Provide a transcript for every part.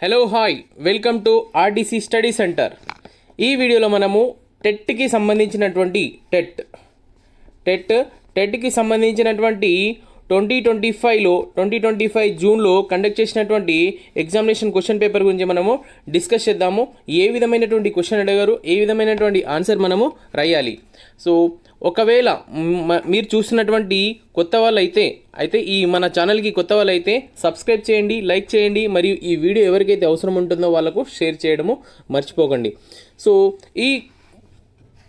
Hello hi welcome to RTC study centre. ఈ వీడియోలో మనము టెట్కి సంబంధించినటువంటి టెట్కి సంబంధించినటువంటి 2025 జూన్లో కండక్ట్ చేసినటువంటి ఎగ్జామినేషన్ క్వశ్చన్ పేపర్ గురించి మనము డిస్కస్ చేద్దాము. ఏ విధమైనటువంటి క్వశ్చన్ అడిగారు, ఏ విధమైనటువంటి ఆన్సర్ మనము రాయాలి. సో ఒకవేళ మీరు చూస్తున్నటువంటి కొత్త వాళ్ళు అయితే ఈ మన ఛానల్కి కొత్త వాళ్ళు అయితే సబ్స్క్రైబ్ చేయండి, లైక్ చేయండి, మరియు ఈ వీడియో ఎవరికైతే అవసరం ఉంటుందో వాళ్ళకు షేర్ చేయడము మర్చిపోకండి. సో ఈ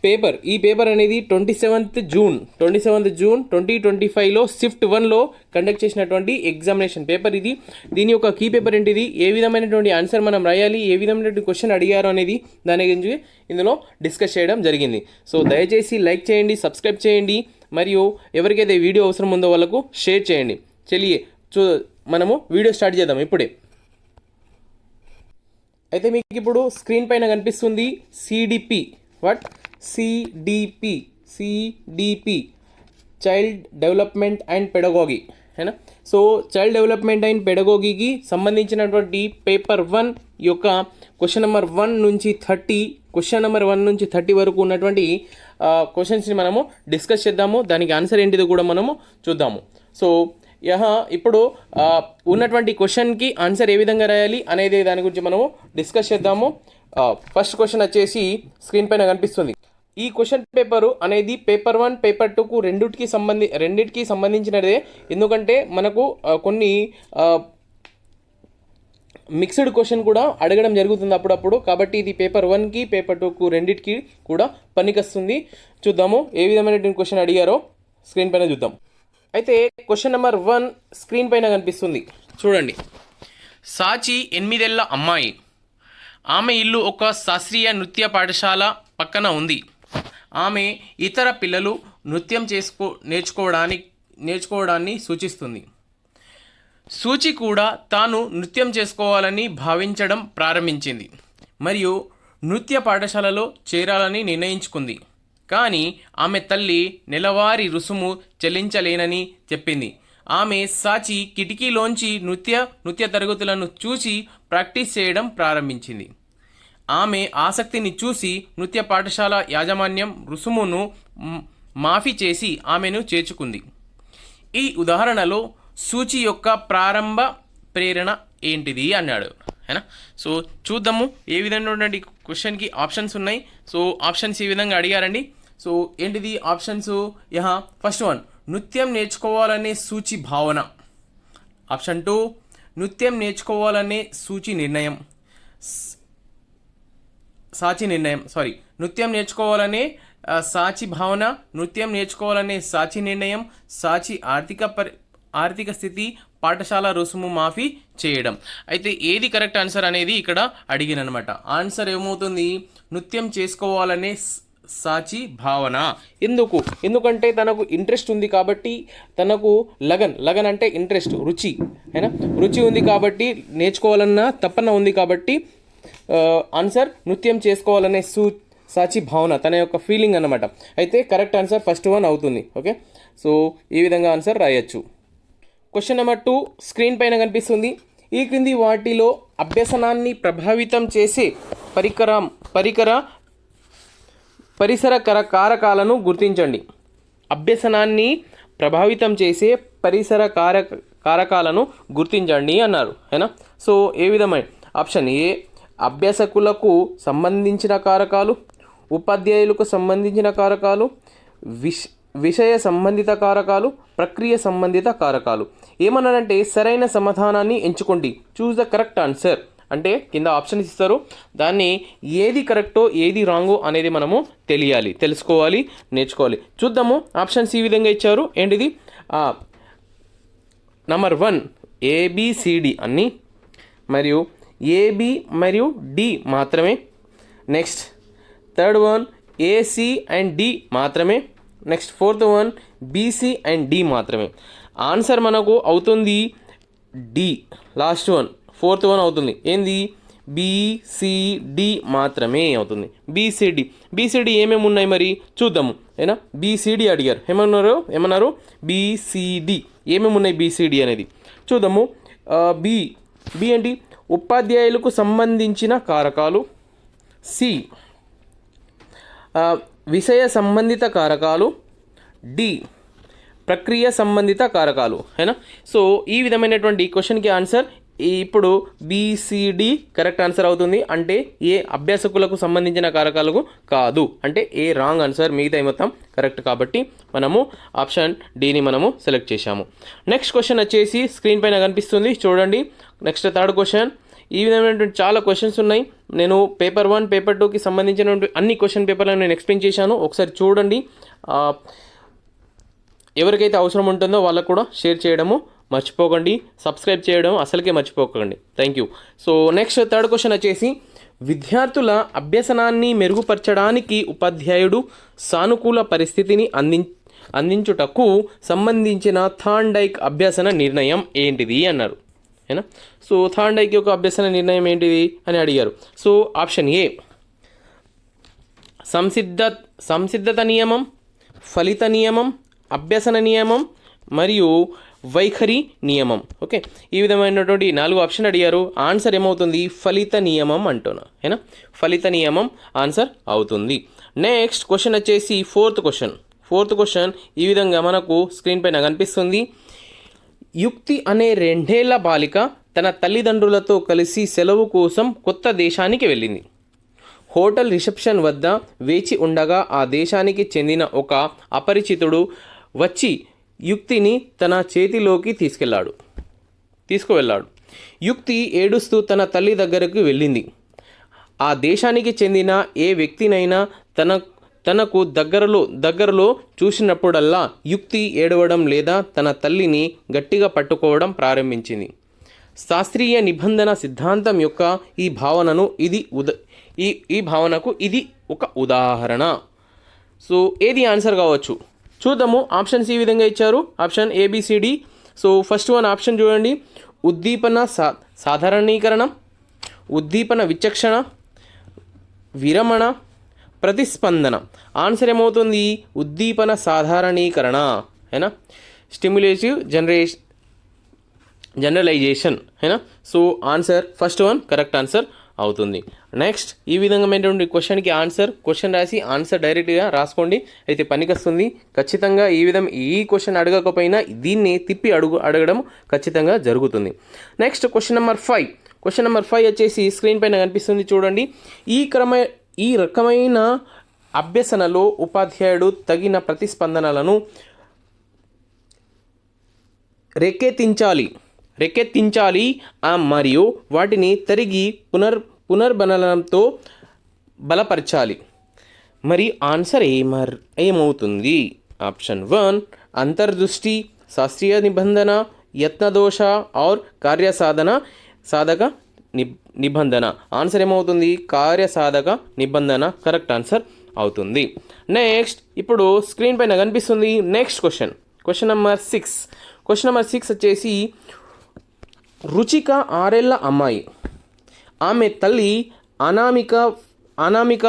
పేపర్ అనేది 27th జూన్ 2025లో షిఫ్ట్ 1లో కండక్ట్ చేసినటువంటి ఎగ్జామినేషన్ పేపర్ ఇది. దీని యొక్క కీ పేపర్ ఏంటిది, ఏ విధమైనటువంటి ఆన్సర్ మనం రాయాలి, ఏ విధమైనటువంటి క్వశ్చన్ అడిగారు అనేది దాని గురించి ఇందులో డిస్కస్ చేయడం జరిగింది. సో దయచేసి లైక్ చేయండి, సబ్స్క్రైబ్ చేయండి, మరియు ఎవరికైతే వీడియో అవసరం ఉందో వాళ్ళకు షేర్ చేయండి. చలియే మనము వీడియో స్టార్ట్ చేద్దాం ఇప్పుడే. అయితే మీకు ఇప్పుడు స్క్రీన్ పైన కనిపిస్తుంది CDP child development and pedagogy హేనా. సో చైల్డ్ డెవలప్మెంట్ అండ్ పెడగోగికి సంబంధించినటువంటి పేపర్ 1 యొక్క క్వశ్చన్ నెంబర్ 1 నుంచి 30 వరకు ఉన్నటువంటి క్వశ్చన్స్ని మనము డిస్కస్ చేద్దాము. దానికి ఆన్సర్ ఏంటిదో కూడా మనము చూద్దాము. సో ఇప్పుడు ఉన్నటువంటి క్వశ్చన్కి ఆన్సర్ ఏ విధంగా రాయాలి అనేది దాని గురించి మనము డిస్కస్ చేద్దాము. ఫస్ట్ క్వశ్చన్ వచ్చేసి స్క్రీన్ పైన కనిపిస్తుంది. ఈ క్వశ్చన్ పేపరు అనేది పేపర్ 1, పేపర్ 2కు రెండింటికి సంబంధించినదే. ఎందుకంటే మనకు కొన్ని మిక్స్డ్ క్వశ్చన్ కూడా అడగడం జరుగుతుంది అప్పుడప్పుడు. కాబట్టి ఇది పేపర్ 1కి, పేపర్ 2కు రెండింటికి కూడా పనికొస్తుంది. చూద్దాము ఏ విధమైనటువంటి క్వశ్చన్ అడిగారో స్క్రీన్ పైన చూద్దాం. అయితే క్వశ్చన్ నెంబర్ 1 స్క్రీన్ పైన కనిపిస్తుంది, చూడండి. సాచి 8 ఏళ్ల అమ్మాయి. ఆమె ఇల్లు ఒక శాస్త్రీయ నృత్య పాఠశాల పక్కన ఉంది. ఆమె ఇతర పిల్లలు నృత్యం నేర్చుకోవడాన్ని సూచిస్తుంది. సూచి కూడా తాను నృత్యం చేసుకోవాలని భావించడం ప్రారంభించింది మరియు నృత్య పాఠశాలలో చేరాలని నిర్ణయించుకుంది. కానీ ఆమె తల్లి నెలవారీ రుసుము చెల్లించలేనని చెప్పింది. ఆమె సాచి కిటికీలోంచి నృత్య తరగతులను చూసి ప్రాక్టీస్ చేయడం ప్రారంభించింది. ఆమె ఆసక్తిని చూసి నృత్య పాఠశాల యాజమాన్యం రుసుమును మాఫీ చేసి ఆమెను చేర్చుకుంది. ఈ ఉదాహరణలో సూచి యొక్క ప్రారంభ ప్రేరణ ఏంటిది అన్నాడు హేనా. సో చూద్దాము ఏ విధంగా క్వశ్చన్కి ఆప్షన్స్ ఉన్నాయి. సో ఆప్షన్స్ ఈ విధంగా అడిగారండి. సో ఏంటిది ఆప్షన్స్? ఫస్ట్ 1 నృత్యం నేర్చుకోవాలనే సూచి భావన. ఆప్షన్ 2 నృత్యం నేర్చుకోవాలనే నృత్యం నేర్చుకోవాలనే సాచి భావన, నృత్యం నేర్చుకోవాలనే సాచి నిర్ణయం, సాచి ఆర్థిక స్థితి, పాఠశాల రుసుము మాఫీ చేయడం. అయితే ఏది కరెక్ట్ ఆన్సర్ అనేది ఇక్కడ అడిగిననమాట. ఆన్సర్ ఏమవుతుంది? నృత్యం చేసుకోవాలనే సాచి భావన. ఎందుకంటే తనకు ఇంట్రెస్ట్ ఉంది కాబట్టి, తనకు లగన్ అంటే ఇంట్రెస్ట్, రుచి ఉంది కాబట్టి, నేర్చుకోవాలన్న తపన ఉంది కాబట్టి ఆన్సర్ నృత్యం చేసుకోవాలనే సాచి భావన, తన యొక్క ఫీలింగ్ అన్నమాట. అయితే కరెక్ట్ ఆన్సర్ ఫస్ట్ 1 అవుతుంది. ఓకే, సో ఈ విధంగా ఆన్సర్ రాయొచ్చు. క్వశ్చన్ నెంబర్ 2 స్క్రీన్ పైన కనిపిస్తుంది. ఈ క్రింది వాటిలో అభ్యసనాన్ని ప్రభావితం చేసే పరిసర కారకాలను గుర్తించండి. అభ్యసనాన్ని ప్రభావితం చేసే పరిసర కారకాలను గుర్తించండి అన్నారు హేనా. సో ఏ విధమైన ఆప్షన్ ఏ అభ్యాసకులకు సంబంధించిన కారకాలు, ఉపాధ్యాయులకు సంబంధించిన కారకాలు, విషయ సంబంధిత కారకాలు, ప్రక్రియ సంబంధిత కారకాలు. ఏమన్నారంటే సరైన సమాధానాన్ని ఎంచుకోండి, చూస్ ద కరెక్ట్ ఆన్సర్. అంటే కింద ఆప్షన్స్ ఇస్తారు, దాన్ని ఏది కరెక్టో ఏది రాంగో అనేది మనము తెలుసుకోవాలి, నేర్చుకోవాలి. చూద్దాము ఆప్షన్స్ ఈ విధంగా ఇచ్చారు. ఏంటిది? నంబర్ 1 ABCD అన్నీ, మరియు AB మరియు D మాత్రమే. Next third 1 AC and D మాత్రమే. Next fourth 1 BC and D మాత్రమే. ఆన్సర్ మనకు అవుతుంది D, లాస్ట్ 1, ఫోర్త్ 1 అవుతుంది. ఏంది? BCD మాత్రమే అవుతుంది. BCD ఏమేమి ఉన్నాయి మరి చూద్దాము ఏనా. BCD అడిగారు, ఏమన్నారు BCD ఏమేమి ఉన్నాయి BCD అనేది చూద్దాము. B ఏంటి? ఉపాధ్యాయులకు సంబంధించిన కారకాలు, సి విషయ సంబంధిత కారకాలు, డి ప్రక్రియ సంబంధిత కారకాలు. హేనా. సో ఈ విధమైనటువంటి క్వశ్చన్కి ఆన్సర్ ఇప్పుడు బిసిడి కరెక్ట్ ఆన్సర్ అవుతుంది. అంటే ఏ అభ్యాసకులకు సంబంధించిన కారకాలకు కాదు, అంటే ఏ రాంగ్ ఆన్సర్, మిగతా మొత్తం కరెక్ట్. కాబట్టి మనము ఆప్షన్ డిని మనము సెలెక్ట్ చేశాము. నెక్స్ట్ క్వశ్చన్ వచ్చేసి స్క్రీన్ పైన కనిపిస్తుంది చూడండి. Next third question. ఈ విధమైనటువంటి చాలా క్వశ్చన్స్ ఉన్నాయి. నేను పేపర్ 1 పేపర్ 2కి సంబంధించినటువంటి అన్ని క్వశ్చన్ పేపర్లను నేను ఎక్స్ప్లెయిన్ చేశాను. ఒకసారి చూడండి. ఎవరికైతే అవసరం ఉంటుందో వాళ్ళకు కూడా షేర్ చేయడము మర్చిపోకండి, సబ్స్క్రైబ్ చేయడం అసలుకే మర్చిపోకండి. Thank you. So next third question వచ్చేసి విద్యార్థుల అభ్యసనాన్ని మెరుగుపరచడానికి ఉపాధ్యాయుడు సానుకూల పరిస్థితిని అందించుటకు సంబంధించిన థాండైక్ అభ్యసన నిర్ణయం ఏంటిది అన్నారు. ఏనా. సో థాండైక్ యొక్క అభ్యసన నిర్ణయం ఏంటిది అని అడిగారు. సో ఆప్షన్ ఏ సంసిద్ధత నియమం, ఫలిత నియమం, అభ్యసన నియమం మరియు వైఖరి నియమం. ఓకే, ఈ విధమైనటువంటి 4 ఆప్షన్ అడిగారు. ఆన్సర్ ఏమవుతుంది? ఫలిత నియమం అంటున్నా. ఏనా, ఫలిత నియమం ఆన్సర్ అవుతుంది. నెక్స్ట్ క్వశ్చన్ వచ్చేసి ఫోర్త్ క్వశ్చన్ ఈ విధంగా మనకు స్క్రీన్ పైన కనిపిస్తుంది. యుక్తి అనే 2 ఏళ్ల బాలిక తన తల్లిదండ్రులతో కలిసి సెలవు కోసం కొత్త దేశానికి వెళ్ళింది. హోటల్ రిసెప్షన్ వద్ద వేచి ఉండగా ఆ దేశానికి చెందిన ఒక అపరిచితుడు వచ్చి యుక్తిని తన చేతిలోకి తీసుకువెళ్ళాడు. యుక్తి ఏడుస్తూ తన తల్లి దగ్గరకు వెళ్ళింది. ఆ దేశానికి చెందిన ఏ వ్యక్తినైనా తనకు దగ్గరలో చూసినప్పుడల్లా యుక్తి ఏడవడం లేదా తన తల్లిని గట్టిగా పట్టుకోవడం ప్రారంభించింది. శాస్త్రీయ నిబంధన సిద్ధాంతం యొక్క ఈ భావనకు ఇది ఒక ఉదాహరణ. సో ఏది ఆన్సర్ కావచ్చు చూద్దాము. ఆప్షన్స్ ఈ విధంగా ఇచ్చారు. Option ABCD. So first one option చూడండి. ఉద్దీపన సాధారణీకరణ, ఉద్దీపన విచక్షణ, విరమణ, ప్రతిస్పందన. ఆన్సర్ ఏమవుతుంది? ఉద్దీపన సాధారణీకరణ. హేనా, స్టిమ్యులేటివ్ జనరలైజేషన్. హేనా. So answer first one correct answer అవుతుంది. నెక్స్ట్ ఈ విధమైనటువంటి క్వశ్చన్ రాసి ఆన్సర్ డైరెక్ట్గా రాసుకోండి, అయితే పనికొస్తుంది ఖచ్చితంగా. ఈ క్వశ్చన్ అడగకపోయినా దీన్ని తిప్పి అడగడం ఖచ్చితంగా జరుగుతుంది. నెక్స్ట్ క్వశ్చన్ నెంబర్ 5 వచ్చేసి స్క్రీన్ పైన కనిపిస్తుంది చూడండి. ఈ రకమైన అభ్యసనలో ఉపాధ్యాయుడు తగిన ప్రతిస్పందనలను రేకెత్తించాలి మరియు వాటిని తిరిగి పునర్బలనంతో బలపరచాలి. మరి ఆన్సర్ ఏమవుతుంది? ఆప్షన్ 1 అంతర్దృష్టి, శాస్త్రీయ నిబంధన, యత్నదోష ఔర్ కార్యసాధక నిబంధన. ఆన్సర్ ఏమవుతుంది? కార్యసాధక నిబంధన కరెక్ట్ ఆన్సర్ అవుతుంది. నెక్స్ట్ ఇప్పుడు స్క్రీన్ పైన కనిపిస్తుంది నెక్స్ట్ క్వశ్చన్ నెంబర్ 6 వచ్చేసి రుచిక 6 ఏళ్ల అమ్మాయి. ఆమె తల్లి అనామిక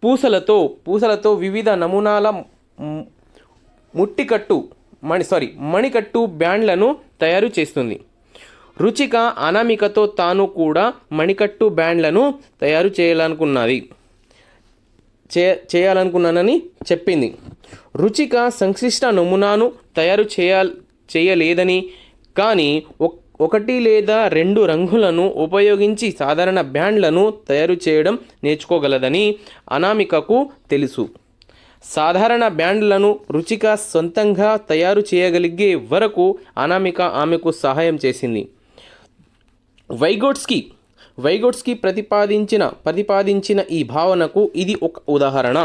పూసలతో వివిధ నమూనాల మణికట్టు బ్యాండ్లను తయారు చేస్తుంది. రుచిక అనామికతో తాను కూడా మణికట్టు బ్యాండ్లను తయారు చేయాలనుకున్నానని చెప్పింది. రుచిక సంక్లిష్ట నమూనాను తయారు చేయలేదని, కానీ 1 లేదా 2 రంగులను ఉపయోగించి సాధారణ బ్యాండ్లను తయారు చేయడం నేర్చుకోగలదని అనామికకు తెలుసు. సాధారణ బ్యాండ్లను రుచిక సొంతంగా తయారు చేయగలిగే వరకు అనామిక ఆమెకు సహాయం చేసింది. వైగోట్స్కి ప్రతిపాదించిన ఈ భావనకు ఇది ఒక ఉదాహరణ.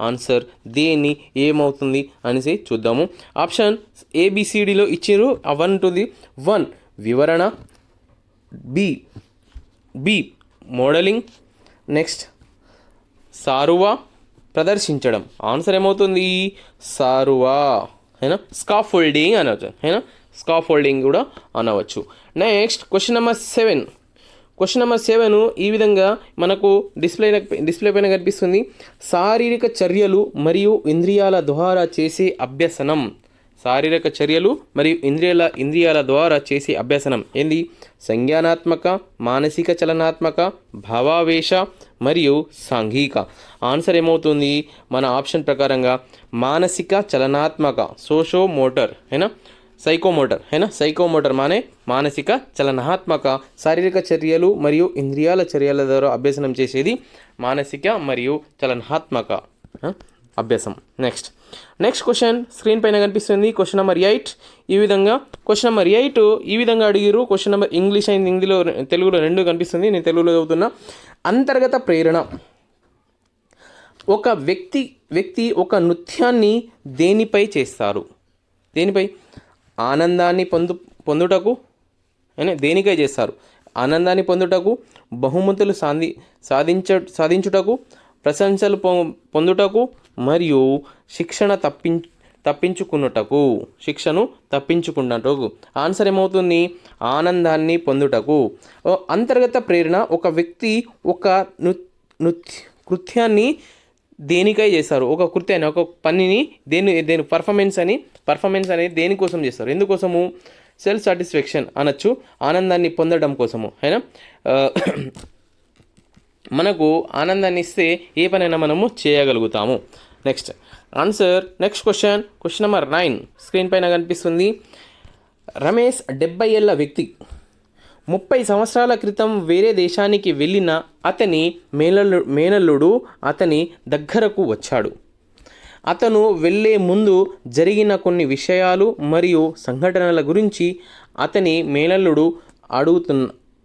ఆన్సర్ దేన్ని ఏమవుతుంది అనేసి చూద్దాము. ఆప్షన్ ఏబిసిడిలో ఇచ్చారు. 1 ఉంటుంది. 1 వివరణ, బి మోడలింగ్, నెక్స్ట్ సారువా ప్రదర్శించడం. ఆన్సర్ ఏమవుతుంది? సారువా. హేనా, స్కాఫోల్డింగ్ అనవచ్చు. హేనా, స్కాఫోల్డింగ్ కూడా అనవచ్చు. నెక్స్ట్ క్వశ్చన్ నెంబర్ 7 ఈ విధంగా మనకు డిస్ప్లే పైన కనిపిస్తుంది. శారీరక చర్యలు మరియు ఇంద్రియాల ద్వారా చేసే అభ్యసనం. శారీరక చర్యలు మరియు ఇంద్రియాల ద్వారా చేసే అభ్యసనం ఏంది? సంజ్ఞానాత్మక, మానసిక చలనాత్మక, భావావేశ మరియు సాంఘిక. ఆన్సర్ ఏమవుతుంది మన ఆప్షన్ ప్రకారంగా మానసిక చలనాత్మక, సోషో మోటర్ హేనా, సైకోమోటర్ హేనా, సైకోమోటర్ మానే మానసిక చలనాత్మక, శారీరక చర్యలు మరియు ఇంద్రియాల చర్యల ద్వారా అభ్యసనం చేసేది మానసిక మరియు చలనాత్మక అభ్యాసం. నెక్స్ట్ క్వశ్చన్ స్క్రీన్ పైన కనిపిస్తుంది. క్వశ్చన్ నెంబర్ 8 ఈ విధంగా, క్వశ్చన్ నెంబర్ 8 ఈ విధంగా అడిగిరు. క్వశ్చన్ నెంబర్ ఇంగ్లీష్ అండ్ హిందీలో, తెలుగులో రెండు కనిపిస్తుంది. నేను తెలుగులో చదువుతున్నా. అంతర్గత ప్రేరణ. ఒక వ్యక్తి ఒక నృత్యాన్ని దేనిపై చేస్తారు? దేనిపై? ఆనందాన్ని పొందుటకు దేనికై చేస్తారు? ఆనందాన్ని పొందుటకు, బహుమతులు సాధించుటకు, ప్రశంసలు పొందుటకు మరియు శిక్షను తప్పించుకున్నటకు. ఆన్సర్ ఏమవుతుంది? ఆనందాన్ని పొందుటకు. అంతర్గత ప్రేరణ ఒక వ్యక్తి ఒక కృత్యాన్ని దేనికై చేస్తారు? ఒక కృత్యాన్ని, ఒక పనిని దేని పర్ఫార్మెన్స్ అనేది దేనికోసం చేస్తారు? ఎందుకోసము? సెల్ఫ్ సాటిస్ఫాక్షన్ అనొచ్చు, ఆనందాన్ని పొందడం కోసము అయినా. మనకు ఆనందాన్ని ఇస్తే ఏ పనైనా మనము చేయగలుగుతాము. నెక్స్ట్ క్వశ్చన్ నెంబర్ 9 స్క్రీన్ పైన కనిపిస్తుంది. రమేష్ 70 ఏళ్ల వ్యక్తి 30 సంవత్సరాల క్రితం వేరే దేశానికి వెళ్ళిన అతని మేనల్లుడు అతని దగ్గరకు వచ్చాడు. అతను వెళ్ళే ముందు జరిగిన కొన్ని విషయాలు మరియు సంఘటనల గురించి అతని మేనల్లుడు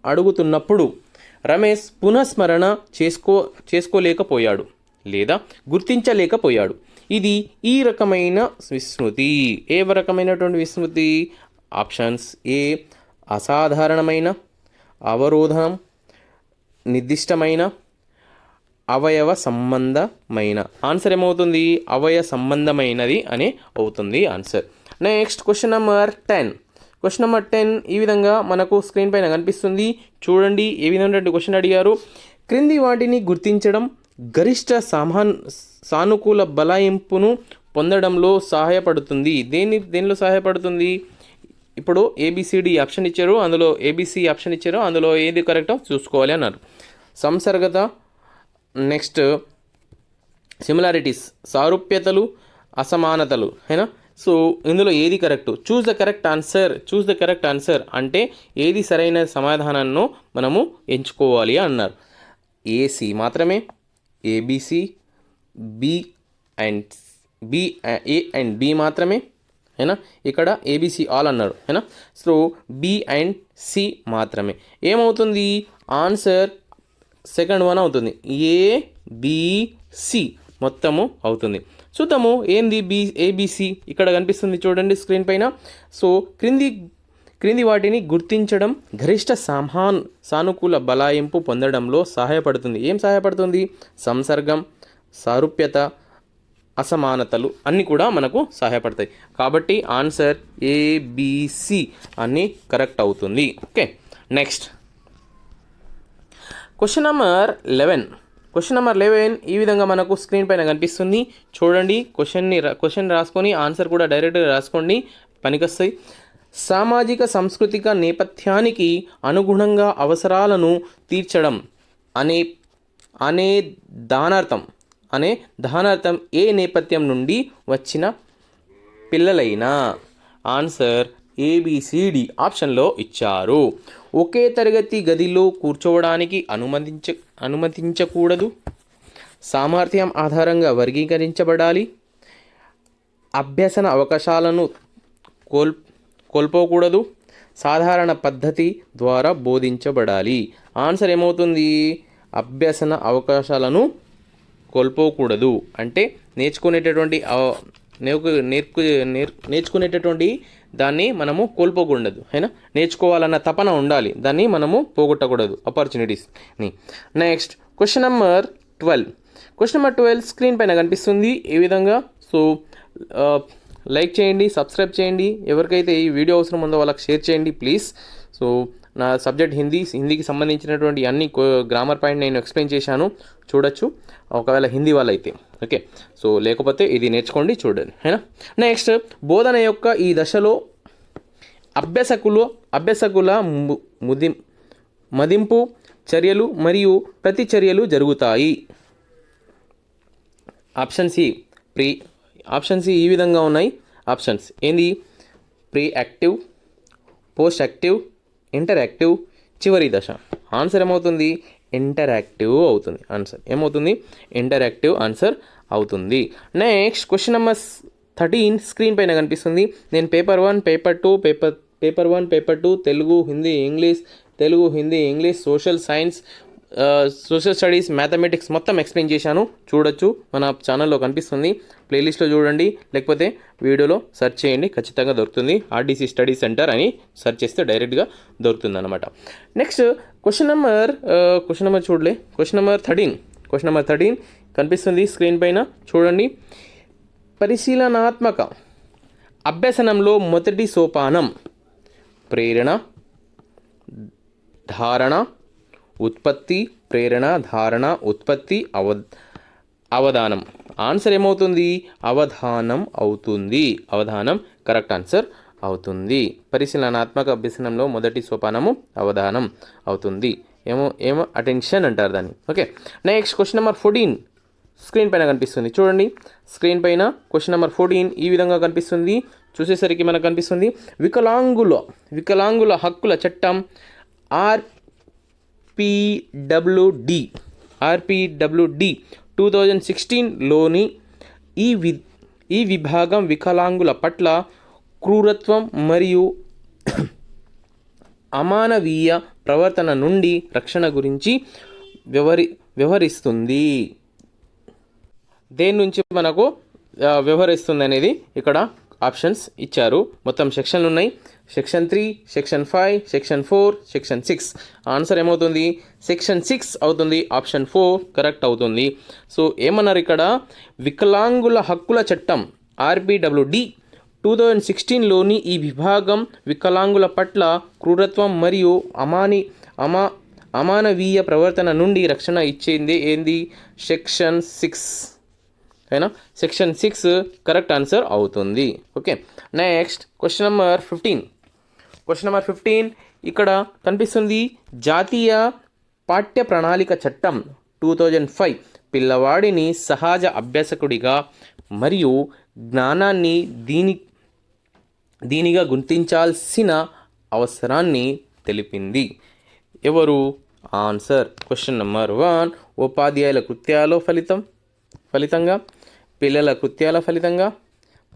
అడుగుతున్నప్పుడు రమేష్ పునఃస్మరణ చేసుకోలేకపోయాడు లేదా గుర్తించలేకపోయాడు. ఇది ఈ రకమైన విస్మృతి. ఏ రకమైనటువంటి విస్మృతి? ఆప్షన్స్: ఏ అసాధారణమైన, అవరోధనం, నిర్దిష్టమైన, అవయవ సంబంధమైన. ఆన్సర్ ఏమవుతుంది? అవయవ సంబంధమైనది అని అవుతుంది ఆన్సర్. నెక్స్ట్ క్వశ్చన్ నెంబర్ 10 ఈ విధంగా మనకు స్క్రీన్ పైన కనిపిస్తుంది. చూడండి ఏ విధమైనటువంటి క్వశ్చన్ అడిగారు. క్రింది వాటిని గుర్తించడం గరిష్ట సానుకూల బలాయింపును పొందడంలో సహాయపడుతుంది. దేనిలో సహాయపడుతుంది? ఇప్పుడు ఏబిసిడి ఆప్షన్ ఇచ్చారు, అందులో ఏబిసి ఆప్షన్ ఇచ్చారు, అందులో ఏది కరెక్టో చూసుకోవాలి అన్నారు. సంసర్గత, నెక్స్ట్ సిమిలారిటీస్, సారూప్యతలు, అసమానతలు అయినా. సో ఇందులో ఏది correct? Choose the correct answer అంటే ఏది సరైన సమాధానాన్ని మనము ఎంచుకోవాలి అన్నారు. ఏసి మాత్రమే, ఏబిసి, ఏ అండ్ బి మాత్రమే అయినా. ఇక్కడ ఏబిసి ఆల్ అన్నారు అయినా. సో బి అండ్ సి మాత్రమే. ఏమవుతుంది? ఆన్సర్ సెకండ్ వన్ అవుతుంది. ఏబిసి మొత్తము అవుతుంది. చూద్దాము ఏంది ఏబిసి. ఇక్కడ కనిపిస్తుంది చూడండి స్క్రీన్ పైన. సో క్రింది వాటిని గుర్తించడం గరిష్ట సానుకూల బలాయింపు పొందడంలో సహాయపడుతుంది. ఏం సహాయపడుతుంది? సంసర్గం, సారూప్యత, అసమానతలు అన్నీ కూడా మనకు సహాయపడతాయి. కాబట్టి ఆన్సర్ ఏబిసి అన్నీ కరెక్ట్ అవుతుంది. ఓకే, నెక్స్ట్ క్వశ్చన్ నెంబర్ 11 ఈ విధంగా మనకు స్క్రీన్ పైన కనిపిస్తుంది. చూడండి క్వశ్చన్ రాసుకొని ఆన్సర్ కూడా డైరెక్ట్గా రాసుకోండి, పనికొస్తాయి. సామాజిక సాంస్కృతిక నేపథ్యానికి అనుగుణంగా అవసరాలను తీర్చడం అనే దానార్థం ఏ నేపథ్యం నుండి వచ్చిన పిల్లలైనా. ఆన్సర్ ఏబిసిడి ఆప్షన్లో ఇచ్చారు. ఒకే తరగతి గదిలో కూర్చోవడానికి అనుమతించకూడదు, సామర్థ్యం ఆధారంగా వర్గీకరించబడాలి, అభ్యసన అవకాశాలను కోల్పోకూడదు, సాధారణ పద్ధతి ద్వారా బోధించబడాలి. ఆన్సర్ ఏమవుతుంది? అభ్యసన అవకాశాలను కోల్పోకూడదు అంటే నేర్చుకునేటటువంటి దాన్ని మనము కోల్పోకూడదు అయినా. నేర్చుకోవాలన్న తపన ఉండాలి, దాన్ని మనము పోగొట్టకూడదు ఆపర్చునిటీస్ని. నెక్స్ట్ క్వశ్చన్ నెంబర్ 12 స్క్రీన్ పైన కనిపిస్తుంది ఈ విధంగా. సో లైక్ చేయండి, సబ్స్క్రైబ్ చేయండి, ఎవరికైతే ఈ వీడియో అవసరం ఉందో వాళ్ళకి షేర్ చేయండి ప్లీజ్. సో నా సబ్జెక్ట్ హిందీకి సంబంధించినటువంటి అన్ని గ్రామర్ పాయింట్ నేను ఎక్స్ప్లెయిన్ చేశాను, చూడొచ్చు ఒకవేళ హిందీ వాళ్ళైతే. ఓకే, సో లేకపోతే ఇది నేర్చుకోండి, చూడండి. అయినా నెక్స్ట్, బోధన యొక్క ఈ దశలో అభ్యాసకుల మదింపు చర్యలు మరియు ప్రతిచర్యలు జరుగుతాయి. ఆప్షన్ సి ఈ విధంగా ఉన్నాయి. ఆప్షన్స్ ఏంది? Pre active, post active, interactive, చివరి దశ. ఆన్సర్ ఏమవుతుంది? ఇంటరాక్టివ్ అవుతుంది. ఆన్సర్ ఏమవుతుంది? ఇంటరాక్టివ్ ఆన్సర్ అవుతుంది. నెక్స్ట్ క్వశ్చన్ నెంబర్ 13 స్క్రీన్ పైన కనిపిస్తుంది. నేను paper 1, paper 2, paper 1, paper 2 Telugu, Hindi, English, social science, social studies, mathematics మొత్తం ఎక్స్ప్లెయిన్ చేశాను, చూడొచ్చు. మన ఛానల్లో కనిపిస్తుంది, ప్లేలిస్ట్లో చూడండి, లేకపోతే వీడియోలో సెర్చ్ చేయండి, ఖచ్చితంగా దొరుకుతుంది. ఆర్డీసీ స్టడీ సెంటర్ అని సెర్చ్ చేస్తే డైరెక్ట్గా దొరుకుతుంది అనమాట. నెక్స్ట్ క్వశ్చన్ నెంబర్ చూడలే. క్వశ్చన్ నెంబర్ 13 కనిపిస్తుంది స్క్రీన్ పైన, చూడండి. పరిశీలనాత్మక అభ్యసనంలో మొదటి సోపానం ప్రేరణ, ధారణ, ఉత్పత్తి, ప్రేరణ, ధారణ, ఉత్పత్తి, అవధానం. ఆన్సర్ ఏమవుతుంది? అవధానం అవుతుంది. అవధానం కరెక్ట్ ఆన్సర్ అవుతుంది. పరిశీలనాత్మక అభ్యసనంలో మొదటి సోపానము అవధానం అవుతుంది. ఏమో అటెన్షన్ అంటారు దాన్ని. Okay, next question number 14 screen పైన కనిపిస్తుంది, చూడండి. స్క్రీన్ పైన క్వశ్చన్ నెంబర్ 14 ఈ విధంగా కనిపిస్తుంది. చూసేసరికి మనకు కనిపిస్తుంది, వికలాంగుల హక్కుల చట్టం ఆర్పిడబ్ల్యూడి 2016లోని ఈ విభాగం వికలాంగుల పట్ల క్రూరత్వం మరియు అమానవీయ ప్రవర్తన నుండి రక్షణ గురించి వ్యవహరిస్తుంది. దేని నుంచి మనకు వ్యవహరిస్తుంది అనేది ఇక్కడ ఆప్షన్స్ ఇచ్చారు. మొత్తం సెక్షన్లు ఉన్నాయి. Section 3, section 5, section 4, section 6. Answer ఏమవుతుంది? సెక్షన్ 6 అవుతుంది. ఆప్షన్ 4 కరెక్ట్ అవుతుంది. సో ఏమన్నారు ఇక్కడ? వికలాంగుల హక్కుల చట్టం ఆర్పిడబ్ల్యూడి 2016లోని ఈ విభాగం వికలాంగుల పట్ల క్రూరత్వం మరియు అమానవీయ ప్రవర్తన నుండి రక్షణ ఇచ్చేది ఏంది? సెక్షన్ 6 అయినా సెక్షన్ 6 కరెక్ట్ ఆన్సర్ అవుతుంది. ఓకే, నెక్స్ట్ క్వశ్చన్ నెంబర్ 15 ఇక్కడ కనిపిస్తుంది. జాతీయ పాఠ్య ప్రణాళిక చట్టం 2005 పిల్లవాడిని సహజ అభ్యాసకుడిగా మరియు జ్ఞానాన్ని దీనిగా గుర్తించాల్సిన అవసరాన్ని తెలిపింది. ఎవరు? ఆన్సర్ క్వశ్చన్ నెంబర్ 1 ఉపాధ్యాయుల కృత్యాల ఫలితంగా, పిల్లల కృత్యాల ఫలితంగా,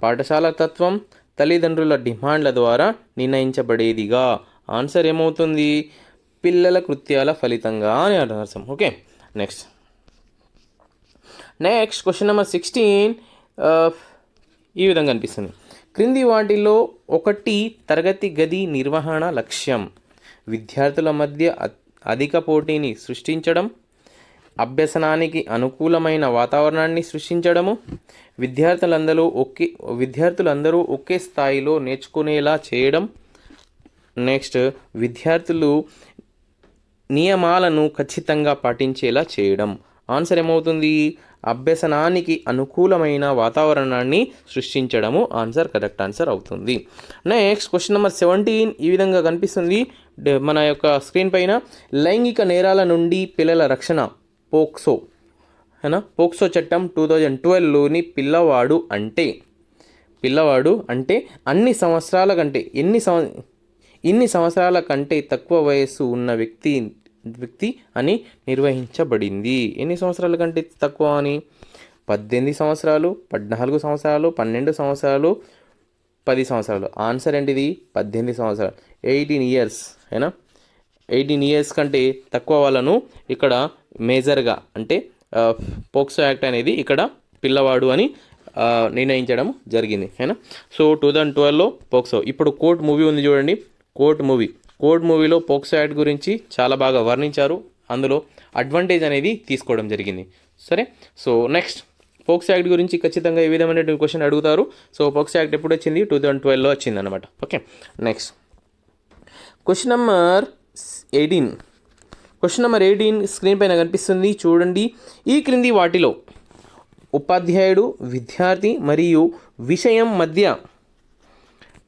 పాఠశాల తత్వం, తల్లిదండ్రుల డిమాండ్ల ద్వారా నిర్ణయించబడేదిగా. ఆన్సర్ ఏమవుతుంది? పిల్లల కృత్యాల ఫలితంగా అని అర్థం. ఓకే, నెక్స్ట్ క్వశ్చన్ నెంబర్ 16 ఈ విధంగా అనిపిస్తుంది. క్రింది వాటిలో ఒకటి తరగతి గది నిర్వహణ లక్ష్యం. విద్యార్థుల మధ్య అధిక పోటీని సృష్టించడం, అభ్యసనానికి అనుకూలమైన వాతావరణాన్ని సృష్టించడము, విద్యార్థులందరూ ఒకే స్థాయిలో నేర్చుకునేలా చేయడం, నెక్స్ట్ విద్యార్థులు నియమాలను ఖచ్చితంగా పాటించేలా చేయడం. ఆన్సర్ ఏమవుతుంది? అభ్యసనానికి అనుకూలమైన వాతావరణాన్ని సృష్టించడము ఆన్సర్ కరెక్ట్ ఆన్సర్ అవుతుంది. నెక్స్ట్ క్వశ్చన్ నెంబర్ 17 ఈ విధంగా కనిపిస్తుంది మన యొక్క స్క్రీన్ పైన. లైంగిక నేరాల నుండి పిల్లల రక్షణ పోక్సో చట్టం 2012లోని పిల్లవాడు అంటే ఇన్ని సంవత్సరాల కంటే తక్కువ వయస్సు ఉన్న వ్యక్తి అని నిర్వహించబడింది. ఎన్ని సంవత్సరాల కంటే తక్కువ అని? 18 సంవత్సరాలు, 14 సంవత్సరాలు, 12 సంవత్సరాలు, 10 సంవత్సరాలు. ఆన్సర్ ఏంటిది? 18 సంవత్సరాలు, 18 ఇయర్స్. 18 ఇయర్స్ కంటే తక్కువ వాళ్ళను ఇక్కడ మేజర్గా అంటే పోక్సో యాక్ట్ అనేది ఇక్కడ పిల్లవాడు అని నిర్ణయించడం జరిగింది. సో 2012లో పోక్సో. ఇప్పుడు కోర్ట్ మూవీ ఉంది చూడండి, కోర్ట్ మూవీలో పోక్సో యాక్ట్ గురించి చాలా బాగా వర్ణించారు. అందులో అడ్వాంటేజ్ అనేది తీసుకోవడం జరిగింది. సరే, సో నెక్స్ట్ పోక్సో యాక్ట్ గురించి ఖచ్చితంగా ఏ విధమైనటువంటి క్వశ్చన్ అడుగుతారు. సో పోక్సో యాక్ట్ ఎప్పుడు వచ్చింది? 2012లో వచ్చింది అనమాట. Okay, next question number 18. Question number 18 screen పైన కనిపిస్తుంది చూడండి. ఈ క్రింది వాటిలో ఉపాధ్యాయుడు, విద్యార్థి మరియు విషయం మధ్య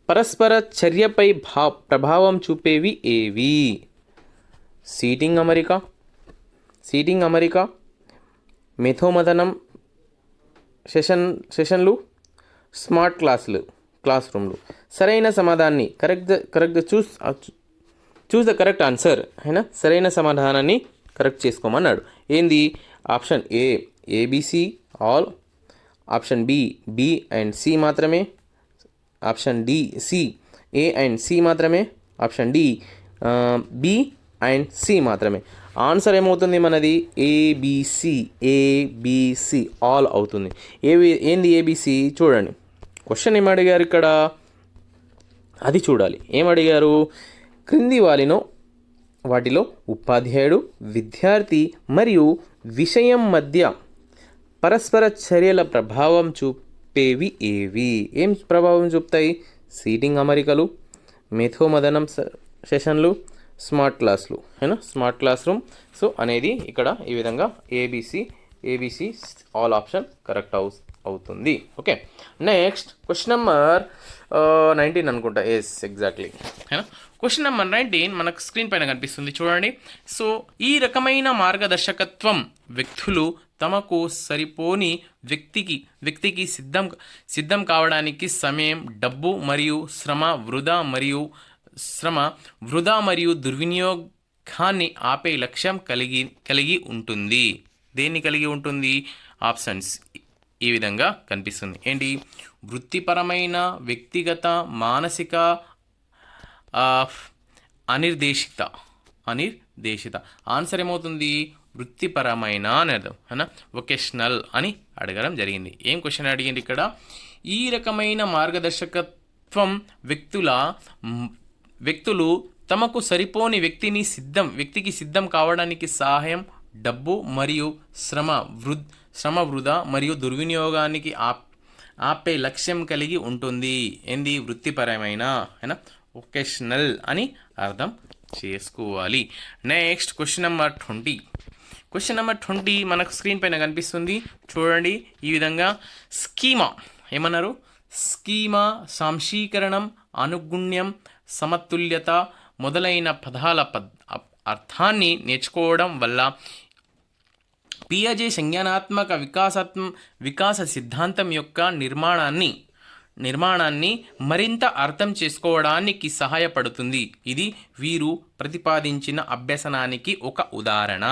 పరస్పర చర్యపై ప్రభావం చూపేవి ఏవి? సీటింగ్ అమరిక, మెథోమథనం సెషన్లు, స్మార్ట్ క్లాస్ రూమ్లు. సరైన సమాధానాన్ని correct choose the correct answer అయినా సరైన సమాధానాన్ని కరెక్ట్ చేసుకోమన్నాడు. ఏంది? Option A ABC all, option B and C మాత్రమే, option D C A and C మాత్రమే, option D B and C మాత్రమే. ఆన్సర్ ఏమవుతుంది మనది? ఏబిసి ఆల్ అవుతుంది. ఏంది ఏబిసి? చూడండి క్వశ్చన్ ఏమడిగారు ఇక్కడ, అది చూడాలి. ఏమడిగారు? క్రింది వాటిలో ఉపాధ్యాయుడు, విద్యార్థి మరియు విషయం మధ్య పరస్పర చర్యల ప్రభావం చూపేవి ఏవి? ఏం ప్రభావం చూపుతాయి? సీటింగ్ అమరికలు, మెథోమథనం సెషన్లు, స్మార్ట్ క్లాస్ రూమ్. సో అనేది ఇక్కడ ఈ విధంగా ఏబిసి ఆల్ ఆప్షన్ కరెక్ట్ అవుతుంది. ఓకే, నెక్స్ట్ క్వశ్చన్ నెంబర్ 19 అనుకుంటా. Yes, exactly. క్వశ్చన్ నెంబర్ 19 మనకు స్క్రీన్ పైన కనిపిస్తుంది చూడండి. సో ఈ రకమైన మార్గదర్శకత్వం వ్యక్తులు తమకు సరిపోని వ్యక్తికి సిద్ధం కావడానికి సమయం, డబ్బు మరియు శ్రమ వృధా మరియు దుర్వినియోగాన్ని ఆపే లక్ష్యం కలిగి ఉంటుంది. దేన్ని కలిగి ఉంటుంది? ఆప్షన్స్ ఈ విధంగా కనిపిస్తుంది. ఏంటి? వృత్తిపరమైన, వ్యక్తిగత, మానసిక, అనిర్దేశిత. ఆన్సర్ ఏమవుతుంది? వృత్తిపరమైన అని అర్థం అనా, వొకేషనల్ అని అడగడం జరిగింది. ఏం క్వశ్చన్ అడిగింది ఇక్కడ? ఈ రకమైన మార్గదర్శకత్వం వ్యక్తులు తమకు సరిపోని వ్యక్తికి సిద్ధం కావడానికి సహాయం, డబ్బు మరియు శ్రమ వృధా మరియు దుర్వినియోగానికి ఆపే లక్ష్యం కలిగి ఉంటుంది. ఏంది? వృత్తిపరమైన వొకేషనల్ అని అర్థం చేసుకోవాలి. నెక్స్ట్ క్వశ్చన్ నెంబర్ 20 మనకు స్క్రీన్ పైన కనిపిస్తుంది చూడండి. ఈ విధంగా స్కీమా ఏమన్నారు? స్కీమా సాంశీకరణం, అనుగుణ్యం, సమతుల్యత మొదలైన పదాల అర్థాన్ని నేర్చుకోవడం వల్ల పియాజే సంజ్ఞానాత్మక వికాస సిద్ధాంతం యొక్క నిర్మాణాన్ని మరింత అర్థం చేసుకోవడానికి సహాయపడుతుంది. ఇది వీరు ప్రతిపాదించిన అభ్యసనానికి ఒక ఉదాహరణ.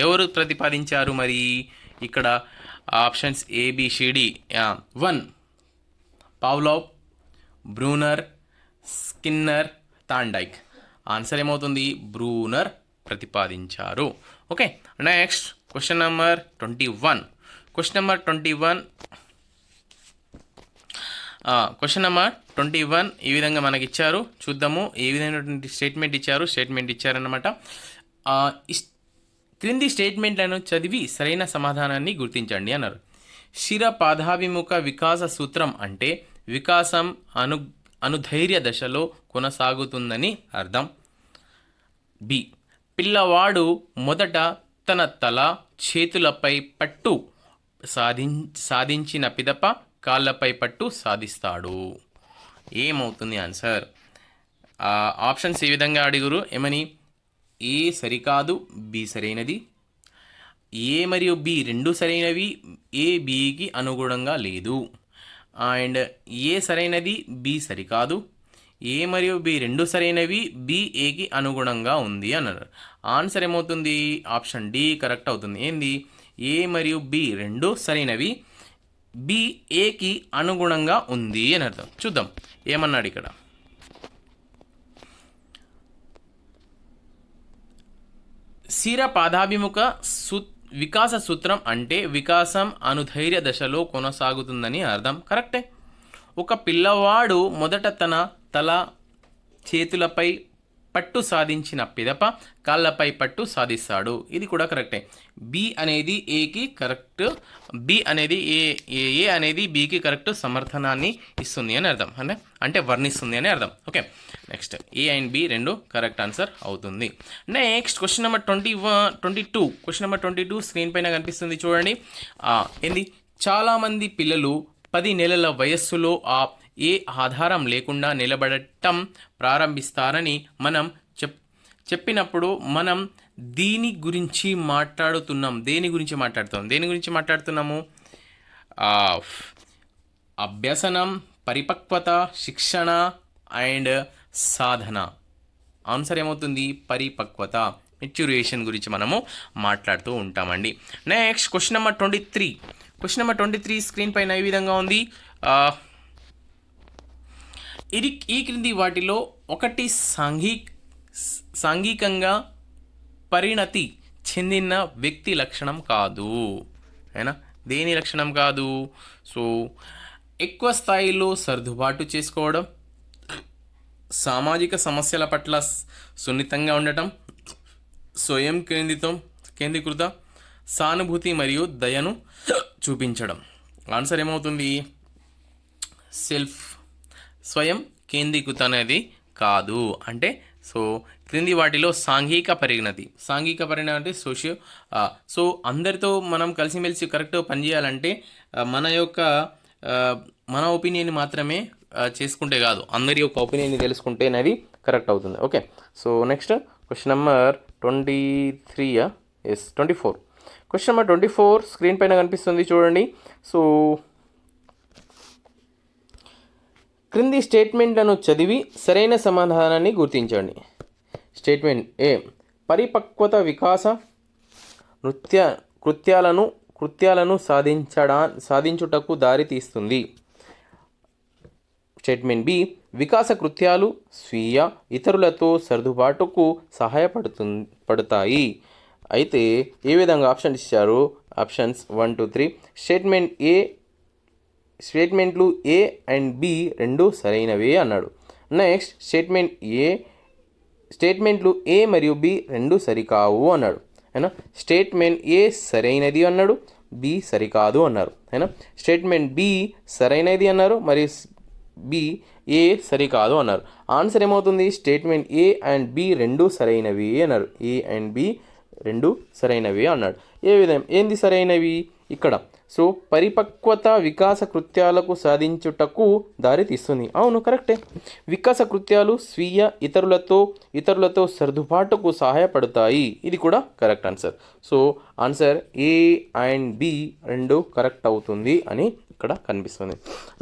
ఎవరు ప్రతిపాదించారు మరి? ఇక్కడ options ABCD. 1 Pavlov, Bruner, Skinner, Thorndike. Answer ఏమవుతుంది? బ్రూనర్ ప్రతిపాదించారు. Okay, next question number 21. Question number 21 ఈ విధంగా మనకి ఇచ్చారు. చూద్దాము ఏ విధమైనటువంటి స్టేట్మెంట్ ఇచ్చారన్నమాట. క్రింది స్టేట్మెంట్లను చదివి సరైన సమాధానాన్ని గుర్తించండి అన్నారు. శిర పాదాభిముఖ వికాస సూత్రం అంటే వికాసం అనుధైర్య దశలో కొనసాగుతుందని అర్థం. బి. పిల్లవాడు మొదట తన తల చేతులపై పట్టు సాధించిన పిదప కాళ్ళపై పట్టు సాధిస్తాడు. ఏమవుతుంది ఆన్సర్? ఆప్షన్స్ ఈ విధంగా అడుగురు. ఏమని? ఏ సరికాదు, బి సరైనది. ఏ మరియు బి రెండు సరైనవి, ఏ బికి అనుగుణంగా లేదు. అండ్ ఏ సరైనది, బి సరికాదు. ఏ మరియు బి రెండు సరైనవి, బి ఏకి అనుగుణంగా ఉంది అన్నారు. ఆన్సర్ ఏమవుతుంది? ఆప్షన్ డి కరెక్ట్ అవుతుంది. ఏంది? ఏ మరియు బి రెండు సరైనవి, బి ఏకి అనుగుణంగా ఉంది అని అర్థం. చూద్దాం ఏమన్నాడు ఇక్కడ. శిర పాదాభిముఖ వికాస సూత్రం అంటే వికాసం అనుధైర్య దశలో కొనసాగుతుందని అర్థం. కరెక్టే. ఒక పిల్లవాడు మొదట తన తల చేతులపై పట్టు సాధించిన పిదప కాళ్ళపై పట్టు సాధిస్తాడు. ఇది కూడా కరెక్టే. బి అనేది ఏకి కరెక్ట్, బి అనేది ఏ అనేది బికి కరెక్ట్ సమర్థనాన్ని ఇస్తుంది అని అర్థం, అంటే వర్ణిస్తుంది అని అర్థం. Okay, next A and B రెండు కరెక్ట్ ఆన్సర్ అవుతుంది. Next question number 22. Question number 22 screen పైన కనిపిస్తుంది చూడండి. ఏంది, చాలామంది పిల్లలు 10 నెలల వయస్సులో ఏ ఆధారం లేకుండా నిలబడటం ప్రారంభిస్తారని మనం చెప్పినప్పుడు మనం దేని గురించి మాట్లాడుతున్నాము? అభ్యసనం, పరిపక్వత, శిక్షణ అండ్ సాధన. ఆన్సర్ ఏమవుతుంది? పరిపక్వత, మెచ్యూరేషన్ గురించి మనము మాట్లాడుతూ ఉంటామండి. Next question number 23. Question number 23 screen పైన ఈ విధంగా ఉంది. ఈ క్రింది వాటిలో ఒకటి సాంఘికంగా పరిణతి చెందిన వ్యక్తి లక్షణం కాదు. అయినా దేని లక్షణం కాదు? సో ఎక్కువ స్థాయిలో సర్దుబాటు చేసుకోవడం, సామాజిక సమస్యల పట్ల సున్నితంగా ఉండటం, స్వయం కేంద్రీకృత సానుభూతి మరియు దయను చూపించడం. ఆన్సర్ ఏమవుతుంది? స్వయం కేంద్రీకృత అనేది కాదు. అంటే సో క్రింది వాటిలో సాంఘిక పరిణతి అంటే సో అందరితో మనం కలిసిమెలిసి కరెక్ట్గా పనిచేయాలంటే మన ఒపీనియన్ మాత్రమే చేసుకుంటే కాదు, అందరి యొక్క ఒపీనియన్ తెలుసుకుంటే అనేది కరెక్ట్ అవుతుంది. Okay, so next question number 24. Question number 24 screen పైన కనిపిస్తుంది చూడండి. సో క్రింది స్టేట్మెంట్లను చదివి సరైన సమాధానాన్ని గుర్తించండి. స్టేట్మెంట్ ఏ, పరిపక్వత వికాస కృత్యాలను సాధించుటకు దారి తీస్తుంది. స్టేట్మెంట్ బి, వికాస కృత్యాలు స్వీయ ఇతరులతో సర్దుబాటుకు సహాయపడతాయి. అయితే ఏ విధంగా ఆప్షన్స్ ఇచ్చారు? ఆప్షన్స్ 1, 2, 3. స్టేట్మెంట్లు ఏ అండ్ బి రెండు సరైనవే అన్నాడు. నెక్స్ట్ స్టేట్మెంట్లు ఏ మరియు బి రెండు సరికావు అన్నాడు. అయినా స్టేట్మెంట్ ఏ సరైనది అన్నాడు, బి సరికాదు అన్నారు. అయినా స్టేట్మెంట్ బి సరైనది అన్నారు మరియు బి ఏ సరికాదు అన్నారు. ఆన్సర్ ఏమవుతుంది? స్టేట్మెంట్ ఏ అండ్ బి రెండు సరైనవి అన్నారు. ఏ అండ్ బి రెండు సరైనవి అన్నాడు. ఏంది సరైనవి ఇక్కడ? సో పరిపక్వత వికాస కృత్యాలకు సాధించుటకు దారి తీస్తుంది. అవును, కరెక్టే. వికాస కృత్యాలు స్వీయ ఇతరులతో సర్దుబాటుకు సహాయపడతాయి. ఇది కూడా correct answer. So answer A and B రెండు కరెక్ట్ అవుతుంది అని ఇక్కడ కనిపిస్తుంది.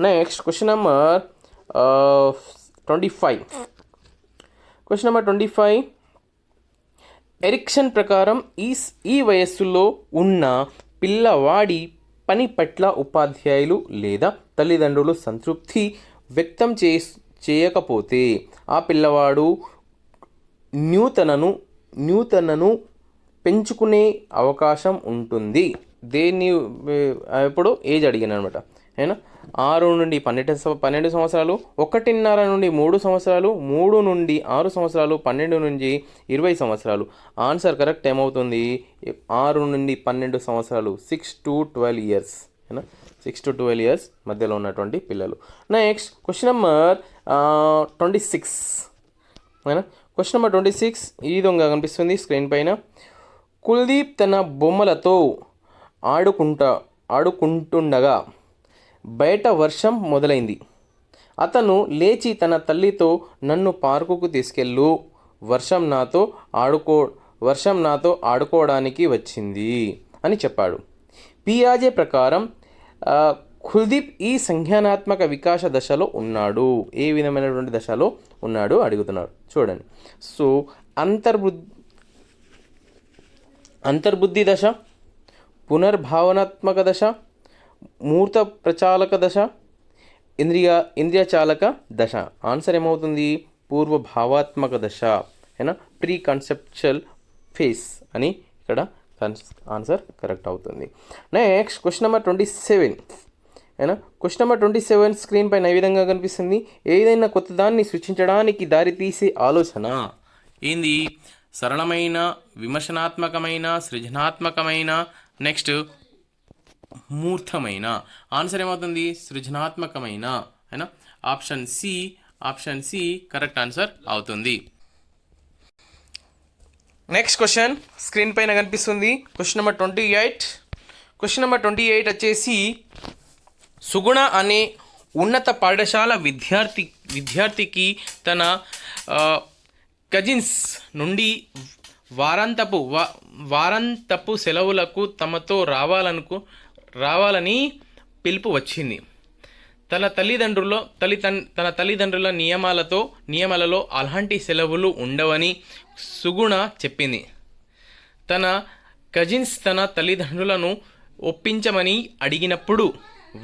Next question number 25. Question number 25. Erikson ప్రకారం ఈ వయస్సులో ఉన్న పిల్లవాడి పని పట్ల ఉపాధ్యాయులు లేదా తల్లిదండ్రులు సంతృప్తి వ్యక్తం చేయకపోతే ఆ పిల్లవాడు న్యూతనను పెంచుకునే అవకాశం ఉంటుంది. ఇప్పుడు ఏజ్ అడిగాను అనమాట. అయినా 6 నుండి 12 సంవత్సరాలు, 1.5 నుండి 3 సంవత్సరాలు, 3 నుండి 6 సంవత్సరాలు, 12 నుంచి 20 సంవత్సరాలు. ఆన్సర్ కరెక్ట్ ఏమవుతుంది? 6 నుండి 12 సంవత్సరాలు, 6 to 12 years. 6 to 12 years మధ్యలో ఉన్నటువంటి పిల్లలు. Next question number 26. Question number 26 ఈ విధంగా కనిపిస్తుంది స్క్రీన్ పైన. కుల్దీప్ తన బొమ్మలతో ఆడుకుంటుండగా బయట వర్షం మొదలైంది. అతను లేచి తన తల్లితో, నన్ను పార్కుకు తీసుకెళ్ళు, వర్షం నాతో ఆడుకోవడానికి వచ్చింది అని చెప్పాడు. పియాజే ప్రకారం కుల్దీప్ ఈ సంజ్ఞానాత్మక వికాస దశలో ఉన్నాడు. ఏ విధమైనటువంటి దశలో ఉన్నాడు అడుగుతున్నాడు చూడండి. సో అంతర్బుద్ధి దశ, పునర్భావనాత్మక దశ, మూర్త ప్రచాలక దశ, ఇంద్రియచాలక దశ. ఆన్సర్ ఏమవుతుంది? పూర్వభావాత్మక దశ. ప్రీ కన్సెప్చువల్ ఫేస్ అని ఇక్కడ ఆన్సర్ కరెక్ట్ అవుతుంది. Next question number 27. Question number 27 screen పైన ఏ విధంగా కనిపిస్తుంది? ఏదైనా కొత్త దాన్ని సృష్టించడానికి దారితీసే ఆలోచన. ఏంది? సరళమైన, విమర్శనాత్మకమైన, సృజనాత్మకమైన, నెక్స్ట్ మూర్తమైన. ఆన్సర్ ఏమవుతుంది? సృజనాత్మకమైన. అయినా ఆప్షన్ సి కరెక్ట్ ఆన్సర్ అవుతుంది. నెక్స్ట్ క్వశ్చన్ స్క్రీన్ పైన కనిపిస్తుంది. Question number 28. క్వశ్చన్ నెంబర్ 28 వచ్చేసి, సుగుణ అనే ఉన్నత పాఠశాల విద్యార్థికి తన కజిన్స్ నుండి వారాంతపు సెలవులకు తమతో రావాలని పిలుపు వచ్చింది. తన తల్లిదండ్రుల నియమాలలో అలాంటి సెలవులు ఉండవని సుగుణ చెప్పింది. తన కజిన్స్ తన తల్లిదండ్రులను ఒప్పించమని అడిగినప్పుడు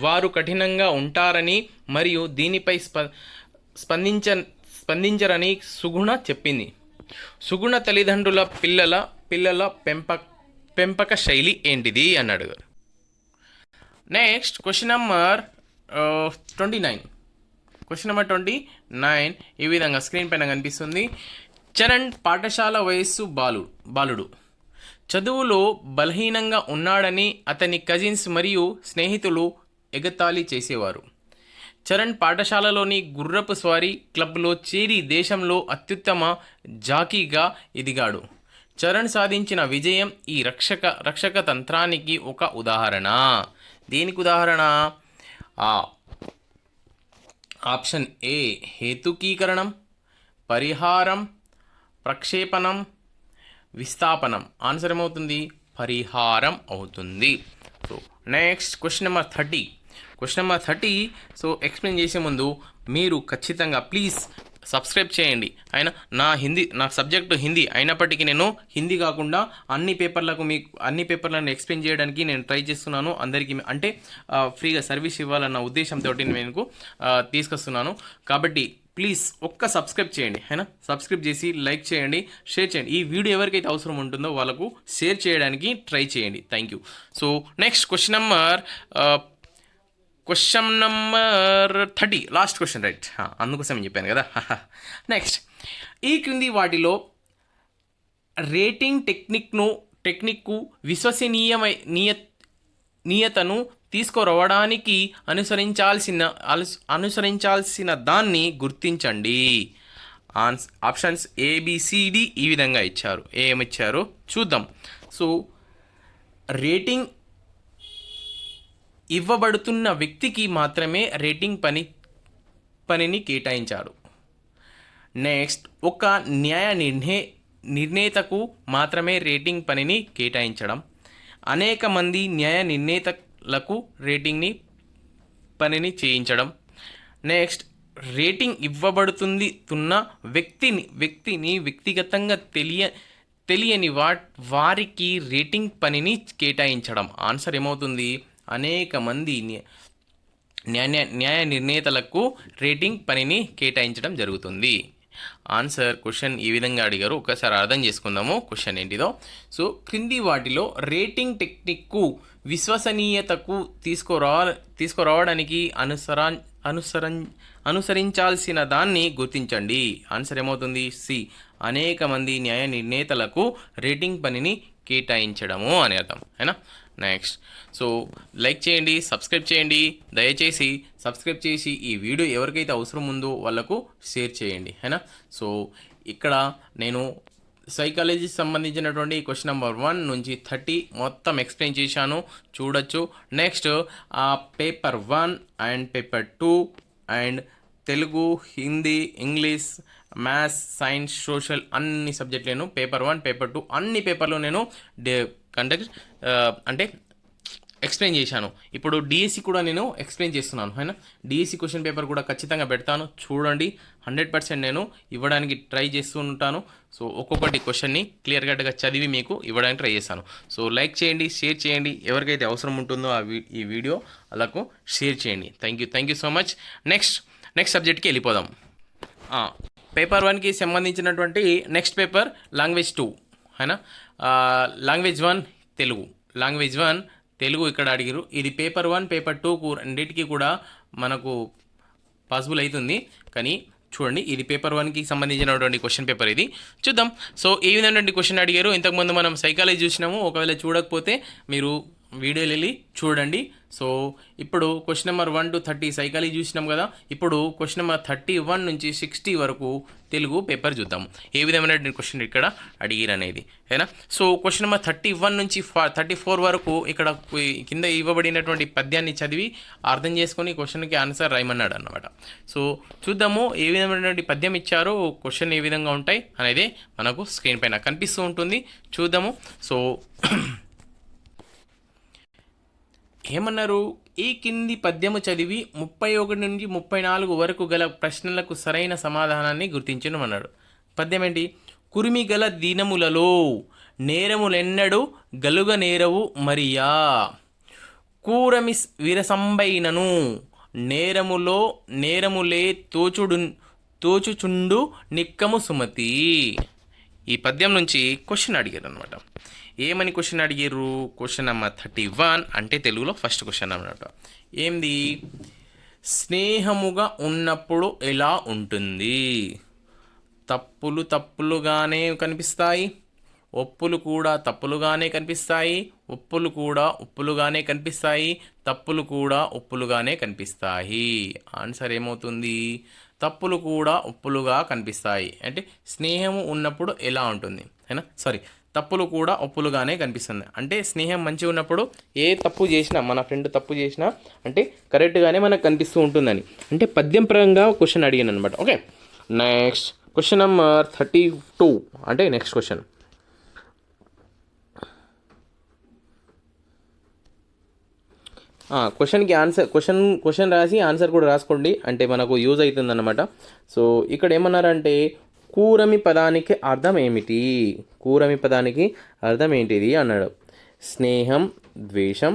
వారు కఠినంగా ఉంటారని మరియు దీనిపై స్పందించరని సుగుణ చెప్పింది. సుగుణ తల్లిదండ్రుల పిల్లల పెంపక శైలి ఏంటిది అని అడిగారు. Next question number 29. Question number 29 ఈ విధంగా స్క్రీన్ పైన కనిపిస్తుంది. చరణ్ పాఠశాల వయస్సు బాలుడు. చదువులో బలహీనంగా ఉన్నాడని అతని కజిన్స్ మరియు స్నేహితులు ఎగతాళి చేసేవారు. చరణ్ పాఠశాలలోని గుర్రపు స్వారీ క్లబ్లో చేరి దేశంలో అత్యుత్తమ జాకీగా ఎదిగాడు. చరణ్ సాధించిన విజయం ఈ రక్షక తంత్రానికి ఒక ఉదాహరణ. దేనికి ఉదాహరణ? ఆప్షన్ ఏ హేతుకీకరణం, పరిహారం, ప్రక్షేపణం, విస్థాపనం. ఆన్సర్ ఏమవుతుంది? పరిహారం అవుతుంది. So next question number 30. Question number 30 so explain చేసే ముందు మీరు ఖచ్చితంగా ప్లీజ్ సబ్స్క్రైబ్ చేయండి. అయినా నా సబ్జెక్టు హిందీ అయినప్పటికీ నేను హిందీ కాకుండా అన్ని పేపర్లను ఎక్స్ప్లెయిన్ చేయడానికి నేను ట్రై చేస్తున్నాను. అందరికీ అంటే ఫ్రీగా సర్వీస్ ఇవ్వాలన్న ఉద్దేశంతో నేను తీసుకొస్తున్నాను. కాబట్టి ప్లీజ్ ఒక్క సబ్స్క్రైబ్ చేయండి. అయినా సబ్స్క్రైబ్ చేసి లైక్ చేయండి, షేర్ చేయండి. ఈ వీడియో ఎవరికైతే అవసరం ఉంటుందో వాళ్ళకు షేర్ చేయడానికి ట్రై చేయండి. Thank you. So next question number 30 last question, right? అందుకోసం చెప్పాను కదా. నెక్స్ట్, ఈ క్రింది వాటిలో రేటింగ్ టెక్నిక్కు విశ్వసనీయతను తీసుకురావడానికి అనుసరించాల్సిన దాన్ని గుర్తించండి. ఆప్షన్స్ ABCD ఈ విధంగా ఇచ్చారు. ఏమిచ్చారు చూద్దాం. సో రేటింగ్ ఇవ్వబడుతున్న వ్యక్తికి మాత్రమే రేటింగ్ పనిని కేటాయించాడు. నెక్స్ట్, ఒక న్యాయ నిర్ణేతకు మాత్రమే రేటింగ్ పనిని కేటాయించడం. అనేక మంది న్యాయ నిర్ణేతలకు పనిని చేయించడం. నెక్స్ట్, రేటింగ్ ఇవ్వబడుతున్న వ్యక్తిని వ్యక్తిగతంగా తెలియని వారికి రేటింగ్ పనిని కేటాయించడం. ఆన్సర్ ఏమవుతుంది? అనేక మంది న్యాయ నిర్ణేతలకు రేటింగ్ పనిని కేటాయించడం జరుగుతుంది. ఆన్సర్ క్వశ్చన్ ఈ విధంగా అడిగారు. ఒకసారి అర్థం చేసుకుందాము క్వశ్చన్ ఏంటిదో. సో క్రింది వాటిలో రేటింగ్ టెక్నిక్కు విశ్వసనీయతకు తీసుకురావడానికి అనుసరించాల్సిన దాన్ని గుర్తించండి. ఆన్సర్ ఏమవుతుంది? సి, అనేక మంది న్యాయ నిర్ణేతలకు రేటింగ్ పనిని కేటాయించడము అని అర్థం. అయినా నెక్స్ట్, సో లైక్ చేయండి, సబ్స్క్రైబ్ చేయండి. దయచేసి సబ్స్క్రైబ్ చేసి ఈ వీడియో ఎవరికైతే అవసరం ఉందో వాళ్ళకు షేర్ చేయండి. అయినా సో ఇక్కడ నేను సైకాలజీకి సంబంధించినటువంటి క్వశ్చన్ నెంబర్ 1 నుంచి 30 మొత్తం ఎక్స్ప్లెయిన్ చేశాను, చూడొచ్చు. Next paper 1 and paper 2 and Telugu, Hindi, English, maths, science, social అన్ని సబ్జెక్టులను పేపర్ 1, పేపర్ 2 అన్ని పేపర్లు నేను ఎక్స్ప్లెయిన్ చేశాను. ఇప్పుడు డిఎస్సి కూడా నేను ఎక్స్ప్లెయిన్ చేస్తున్నాను. అయినా డిఎస్సి క్వశ్చన్ పేపర్ కూడా ఖచ్చితంగా పెడతాను, చూడండి. 100% నేను ఇవ్వడానికి ట్రై చేస్తూ ఉంటాను. సో ఒక్కొక్కటి క్వశ్చన్ని క్లియర్ కట్గా చదివి మీకు ఇవ్వడానికి ట్రై చేస్తాను. సో లైక్ చేయండి, షేర్ చేయండి. ఎవరికైతే అవసరం ఉంటుందో ఈ వీడియో అలాకు షేర్ చేయండి. Thank you so much. Next సబ్జెక్ట్కి వెళ్ళిపోదాం. పేపర్ 1కి సంబంధించినటువంటి నెక్స్ట్ పేపర్ లాంగ్వేజ్ 2. అయినా లాంగ్వేజ్ 1 తెలుగు ఇక్కడ అడిగారు. ఇది పేపర్ 1, పేపర్ 2కు రెండింటికి కూడా మనకు పాసిబుల్ అవుతుంది. కానీ చూడండి, ఇది పేపర్ 1కి సంబంధించినటువంటి క్వశ్చన్ పేపర్ ఇది. చూద్దాం. సో ఏ విధమైనటువంటి క్వశ్చన్ అడిగారు. ఇంతకుముందు మనం సైకాలజీ చూసినాము. ఒకవేళ చూడకపోతే మీరు వీడియోలు వెళ్ళి చూడండి. సో ఇప్పుడు క్వశ్చన్ నెంబర్ 1 to 30 సైకాలజీ చూసినాం కదా. ఇప్పుడు క్వశ్చన్ నెంబర్ 31 నుంచి 60 వరకు తెలుగు పేపర్ చూద్దాం. ఏ విధమైనటువంటి క్వశ్చన్ ఇక్కడ అడిగిరు అనేది, ఓకేనా. సో క్వశ్చన్ నెంబర్ 31 నుంచి 34 వరకు ఇక్కడ కింద ఇవ్వబడినటువంటి పద్యాన్ని చదివి అర్థం చేసుకొని క్వశ్చన్కి ఆన్సర్ రాయమన్నాడు అన్నమాట. సో చూద్దాము ఏ విధమైనటువంటి పద్యం ఇచ్చారో, క్వశ్చన్ ఏ విధంగా ఉంటాయి అనేది మనకు స్క్రీన్ పైన కనిపిస్తూ ఉంటుంది. చూద్దాము. సో ఏమన్నారు, ఈ కింది పద్యము చదివి 31 నుంచి 34 వరకు గల ప్రశ్నలకు సరైన సమాధానాన్ని గుర్తించను అన్నాడు. పద్యం ఏంటి? కురిమి గల దినములలో నేరములెన్నడు గలుగ నేరవు మరియా, కూరమి విరసంబైనను నేరములో నేరములే తోచుచుండు నిక్కము సుమతి. ఈ పద్యం నుంచి క్వశ్చన్ అడిగారు అనమాట. ఏమని క్వశ్చన్ అడిగారు? క్వశ్చన్ నెంబర్ 31 అంటే తెలుగులో ఫస్ట్ క్వశ్చన్ అన్నమాట. ఏంది? స్నేహముగా ఉన్నప్పుడు ఎలా ఉంటుంది? తప్పులు తప్పులుగానే కనిపిస్తాయి, ఒప్పులు కూడా తప్పులుగానే కనిపిస్తాయి, ఒప్పులు కూడా ఒప్పులుగానే కనిపిస్తాయి, తప్పులు కూడా ఒప్పులుగానే కనిపిస్తాయి. ఆన్సర్ ఏమవుతుంది? తప్పులు కూడా ఒప్పులుగా కనిపిస్తాయి. అంటే స్నేహము ఉన్నప్పుడు ఎలా ఉంటుంది, అయినా సారీ, తప్పులు కూడా ఒప్పులుగానే కనిపిస్తుంది. అంటే స్నేహం మంచిగా ఉన్నప్పుడు ఏ తప్పు చేసినా, మన ఫ్రెండ్ తప్పు చేసినా అంటే కరెక్ట్గానే మనకు కనిపిస్తూ ఉంటుందని, అంటే పద్యం పరంగా క్వశ్చన్ అడిగాను అనమాట. ఓకే, నెక్స్ట్ క్వశ్చన్ నెంబర్ 32 అంటే నెక్స్ట్ క్వశ్చన్. క్వశ్చన్కి ఆన్సర్ క్వశ్చన్ రాసి ఆన్సర్ కూడా రాసుకోండి, అంటే మనకు యూజ్ అవుతుంది అన్నమాట. సో ఇక్కడ ఏమన్నారంటే కూరమి పదానికి అర్థం ఏమిటి? కూరమి పదానికి అర్థం ఏంటిది అన్నాడు. స్నేహం, ద్వేషం,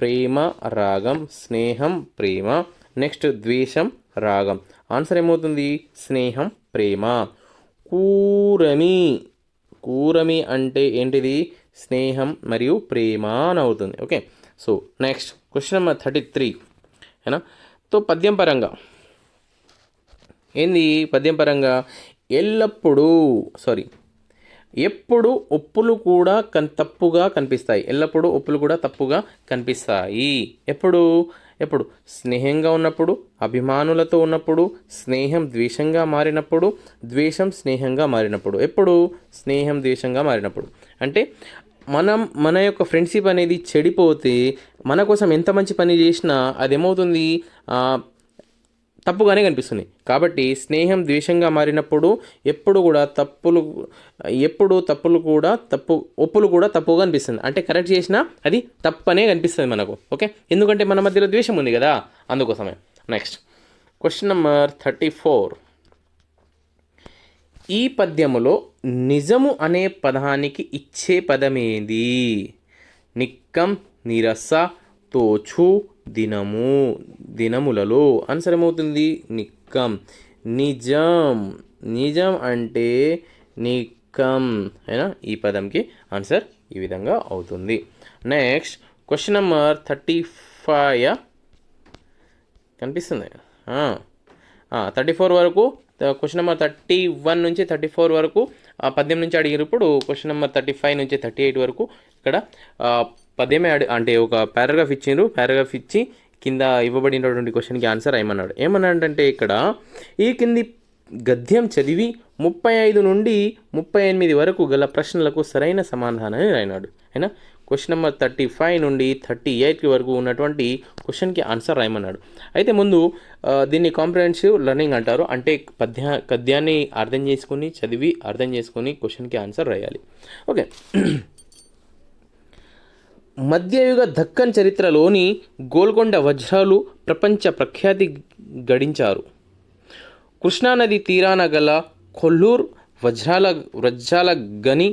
ప్రేమ, రాగం. స్నేహం, ప్రేమ, నెక్స్ట్ ద్వేషం, రాగం. ఆన్సర్ ఏమవుతుంది? స్నేహం, ప్రేమ. కూరమి, కూరమి అంటే ఏంటిది? స్నేహం మరియు ప్రేమ అని అవుతుంది. Okay, so next question number 33 ఏనా. తో పద్యం పరంగా ఏంది? పద్యం పరంగా ఎల్లప్పుడూ ఎప్పుడు ఒప్పులు కూడా తప్పుగా కనిపిస్తాయి. ఎల్లప్పుడూ ఒప్పులు కూడా తప్పుగా కనిపిస్తాయి. ఎప్పుడు స్నేహంగా ఉన్నప్పుడు, అభిమానులతో ఉన్నప్పుడు, స్నేహం ద్వేషంగా మారినప్పుడు, ద్వేషం స్నేహంగా మారినప్పుడు. ఎప్పుడు స్నేహం ద్వేషంగా మారినప్పుడు. అంటే మన యొక్క ఫ్రెండ్షిప్ అనేది చెడిపోతే, మన కోసం ఎంత మంచి పని చేసినా అదేమవుతుంది? తప్పుగానే కనిపిస్తుంది. కాబట్టి స్నేహం ద్వేషంగా మారినప్పుడు ఎప్పుడు తప్పులు కూడా ఒప్పులు కూడా తప్పుగా అనిపిస్తుంది. అంటే కరెక్ట్ చేసినా అది తప్పనే కనిపిస్తుంది మనకు. ఓకే, ఎందుకంటే మన మధ్యలో ద్వేషం ఉంది కదా, అందుకోసమే. Next question number 34. ఈ పద్యములో నిజము అనే పదానికి ఇచ్చే పదమేది? నిక్కం, నిరస, తోచు, దినములలో. ఆన్సర్ ఏమవుతుంది? నిక్కం. నిజం అంటే నిక్కం అయినా ఈ పదంకి ఆన్సర్ ఈ విధంగా అవుతుంది. నెక్స్ట్ క్వశ్చన్ నెంబర్ 35 కనిపిస్తుంది. 34 వరకు, క్వశ్చన్ నెంబర్ 31 నుంచి 34 వరకు పద్యం నుంచి అడిగారు. ఇప్పుడు క్వశ్చన్ నెంబర్ 35 నుంచి 38 వరకు ఇక్కడ పద్యమే అంటే ఒక పారాగ్రాఫ్ ఇచ్చిండ్రు. పారాగ్రాఫ్ ఇచ్చి కింద ఇవ్వబడినటువంటి క్వశ్చన్కి ఆన్సర్ ఏమన్నాడంటే ఇక్కడ ఈ కింది గద్యం చదివి 35 నుండి 38 వరకు గల ప్రశ్నలకు సరైన సమాధానాన్ని రాయనాడు. అయినా క్వశ్చన్ నెంబర్ 35 నుండి 38 వరకు ఉన్నటువంటి క్వశ్చన్కి ఆన్సర్ రాయమన్నాడు. అయితే ముందు దీన్ని కాంప్రహెన్సివ్ లెర్నింగ్ అంటారు. అంటే పద్యాన్ని అర్థం చేసుకొని, చదివి అర్థం చేసుకొని క్వశ్చన్కి ఆన్సర్ రాయాలి. ఓకే, మధ్యయుగ దక్కన్ చరిత్రలోని గోల్కొండ వజ్రాలు ప్రపంచ ప్రఖ్యాతి గడించారు. కృష్ణానది తీరాన గల కొల్లూరు వజ్రాల గని,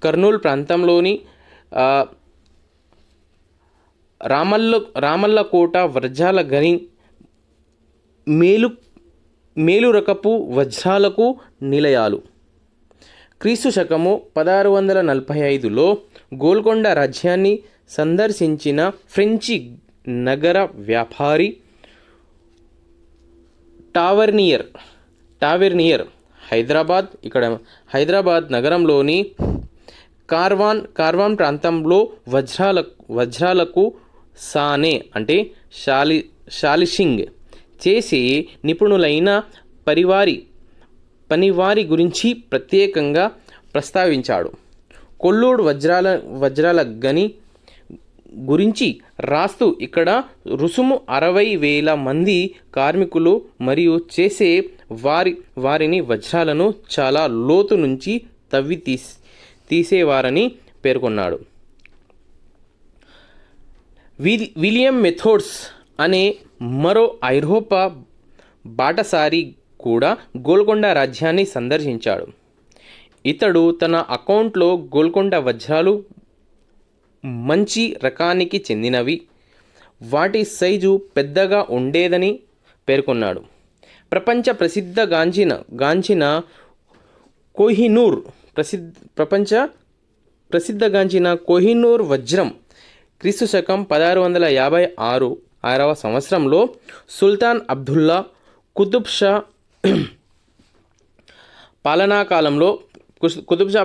కర్నూలు ప్రాంతంలోని రామల్లకోట వజ్రాల గని మేలు రకపు వజ్రాలకు నిలయాలు. క్రీస్తు శకము 1645లో గోల్కొండ రాజ్యాన్ని సందర్శించిన ఫ్రెంచి నగర వ్యాపారి టావర్నియర్ టావెర్నియర్ హైదరాబాద్, ఇక్కడ హైదరాబాద్ నగరంలోని కార్వాన్ ప్రాంతంలో వజ్రాలకు సానే అంటే షాలిషింగ్ చేసే నిపుణులైన పనివారి గురించి ప్రత్యేకంగా ప్రస్తావించాడు. కొల్లూరు వజ్రాల గని గురించి రాస్తూ ఇక్కడ రుసుము 60,000 మంది కార్మికులు మరియు చేసే వారిని వజ్రాలను చాలా లోతు నుంచి తవ్వి తీసేవారని పేర్కొన్నాడు. విలియం మెథోడ్స్ అనే మరో ఐరోపా బాటసారి కూడా గోల్కొండ రాజ్యాన్ని సందర్శించాడు. ఇతడు తన అకౌంట్లో గోల్కొండ వజ్రాలు మంచి రకానికి చెందినవి, వాటి సైజు పెద్దగా ఉండేదని పేర్కొన్నాడు. ప్రపంచ ప్రసిద్ధగాంచిన కోహినూర్ వజ్రం క్రీస్తు శకం 1656 సంవత్సరంలో సుల్తాన్ అబ్దుల్లా కుతుబ్ షా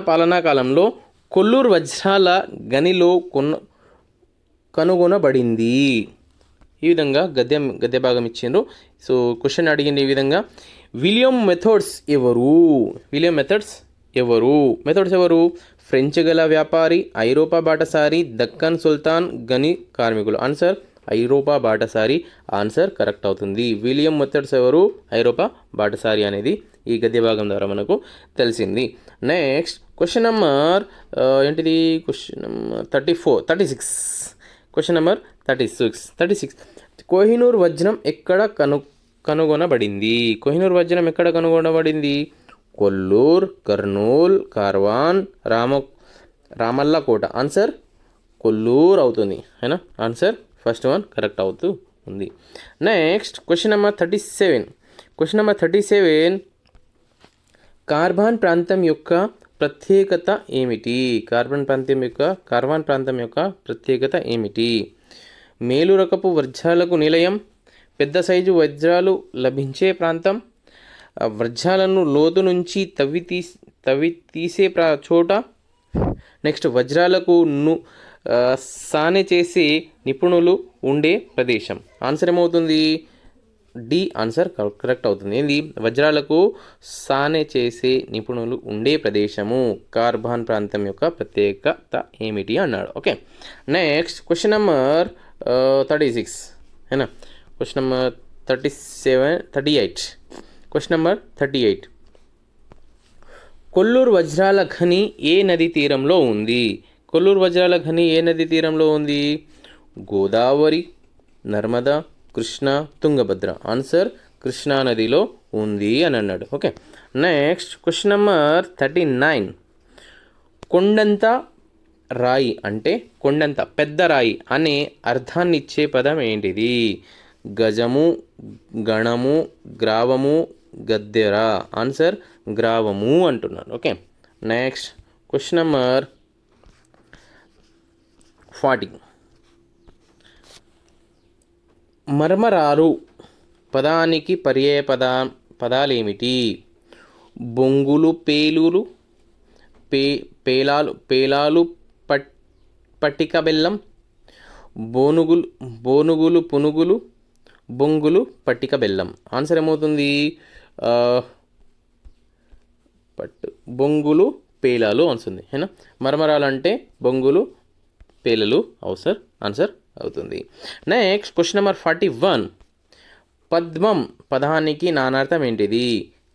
పాలనాకాలంలో కొల్లూరు వజ్రాల గనిలో కనుగొనబడింది. ఈ విధంగా గద్య భాగం ఇచ్చిండ్రు. సో క్వశ్చన్ అడిగింది ఈ విధంగా, విలియం మెథోడ్స్ ఎవరు? ఫ్రెంచ్ గల వ్యాపారి, ఐరోపా బాటసారి, దక్కన్ సుల్తాన్ గని కార్మికులు. ఆన్సర్ ఐరోపా బాటసారి. ఆన్సర్ కరెక్ట్ అవుతుంది. విలియం మెథోడ్స్ ఎవరు? ఐరోపా బాటసారి అనేది ఈ గద్య భాగం ద్వారా మనకు తెలిసింది. నెక్స్ట్ క్వశ్చన్ నెంబర్ ఏంటిది? Question number 36. Question number 36. Kohinoor వజ్రం ఎక్కడ కనుగొనబడింది? కొల్లూర్, కర్నూల్, కార్వాన్, రామల్లకోట. ఆన్సర్ కొల్లూర్ అవుతుంది. అయినా ఆన్సర్ ఫస్ట్ వన్ కరెక్ట్ అవుతూ ఉంది. Next question number 37. కార్వాన్ ప్రాంతం యొక్క ప్రత్యేకత ఏమిటి? కార్వాన్ ప్రాంతం యొక్క ప్రత్యేకత ఏమిటి? మేలు రకపు వజ్రాలకు నిలయం, పెద్ద సైజు వజ్రాలు లభించే ప్రాంతం, వజ్రాలను లోతు నుంచి తవ్వి తీసే చోట, నెక్స్ట్ వజ్రాలకు సానె చేసే నిపుణులు ఉండే ప్రదేశం. ఆన్సర్ ఏమవుతుంది? డి ఆన్సర్ కరెక్ట్ అవుతుంది. ఏంది? వజ్రాలకు సానె చేసే నిపుణులు ఉండే ప్రదేశము. కార్వాన్ ప్రాంతం యొక్క ప్రత్యేకత ఏమిటి అన్నాడు. ఓకే, నెక్స్ట్ క్వశ్చన్ నెంబర్ 36 అయినా. Question number 38. Question number 38. Kollur వజ్రాల ఖని ఏ నది తీరంలో ఉంది? గోదావరి, నర్మదా, కృష్ణా, తుంగభద్ర. ఆన్సర్ కృష్ణా నదిలో ఉంది అని అన్నాడు. Okay, next question number 39. కొండంత రాయి అంటే కొండంత పెద్ద రాయి అనే అర్థాన్ని ఇచ్చే పదం ఏంటిది? గజము, గణము, గ్రావము, గద్దెర. ఆన్సర్ గ్రావము అంటున్నాను. Okay, next question number 40. మర్మరాలు పదానికి పర్యాయ పదాలేమిటి? బొంగులు, పేలాలు, పట్టిక బెల్లం, బోనుగులు, పునుగులు, బొంగులు, పట్టిక బెల్లం. ఆన్సర్ ఏమవుతుంది? బొంగులు, పేలాలు వస్తుంది. ఏనా? మరమరాలు అంటే బొంగులు, పేలలు ఆన్సర్ అవుతుంది. Next question number 41. పద్మం పదానికి నానార్థం ఏంటిది?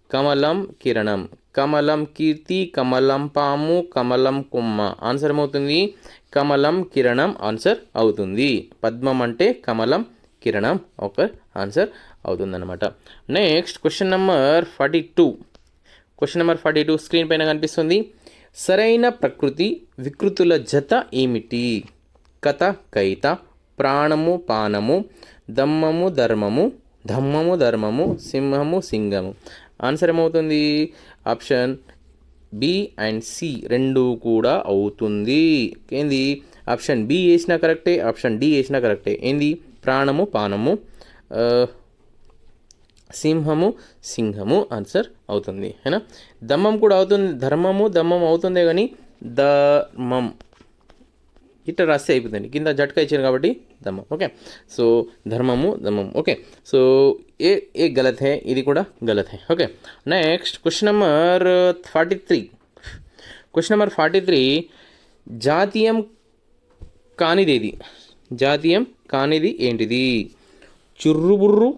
కమలం, కిరణం, కమలం కీర్తి, కమలం పాము, కమలం కొమ్మ. ఆన్సర్ ఏమవుతుంది? కమలం, కిరణం ఆన్సర్ అవుతుంది. పద్మం అంటే కమలం, కిరణం ఒక ఆన్సర్ అవుతుందన్నమాట. Next question number 42. స్క్రీన్ పైన కనిపిస్తుంది. సరైన ప్రకృతి వికృతుల జత ఏమిటి? కథ, కైత, ప్రాణము, పానము, దమ్మము, ధమ్మము, సింహము, సింగము. ఆన్సర్ ఏమవుతుంది? ఆప్షన్ బి అండ్ సి రెండు కూడా అవుతుంది. ఏంది? ఆప్షన్ బి వేసినా కరెక్టే, ఆప్షన్ డి వేసినా కరెక్టే. ఏంది? ప్రాణము, పానము, సింహము సింహము ఆన్సర్ అవుతుంది హేనా. దమ్మం కూడా అవుతుంది, ధర్మము దమ్మం అవుతుందే కానీ ధర్మం ఇట్లా రాస్తే అయిపోతుంది, కింద జట్కా ఇచ్చారు కాబట్టి దమ్మం. ఓకే, సో ధర్మము దమ్మం. ఓకే, సో ఏ గలత్ హే, ఇది కూడా గలత్ హే. Okay, next question number 43. Question number 43, జాతీయం కానిదేది? జాతీయం కానిది ఏంటిది? చుర్రుబుర్రు,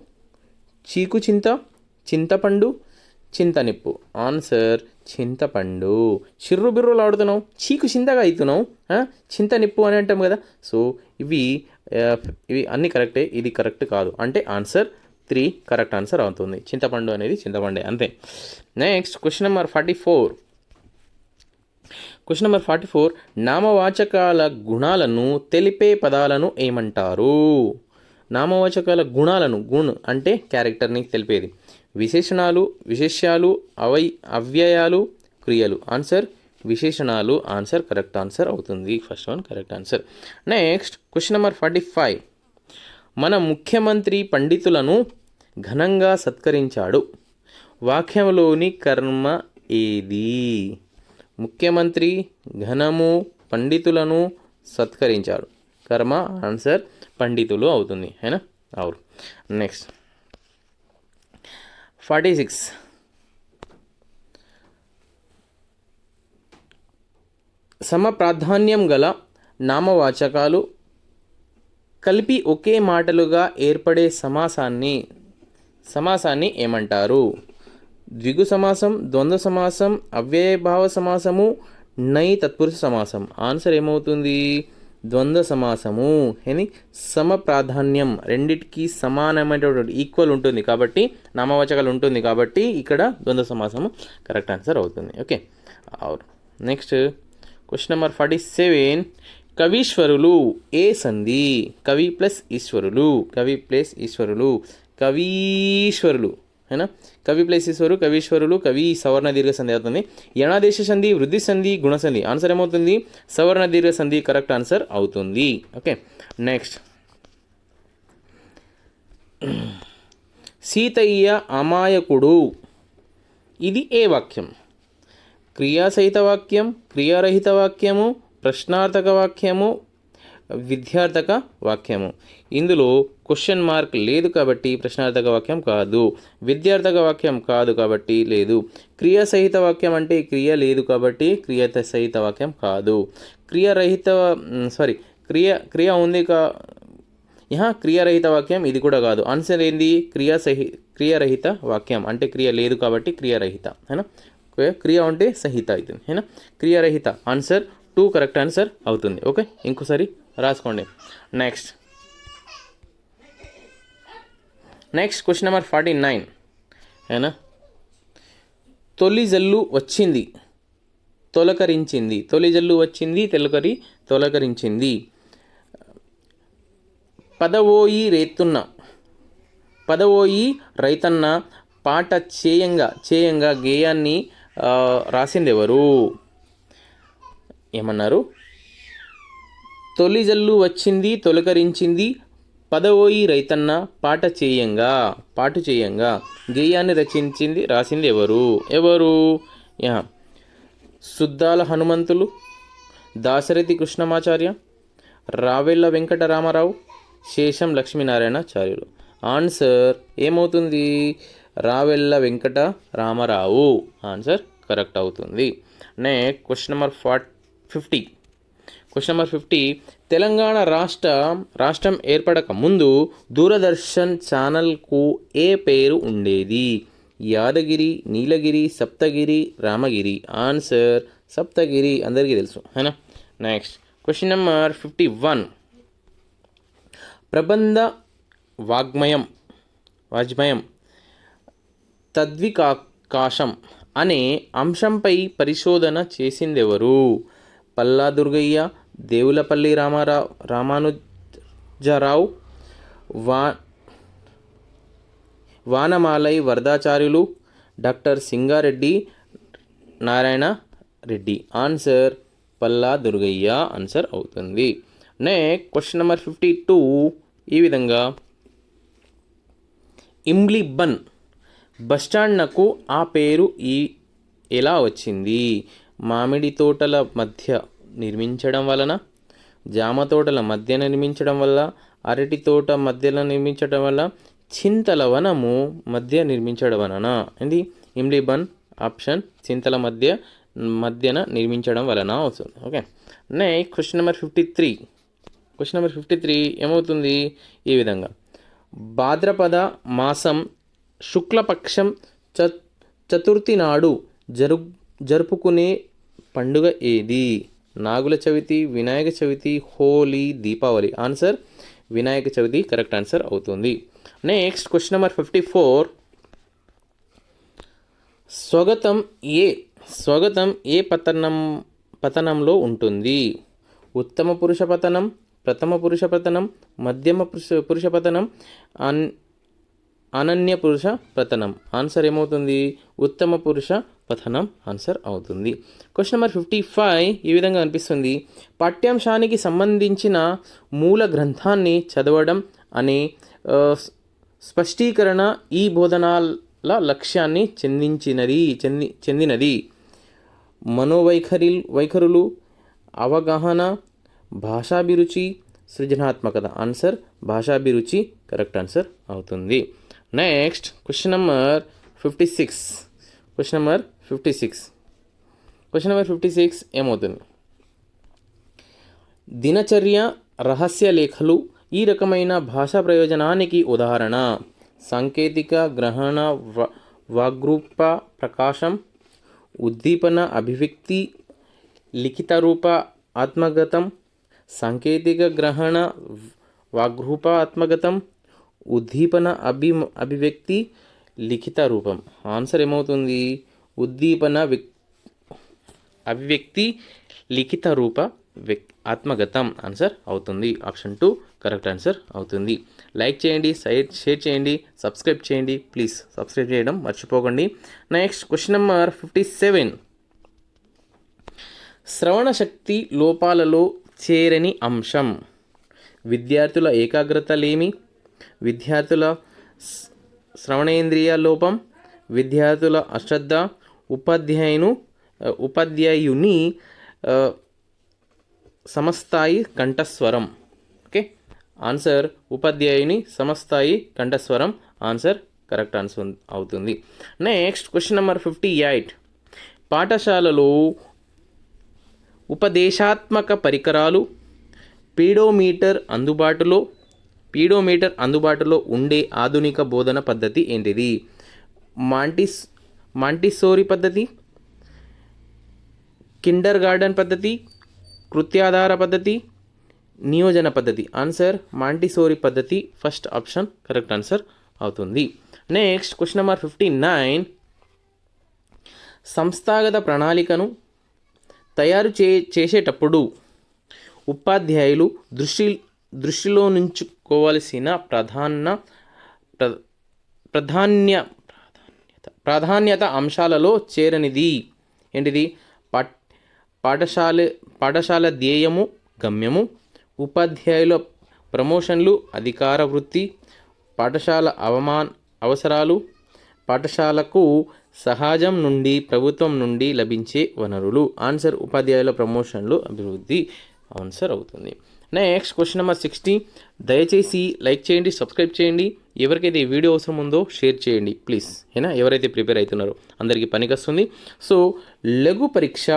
చీకు చింత, చింతపండు, చింతనిప్పు. ఆన్సర్ చింతపండు. చిర్రు బిర్రులు ఆడుతున్నావు, చీకు చింతగా అవుతున్నావు, చింతనిప్పు అని అంటాం కదా. సో ఇవి ఇవి అన్నీ కరెక్టే, ఇది కరెక్ట్ కాదు అంటే ఆన్సర్ 3 కరెక్ట్ ఆన్సర్ అవుతుంది. చింతపండు అనేది చింతపండే అంతే. Next question number 44. Question number 44, నామవాచకాల గుణాలను తెలిపే పదాలను ఏమంటారు? నామవాచకాల గుణాలను, గుణ్ అంటే క్యారెక్టర్ని తెలిపేది. విశేషణాలు, విశేష్యాలు, అవ్యయాలు, క్రియలు. ఆన్సర్ విశేషణాలు ఆన్సర్ కరెక్ట్ ఆన్సర్ అవుతుంది. First one correct answer. Next question number 45, మన ముఖ్యమంత్రి పండితులను ఘనంగా సత్కరించాడు. వాక్యంలోని కర్మ ఏది? ముఖ్యమంత్రి ఘనము పండితులను సత్కరించాడు, కర్మ ఆన్సర్ పండితులు అవుతుంది హేనా. అవును. నెక్స్ట్ 46, సమ ప్రాధాన్యం గల నామవాచకాలు కలిపి ఒకే మాటలుగా ఏర్పడే సమాసాన్ని ఏమంటారు? ద్విగు సమాసం, ద్వంద్వ సమాసం, అవ్యయభావ సమాసము, నై తత్పురుష సమాసం. ఆన్సర్ ఏమవుతుంది? ద్వంద్వ సమాసము. అని సమ ప్రాధాన్యం, రెండిటికి సమానమైనటువంటి ఈక్వల్ ఉంటుంది కాబట్టి, నామవాచకాలు ఉంటుంది కాబట్టి ఇక్కడ ద్వంద్వ సమాసము కరెక్ట్ ఆన్సర్ అవుతుంది. ఓకే, అవును. నెక్స్ట్ క్వశ్చన్ నెంబర్ 47, కవీశ్వరులు ఏ సంధి? కవి ప్లస్ ఈశ్వరులు, కవి ప్లస్ ఈశ్వరులు, కవీశ్వరులు है కవి ప్లస్ ఈశ్వరు, కవీశ్వరులు, కవి సవర్ణ దీర్ఘ సంధి అవుతుంది. యణాదేశ సంధి, వృద్ధి సంధి, గుణ సంధి. ఆన్సర్ ఏమవుతుంది? సవర్ణ దీర్ఘ సంధి కరెక్ట్ ఆన్సర్ అవుతుంది. ఓకే, నెక్స్ట్ సీతయ్య అమాయకుడు, ఇది ఏ వాక్యం? క్రియాసహిత వాక్యం, క్రియారహిత వాక్యము, ప్రశ్నార్థక వాక్యము, విద్యార్థక వాక్యము. ఇందులో క్వశ్చన్ మార్క్ లేదు కాబట్టి ప్రశ్నార్థక వాక్యం కాదు, విద్యార్థక వాక్యం కాదు కాబట్టి లేదు. క్రియాసహిత వాక్యం అంటే క్రియ లేదు కాబట్టి క్రియాసహిత వాక్యం కాదు. క్రియ ఉంది క్రియారహిత వాక్యం ఇది కూడా కాదు. ఆన్సర్ ఏంది? క్రియారహిత వాక్యం అంటే క్రియ లేదు కాబట్టి క్రియారహిత హేనా. క్రియ అంటే సహిత అవుతుంది హేనా. క్రియారహిత ఆన్సర్ 2 కరెక్ట్ ఆన్సర్ అవుతుంది. ఓకే, ఇంకోసారి రాసుకోండి. Next question number 49 హేనా. తొలి జల్లు వచ్చింది, తొలకరించింది. తొలి జల్లు వచ్చింది, తొలకరించింది. పదవోయి రైతన్న పాట చేయంగా గేయాన్ని రాసింది ఎవరు? ఏమన్నారు? తొలి జల్లు వచ్చింది, తొలకరించింది. పదవోయి రైతన్న పాటు చేయంగా గేయాన్ని రాసింది ఎవరు? సుద్దాల హనుమంతులు, దాశరథి కృష్ణమాచార్య, రావెళ్ళ వెంకటరామారావు, శేషం లక్ష్మీనారాయణాచార్యులు. ఆన్సర్ ఏమవుతుంది? రావెళ్ళ వెంకట రామారావు ఆన్సర్ కరెక్ట్ అవుతుంది. Next question number 50. Question number 50, Telangana రాష్ట్రం ఏర్పడక ముందు దూరదర్శన్ ఛానల్కు ఏ పేరు ఉండేది? యాదగిరి, నీలగిరి, సప్తగిరి, రామగిరి. ఆన్సర్ సప్తగిరి అందరికీ తెలుసు హేనా. నెక్స్ట్ క్వశ్చన్ నెంబర్ 51, ప్రబంధ వాజ్మయం తద్వికాశం అనే అంశంపై పరిశోధన చేసిందెవరు? Palla Durgaiah, Devulapalli Ramanujarao, Vanamalai Varadacharyulu, doctor Singareddy Narayana Reddy. Answer Palla Durgaiah answer అవుతుంది. నెక్స్ట్ క్వశ్చన్ నెంబర్ 52 ఈ విధంగా, ఇమ్లిబన్ బస్టాండ్నకు ఆ పేరు ఎలా వచ్చింది? మామిడి తోటల మధ్య నిర్మించడం వలన, జామ తోటల మధ్య నిర్మించడం వల్ల, అరటి తోట మధ్యలో నిర్మించడం వల్ల, చింతల వనము మధ్య నిర్మించడం వలన. ఏంది ఇమ్లిబన్ ఆప్షన్ చింతల మధ్యన నిర్మించడం వలన అవుతుంది. Okay, next question number 53. Question number 53 ఏమవుతుంది? ఈ విధంగా భాద్రపద మాసం శుక్లపక్షం చతుర్థి నాడు జరుపుకునే పండుగ ఏది? Nagula Chavithi, Vinayaka Chavithi, Holi, Deepavali. Answer Vinayaka Chavithi correct answer అవుతుంది. Next question number 54. స్వగతం ఏ పతనంలో ఉంటుంది? ఉత్తమ పురుష పతనం, ప్రథమ పురుష పతనం, మధ్యమ పురుష పతనం, అనన్య పురుష పతనం. ఆన్సర్ ఏమవుతుంది? ఉత్తమ పురుష పతనం ఆన్సర్ అవుతుంది. క్వశ్చన్ నెంబర్ 55 ఈ విధంగా అనిపిస్తుంది. పాఠ్యాంశానికి సంబంధించిన మూల గ్రంథాన్ని చదవడం అనే స్పష్టీకరణ ఈ బోధనాల లక్ష్యాన్ని చెందినది. మనోవైఖరులు, అవగాహన, భాషాభిరుచి, సృజనాత్మకత. ఆన్సర్ భాషాభిరుచి కరెక్ట్ ఆన్సర్ అవుతుంది. Next question number 56. Question number 56 ఏమవుతుంది? దినచర్య రహస్య లేఖలు ఈ రకమైన భాషా ప్రయోజనానికి ఉదాహరణ. సాంకేతిక గ్రహణ వాగ్రూప ప్రకాశం, ఉద్దీపన అభివ్యక్తి, లిఖిత రూప ఆత్మగతం, సాంకేతిక గ్రహణ వాగ్రూప ఆత్మగతం, ఉద్దీపన అభివ్యక్తి, లిఖిత రూపం. ఆన్సర్ ఏమవుతుంది? ఉద్దీపన అభివ్యక్తి, లిఖిత రూప ఆత్మగతం ఆన్సర్ అవుతుంది. ఆప్షన్ 2 కరెక్ట్ ఆన్సర్ అవుతుంది. లైక్ చేయండి, షేర్ చేయండి, సబ్స్క్రైబ్ చేయండి. ప్లీజ్ సబ్స్క్రైబ్ చేయడం మర్చిపోకండి. Next question number 57. శ్రవణ శక్తి లోపాలలో చేరని అంశం. విద్యార్థుల ఏకాగ్రత లేమి, విద్యార్థుల శ్రవణేంద్రియ లోపం, విద్యార్థుల అశ్రద్ధ, ఉపాధ్యాయుని సమస్థాయి కంఠస్వరం. ఓకే, ఆన్సర్ ఉపాధ్యాయుని సమస్థాయి కంఠస్వరం ఆన్సర్ కరెక్ట్ ఆన్సర్ అవుతుంది. Next question number 58. పాఠశాలలో ఉపదేశాత్మక పరికరాలు, పీడోమీటర్ అందుబాటులో ఉండే ఆధునిక బోధన పద్ధతి ఏంటిది? మాంటిసోరీ పద్ధతి, కిండర్ గార్డెన్ పద్ధతి, కృత్యాధార పద్ధతి, నియోజన పద్ధతి. ఆన్సర్ మాంటిసోరీ పద్ధతి ఫస్ట్ ఆప్షన్ కరెక్ట్ ఆన్సర్ అవుతుంది. Next question number 59. సంస్థాగత ప్రణాళికను తయారు చేసేటప్పుడు ఉపాధ్యాయులు దృష్టిలో నుంచుకోవాల్సిన ప్రాధాన్యత అంశాలలో చేరనిది ఏంటిది? పాఠశాల ధ్యేయము, గమ్యము, ఉపాధ్యాయుల ప్రమోషన్లు, అధికార వృత్తి, పాఠశాల అవసరాలు, పాఠశాలకు సహజం నుండి ప్రభుత్వం నుండి లభించే వనరులు. ఆన్సర్ ఉపాధ్యాయుల ప్రమోషన్లు, అభివృద్ధి ఆన్సర్ అవుతుంది. Next question number 60. దయచేసి లైక్ చేయండి, సబ్స్క్రైబ్ చేయండి. ఎవరికైతే ఈ వీడియో అవసరం ఉందో షేర్ చేయండి ప్లీజ్. ఏనా ఎవరైతే ప్రిపేర్ అవుతున్నారో అందరికీ పనికొస్తుంది. సో లఘు పరీక్ష,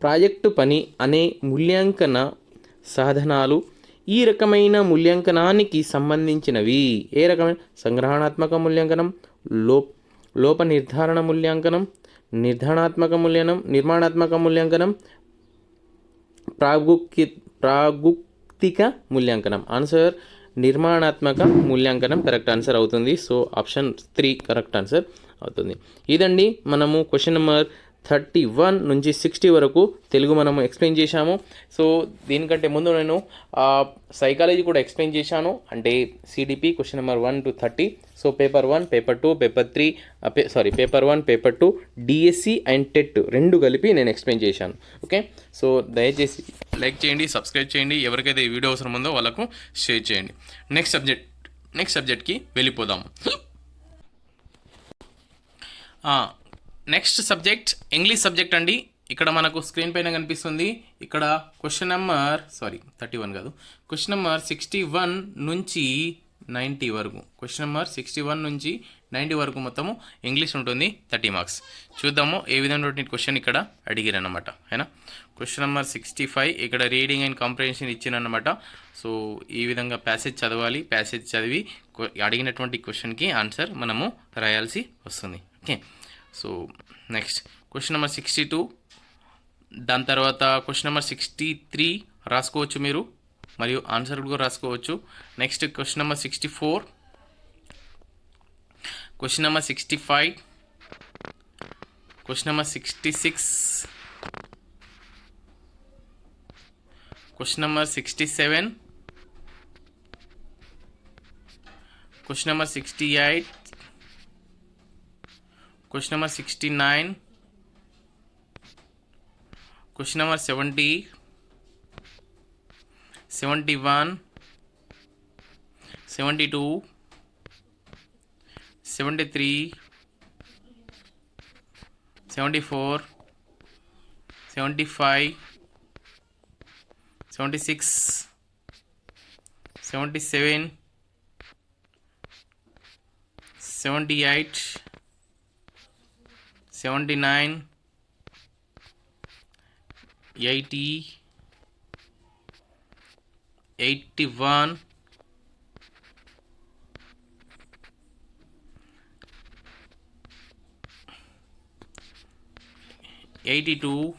ప్రాజెక్టు పని అనే మూల్యాంకన సాధనాలు ఈ రకమైన మూల్యాంకనానికి సంబంధించినవి. ఏ రకమైన? సంగ్రహణాత్మక మూల్యాంకనం, లోప నిర్ధారణ మూల్యాంకనం, నిర్మాణాత్మక మూల్యాంకనం, ప్రాగుక్తిక మూల్యాంకనం. ఆన్సర్ నిర్మాణాత్మక మూల్యాంకనం కరెక్ట్ ఆన్సర్ అవుతుంది. సో ఆప్షన్ 3 కరెక్ట్ ఆన్సర్ అవుతుంది. ఇదండి మనము క్వశ్చన్ నెంబర్ 31 నుంచి 60 వరకు తెలుగు మనము ఎక్స్ప్లెయిన్ చేశాము. సో దీనికంటే ముందు నేను సైకాలజీ కూడా ఎక్స్ప్లెయిన్ చేశాను, అంటే CDP question number 1 to 30. So paper 1, paper 2, paper 3 paper 1, paper 2 DSC and TET రెండు కలిపి నేను ఎక్స్ప్లెయిన్ చేశాను. ఓకే, సో దయచేసి లైక్ చేయండి, సబ్స్క్రైబ్ చేయండి. ఎవరికైతే ఈ వీడియో అవసరం ఉందో వాళ్ళకు షేర్ చేయండి. నెక్స్ట్ సబ్జెక్ట్కి వెళ్ళిపోదాము. నెక్స్ట్ సబ్జెక్ట్ ఇంగ్లీష్ సబ్జెక్ట్ అండి. ఇక్కడ మనకు స్క్రీన్ పైన కనిపిస్తుంది. ఇక్కడ క్వశ్చన్ నెంబర్ 31 కాదు, క్వశ్చన్ నెంబర్ 61 నుంచి 90 వరకు, క్వశ్చన్ నెంబర్ 61 నుంచి 90 వరకు మొత్తము ఇంగ్లీష్ ఉంటుంది. 30 మార్క్స్. చూద్దాము ఏ విధమైన క్వశ్చన్ ఇక్కడ అడిగిరన్నమాట. అయినా క్వశ్చన్ నెంబర్ 65 ఇక్కడ రీడింగ్ అండ్ కాంప్రిహెన్షన్ ఇచ్చినన్నమాట. సో ఈ విధంగా ప్యాసేజ్ చదవాలి. ప్యాసేజ్ చదివి అడిగినటువంటి క్వశ్చన్కి ఆన్సర్ మనము రాయాల్సి వస్తుంది. Okay. So next question number 62, దాని తర్వాత క్వశ్చన్ నెంబర్ 63 రాసుకోవచ్చు మీరు, మరియు ఆన్సర్ కూడా రాసుకోవచ్చు. Next question number 64, question number 65, question number 66, question number 67, question number 68, question number 69, question number 70, 71, 72, 73, 74, 75, 76, 77, 78, 79, 80, 81, 82,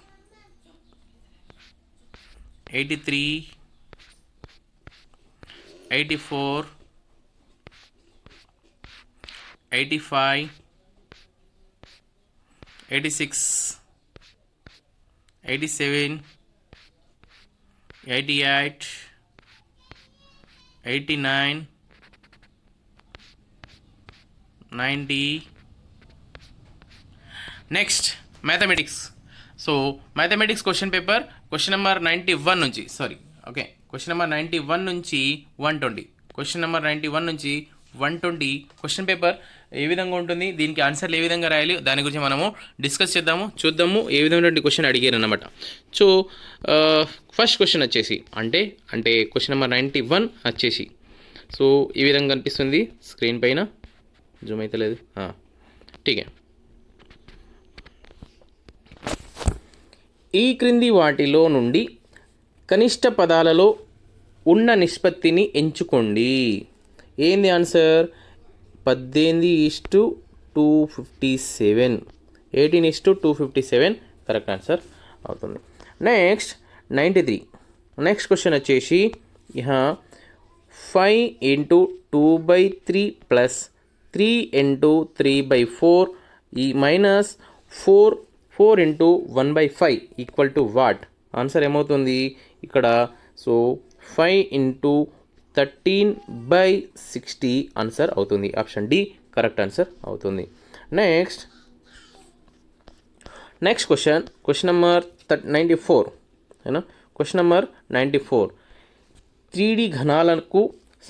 83, 84, 85, 86, 87, 88, 89, 90. Next mathematics. So mathematics question paper question number 91 నుంచి question number 91 నుంచి 120, question number 91 నుంచి 120 క్వశ్చన్ పేపర్ ఏ విధంగా ఉంటుంది, దీనికి ఆన్సర్లు ఏ విధంగా రాయాలి, దాని గురించి మనము డిస్కస్ చూద్దాము ఏ విధమైనటువంటి క్వశ్చన్ అడిగారు అన్నమాట. సో ఫస్ట్ క్వశ్చన్ వచ్చేసి అంటే క్వశ్చన్ నెంబర్ 91 వచ్చేసి సో ఈ విధంగా కనిపిస్తుంది స్క్రీన్ పైన. జూమ్ అయితే లేదు. ఠీకే. ఈ క్రింది వాటిలో నుండి కనిష్ట పదాలలో ఉన్న నిష్పత్తిని ఎంచుకోండి. ఏంది ఆన్సర్? 18:257, 18:257 కరెక్ట్ ఆన్సర్ అవుతుంది. నెక్స్ట్ 93. నెక్స్ట్ క్వశ్చన్ వచ్చేసి 5 × 2/3 ప్లస్ 3 × 3/4 ఈ minus 4 × 1/5 equal to what? Answer ఏమవుతుంది ఇక్కడ? సో 5 × 13/60 ఆన్సర్ అవుతుంది. ఆప్షన్ డి కరెక్ట్ ఆన్సర్ అవుతుంది. Next question number 94. Question number 94 3D ఘనాలకు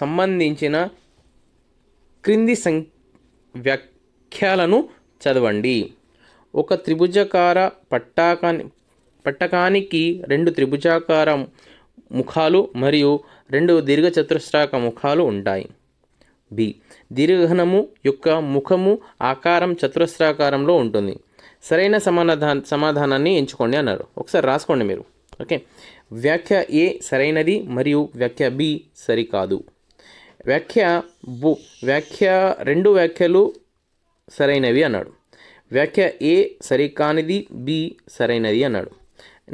సంబంధించిన క్రింది వ్యాఖ్యలను చదవండి. ఒక త్రిభుజాకార పట్టకానికి 2 త్రిభుజాకార ముఖాలు మరియు 2 దీర్ఘచతురస్రాక ముఖాలు ఉంటాయి. బి. దీర్ఘఘనము యొక్క ముఖము ఆకారం చతురస్రాకారంలో ఉంటుంది. సరైన సమాధానాన్ని ఎంచుకోండి అన్నారు. ఒకసారి రాసుకోండి మీరు. ఓకే. వ్యాఖ్య ఏ సరైనది మరియు వ్యాఖ్య బి సరికాదు. వ్యాఖ్య 2 వ్యాఖ్యలు సరైనవి అన్నాడు. వ్యాఖ్య ఏ సరికానిది, బి సరైనది అన్నాడు.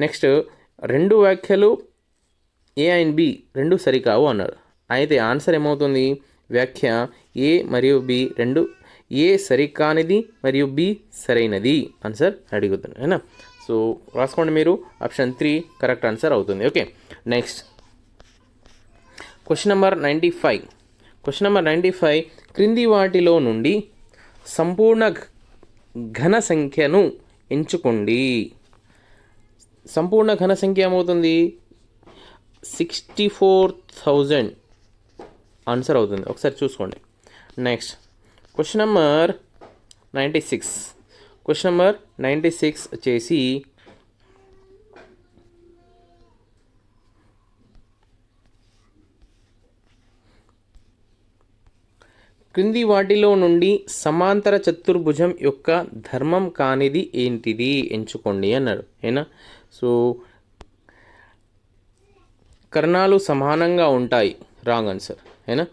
నెక్స్ట్ 2 వ్యాఖ్యలు ఏ అండ్ బి 2 సరికావు అన్నాడు. అయితే ఆన్సర్ ఏమవుతుంది? వ్యాఖ్య ఏ మరియు బి 2 ఏ సరికానిది మరియు బి సరైనది ఆన్సర్ అడుగుతుంది. అయినా సో రాసుకోండి మీరు. ఆప్షన్ 3 కరెక్ట్ ఆన్సర్ అవుతుంది. Okay. Next question number 95. Question number 95 క్రింది వాటిలో నుండి సంపూర్ణ ఘన సంఖ్యను ఎంచుకోండి. సంపూర్ణ ఘన సంఖ్య ఏమవుతుంది? 64,000 ఆన్సర్ అవుతుంది. ఒకసారి చూసుకోండి. Next question number 96. Question number 96 వచ్చేసి క్రింది వాటిలో నుండి సమాంతర చతుర్భుజం యొక్క ధర్మం కానిది ఏంటిది ఎంచుకోండి అన్నాడు. ఏనా? సో కర్ణాలు సమానంగా ఉంటాయి, రాంగ్ ఆన్సర్. ఏనా?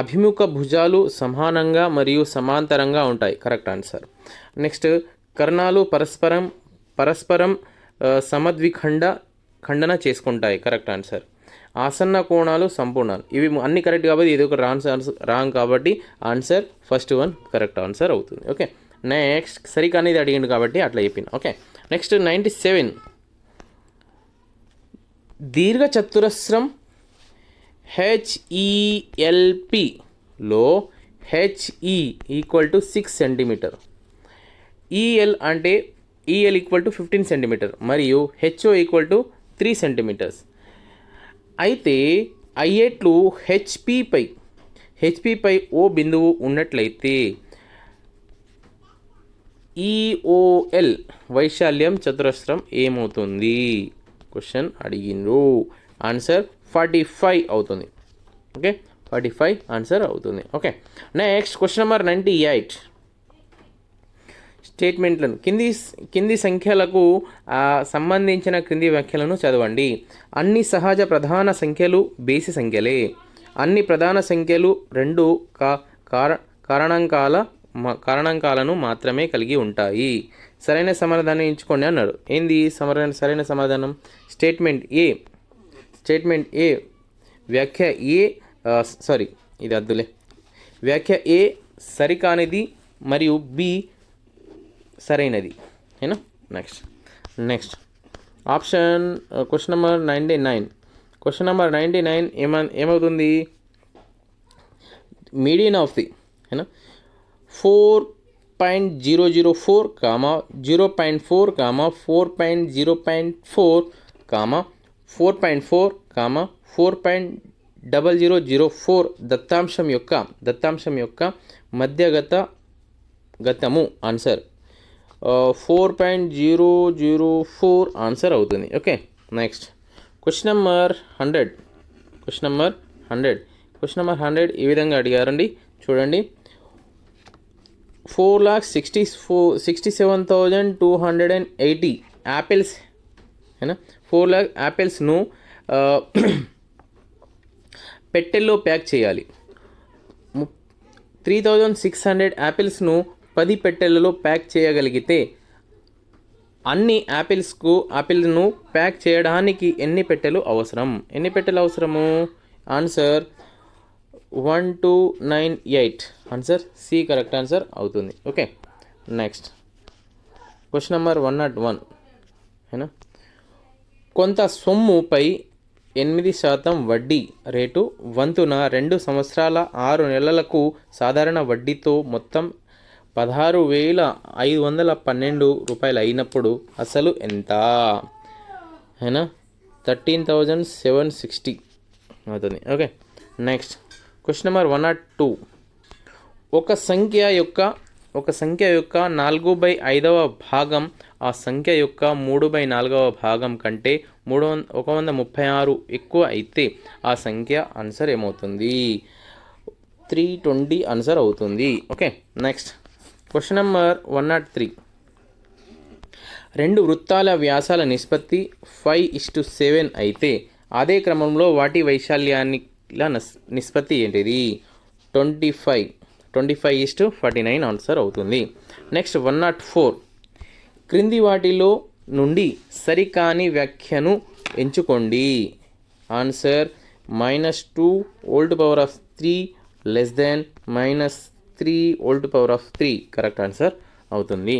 అభిముఖ భుజాలు సమానంగా మరియు సమాంతరంగా ఉంటాయి, కరెక్ట్ ఆన్సర్. నెక్స్ట్, కర్ణాలు పరస్పరం ఖండన చేసుకుంటాయి, కరెక్ట్ ఆన్సర్. ఆసన్న కోణాలు సంపూర్ణాలు, ఇవి అన్ని కరెక్ట్ కాబట్టి ఇది ఒక రాంగ్ కాబట్టి answer first one correct answer అవుతుంది. ఓకే, నెక్స్ట్ సరికానిది అడిగిండు కాబట్టి అట్లా చెప్పిన. ఓకే, నెక్స్ట్ 97 దీర్ఘ చతురస్రం HELPలో HE equal to 6 centimetre, EL అంటే EL ఈక్వల్ టు 15 సెంటీమీటర్ మరియు HO ఈక్వల్ టు 3 సెంటీమీటర్స్. అయితే అయ్యేట్లు హెచ్పిపై ఓ బిందువు ఉన్నట్లయితే ఈఓఎల్ వైశాల్యం చతురస్రం ఏమవుతుంది? క్వశ్చన్ అడిగిండ్రు. ఆన్సర్ 45 అవుతుంది. ఓకే, 45 ఆన్సర్ అవుతుంది. ఓకే, నెక్స్ట్ క్వశ్చన్ నెంబర్ 98 స్టేట్మెంట్లను కింది సంఖ్యలకు సంబంధించిన క్రింది వ్యాఖ్యలను చదవండి. అన్ని సహజ ప్రధాన సంఖ్యలు బేసి సంఖ్యలే. అన్ని ప్రధాన సంఖ్యలు 2 కారణాంకాలను మాత్రమే కలిగి ఉంటాయి. సరైన సమాధానం ఎంచుకోండి అన్నాడు. ఏంది సరైన సమాధానం? స్టేట్మెంట్ ఏ వ్యాఖ్య ఇది అద్దులే. వ్యాఖ్య ఏ సరికానిది మరియు బి సరైనది. ఏనా? నెక్స్ట్ ఆప్షన్ క్వశ్చన్ నెంబర్ 99 ఏమవుతుంది? మీడియన్ ఆఫ్ ది 4.004, 0.4, 4.0.4, 4.4, 4.0004 దత్తాంశం యొక్క మధ్యగతము ఆన్సర్ 4.004 ఆన్సర్ అవుతుంది. ఓకే, నెక్స్ట్ క్వశ్చన్ నెంబర్ 100 ఈ విధంగా అడిగారండి. చూడండి, 4,67,280 యాపిల్స్ 4 lakh యాపిల్స్ను పెట్టెల్లో ప్యాక్ చేయాలి. 3,600 యాపిల్స్ను 10 పెట్టెలలో ప్యాక్ చేయగలిగితే అన్ని యాపిల్ను ప్యాక్ చేయడానికి ఎన్ని పెట్టెలు అవసరము? Answer 1298 answer C correct answer అవుతుంది. ఓకే, నెక్స్ట్ క్వశ్చన్ నెంబర్ 101 కొంత సొమ్ముపై 8% వడ్డీ రేటు వంతున 2 సంవత్సరాల 6 నెలలకు సాధారణ వడ్డీతో మొత్తం 16,512 రూపాయలు అయినప్పుడు అసలు ఎంత? 13,760 అవుతుంది. ఓకే, నెక్స్ట్ క్వశ్చన్ నెంబర్ 102 ఒక సంఖ్య యొక్క 4/5వ భాగం ఆ సంఖ్య యొక్క 3/4వ భాగం కంటే 136 ఎక్కువ అయితే ఆ సంఖ్య ఆన్సర్ ఏమవుతుంది? 320 ఆన్సర్ అవుతుంది. ఓకే, నెక్స్ట్ క్వశ్చన్ నెంబర్ 103 2 వృత్తాల వ్యాసాల నిష్పత్తి 5:7 అయితే అదే క్రమంలో వాటి వైశాల్యాల నిష్పత్తి ఏంటిది? 25:49 ఆన్సర్ అవుతుంది. నెక్స్ట్ 104 క్రింది వాటిలో నుండి సరికాని వ్యాఖ్యను ఎంచుకోండి. ఆన్సర్ -2 3 -3 కరెక్ట్ ఆన్సర్ అవుతుంది.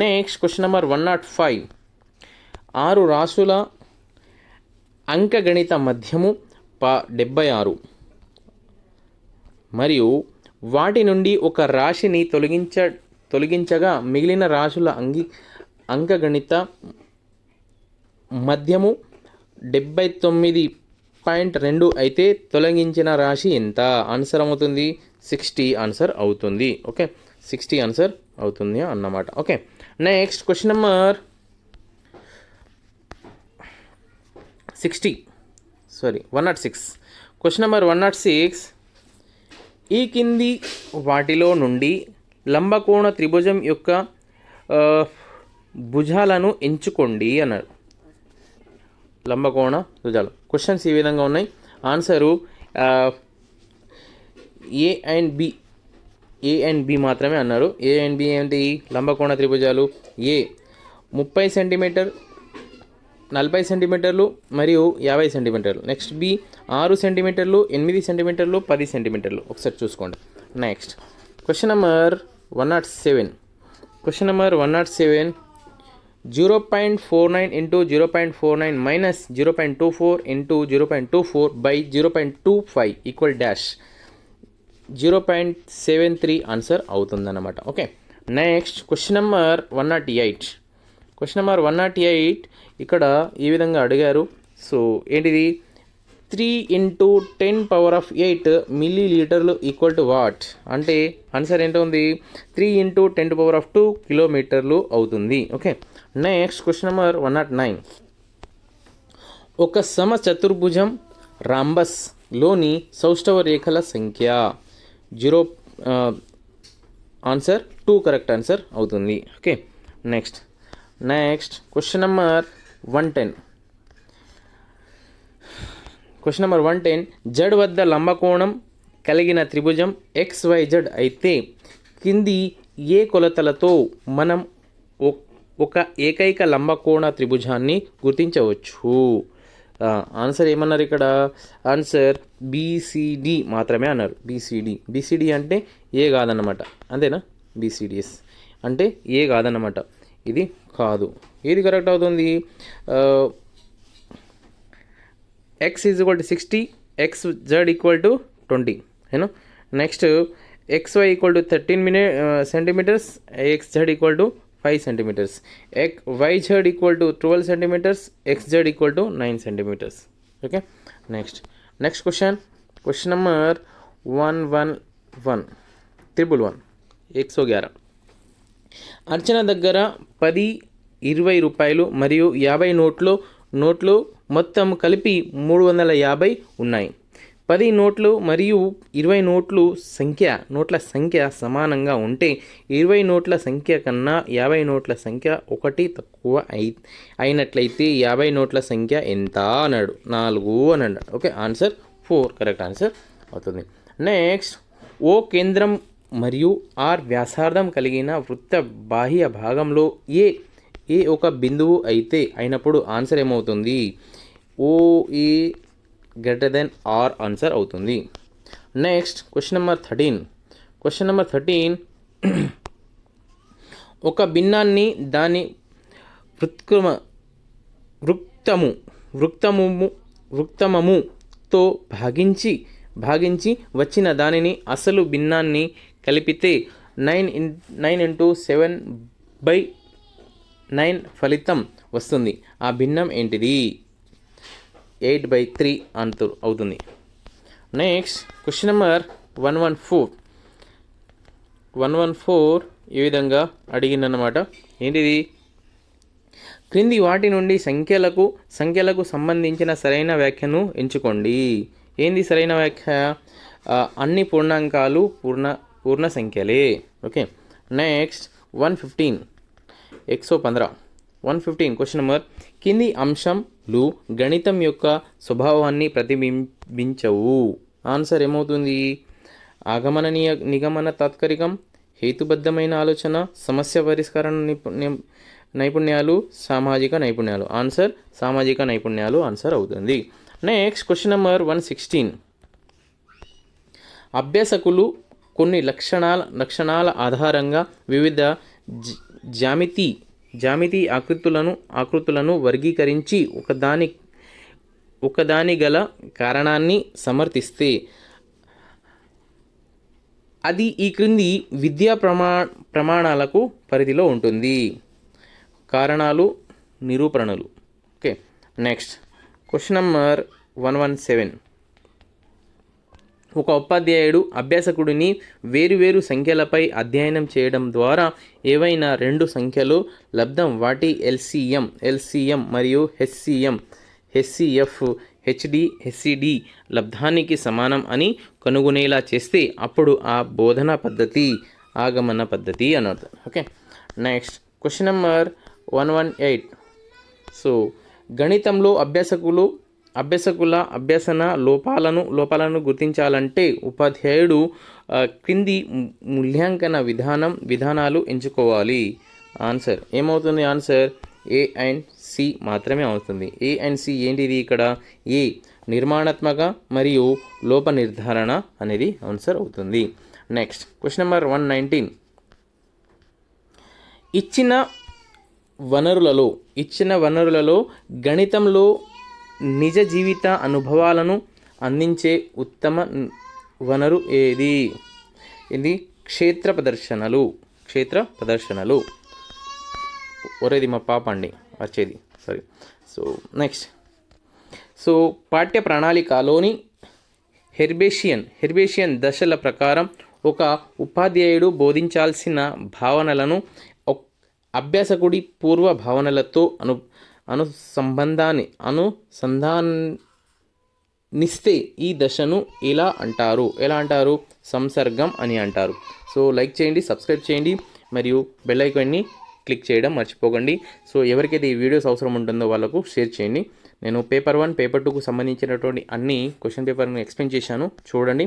నెక్స్ట్ క్వశ్చన్ నెంబర్ 105 6 రాశుల అంకగణిత మధ్యము 76 మరియు వాటి నుండి ఒక రాశిని తొలగించగా మిగిలిన రాశుల అంకగణిత మధ్యము 79.2 అయితే తొలగించిన రాశి ఎంత? ఆన్సర్ అవుతుంది 60 ఆన్సర్ అవుతుంది. ఓకే, 60 ఆన్సర్ అవుతుంది అన్నమాట. Okay, next question number 106. Question number 106. ఈ కింది వాటిలో నుండి లంబకోణ త్రిభుజం యొక్క భుజాలను ఎంచుకోండి అన్నారు. లంబకోణ భుజాలు. క్వశ్చన్స్ ఈ విధంగా ఉన్నాయి. ఆన్సరు ఏ అండ్ బి మాత్రమే అన్నారు. ఏ అండ్ బి ఏంటి? లంబకోణ త్రిభుజాలు. ఏ 30 సెంటీమీటర్, 40 సెంటీమీటర్లు మరియు 50 సెంటీమీటర్లు. నెక్స్ట్ బి 6 సెంటీమీటర్లు, 8 సెంటీమీటర్లు, 10 సెంటీమీటర్లు. ఒకసారి చూసుకోండి. Next question number 107. Question number 107. 0.49 into 0.49 minus 0.24 into 0.24 by 0.25 equal dash 0.73 answer అవుతుందన్నమాట. Okay. Next question number 108. Question number 108 ఇక్కడ ఈ విధంగా అడిగారు. సో ఏంటిది? 3 into 10⁸ మిల్లీ లీటర్లు ఈక్వల్ టు వాట్? అంటే ఆన్సర్ ఏంటో ఉంది? 3 into 10⁻²కిలోమీటర్లు అవుతుంది. ఓకే. Next question number 109. ఒక సమచతుర్భుజం రాంబస్లోని సౌష్ఠవ రేఖల సంఖ్య 0. ఆన్సర్ 2 కరెక్ట్ ఆన్సర్ అవుతుంది. Okay. Next question number 110. Question number 110. Z వద్ద లంబకోణం కలిగిన త్రిభుజం XYZ అయితే కింది ఏ కొలతలతో మనం ఒక ఏకైక లంబకోణ త్రిభుజాన్ని గుర్తించవచ్చు? ఆన్సర్ ఏమన్నారు ఇక్కడ? ఆన్సర్ BCD మాత్రమే అన్నారు. BCD అంటే ఏ కాదన్నమాట. అంతేనా? BCDS అంటే ఏ కాదన్నమాట. ఇది కాదు. ఏది కరెక్ట్ అవుతుంది? X = 60, XZ = 20. ఏనా? Next XY = 13 centimetres, XZ = 5 centimetres, YZ = 12 centimetres, XZ = 9 centimetres. Okay. Next question number 111. 111. Archana దగ్గర 10, 20 రూపాయలు మరియు 50 నోట్లు మొత్తం కలిపి 350 ఉన్నాయి. 10 నోట్లు మరియు 20 నోట్ల సంఖ్య సమానంగా ఉంటే 20 నోట్ల సంఖ్య కన్నా 50 నోట్ల సంఖ్య 1 తక్కువ అయినట్లయితే 50 నోట్ల సంఖ్య ఎంత అన్నాడు? 4 అన్నాడు. ఓకే. ఆన్సర్ 4 కరెక్ట్ ఆన్సర్ అవుతుంది. నెక్స్ట్ ఓ కేంద్రం మరియు R వ్యాసార్థం కలిగిన వృత్త బాహ్య భాగంలో ఏ ఒక బిందువు అయినప్పుడు ఆన్సర్ ఏమవుతుంది? OA > R ఆన్సర్ అవుతుంది. Next question number 13. ఒక భిన్నాన్ని దాని వృత్తమముతో భాగించి వచ్చిన దానిని అసలు భిన్నాన్ని కలిపితే 9 × 7/9 ఫలితం వస్తుంది. ఆ భిన్నం ఏంటిది? 8/3 ఆన్సర్ అవుతుంది. నెక్స్ట్ క్వశ్చన్ నెంబర్ 114 ఈ విధంగా అడిగిందన్నమాట. ఏంటిది? క్రింది వాటి నుండి సంఖ్యలకు సంబంధించిన సరైన వ్యాఖ్యను ఎంచుకోండి. ఏంది సరైన వ్యాఖ్య? అన్ని పూర్ణాంకాలు పూర్ణ సంఖ్యలే. ఓకే. నెక్స్ట్ 115. 115 question number. కింది అంశంలు గణితం యొక్క స్వభావాన్ని ప్రతిబింబించవు. ఆన్సర్ ఏమవుతుంది? ఆగమన నిగమన తాత్కారికం, హేతుబద్ధమైన ఆలోచన, సమస్య పరిష్కార నైపుణ్యాలు, సామాజిక నైపుణ్యాలు. ఆన్సర్ సామాజిక నైపుణ్యాలు ఆన్సర్ అవుతుంది. Next question number 116. అభ్యాసకులు కొన్ని లక్షణాల ఆధారంగా వివిధ జ్యామితి ఆకృతులను వర్గీకరించి ఒకదాని గల కారణాన్ని సమర్థిస్తే అది ఈ క్రింది విద్యా ప్రమాణాలకు పరిధిలో ఉంటుంది. కారణాలు, నిరూపణలు. ఓకే. Next question number 117. ఒక ఉపాధ్యాయుడు అభ్యాసకుడిని వేరువేరు సంఖ్యలపై అధ్యయనం చేయడం ద్వారా ఏవైనా రెండు సంఖ్యలు లబ్ధం వాటి ఎల్సిఎం మరియు హెచ్సిఎఫ్ హెచ్సిడి లబ్ధానికి సమానం అని కనుగొనేలా చేస్తే అప్పుడు ఆ బోధనా పద్ధతి ఆగమన పద్ధతి అని అర్థం. Okay, next question number 118. So గణితంలో అభ్యాసకుల అభ్యసన లోపాలను గుర్తించాలంటే ఉపాధ్యాయుడు క్రింది మూల్యాంకన విధానాలు ఎంచుకోవాలి. ఆన్సర్ ఏమవుతుంది? ఆన్సర్ ఏ అండ్ సి మాత్రమే అవుతుంది. ఏ అండ్ సి ఏంటిది? ఇక్కడ ఏ నిర్మాణాత్మక మరియు లోప నిర్ధారణ అనేది ఆన్సర్ అవుతుంది. Next question number 119. ఇచ్చిన వనరులలో గణితంలో నిజ జీవిత అనుభవాలను అందించే ఉత్తమ వనరు ఏది? ఇది క్షేత్ర ప్రదర్శనలు. ఒరేది మా పాప అండి వచ్చేది, సారీ. నెక్స్ట్ పాఠ్య ప్రణాళికలోని హెర్బేషియన్ దశల ప్రకారం ఒక ఉపాధ్యాయుడు బోధించాల్సిన భావనలను అభ్యాసకుడి పూర్వ భావనలతో అనుసంధానిస్తే ఈ దశను ఎలా అంటారు? సంసర్గం అని అంటారు. సో లైక్ చేయండి, సబ్స్క్రైబ్ చేయండి మరియు బెల్ ఐకాన్ని క్లిక్ చేయడం మర్చిపోకండి. సో ఎవరికైతే ఈ వీడియోస్ అవసరం ఉంటుందో వాళ్ళకు షేర్ చేయండి. నేను పేపర్ 1, పేపర్ 2కు సంబంధించినటువంటి అన్ని క్వశ్చన్ పేపర్ని ఎక్స్ప్లెయిన్ చేశాను, చూడండి.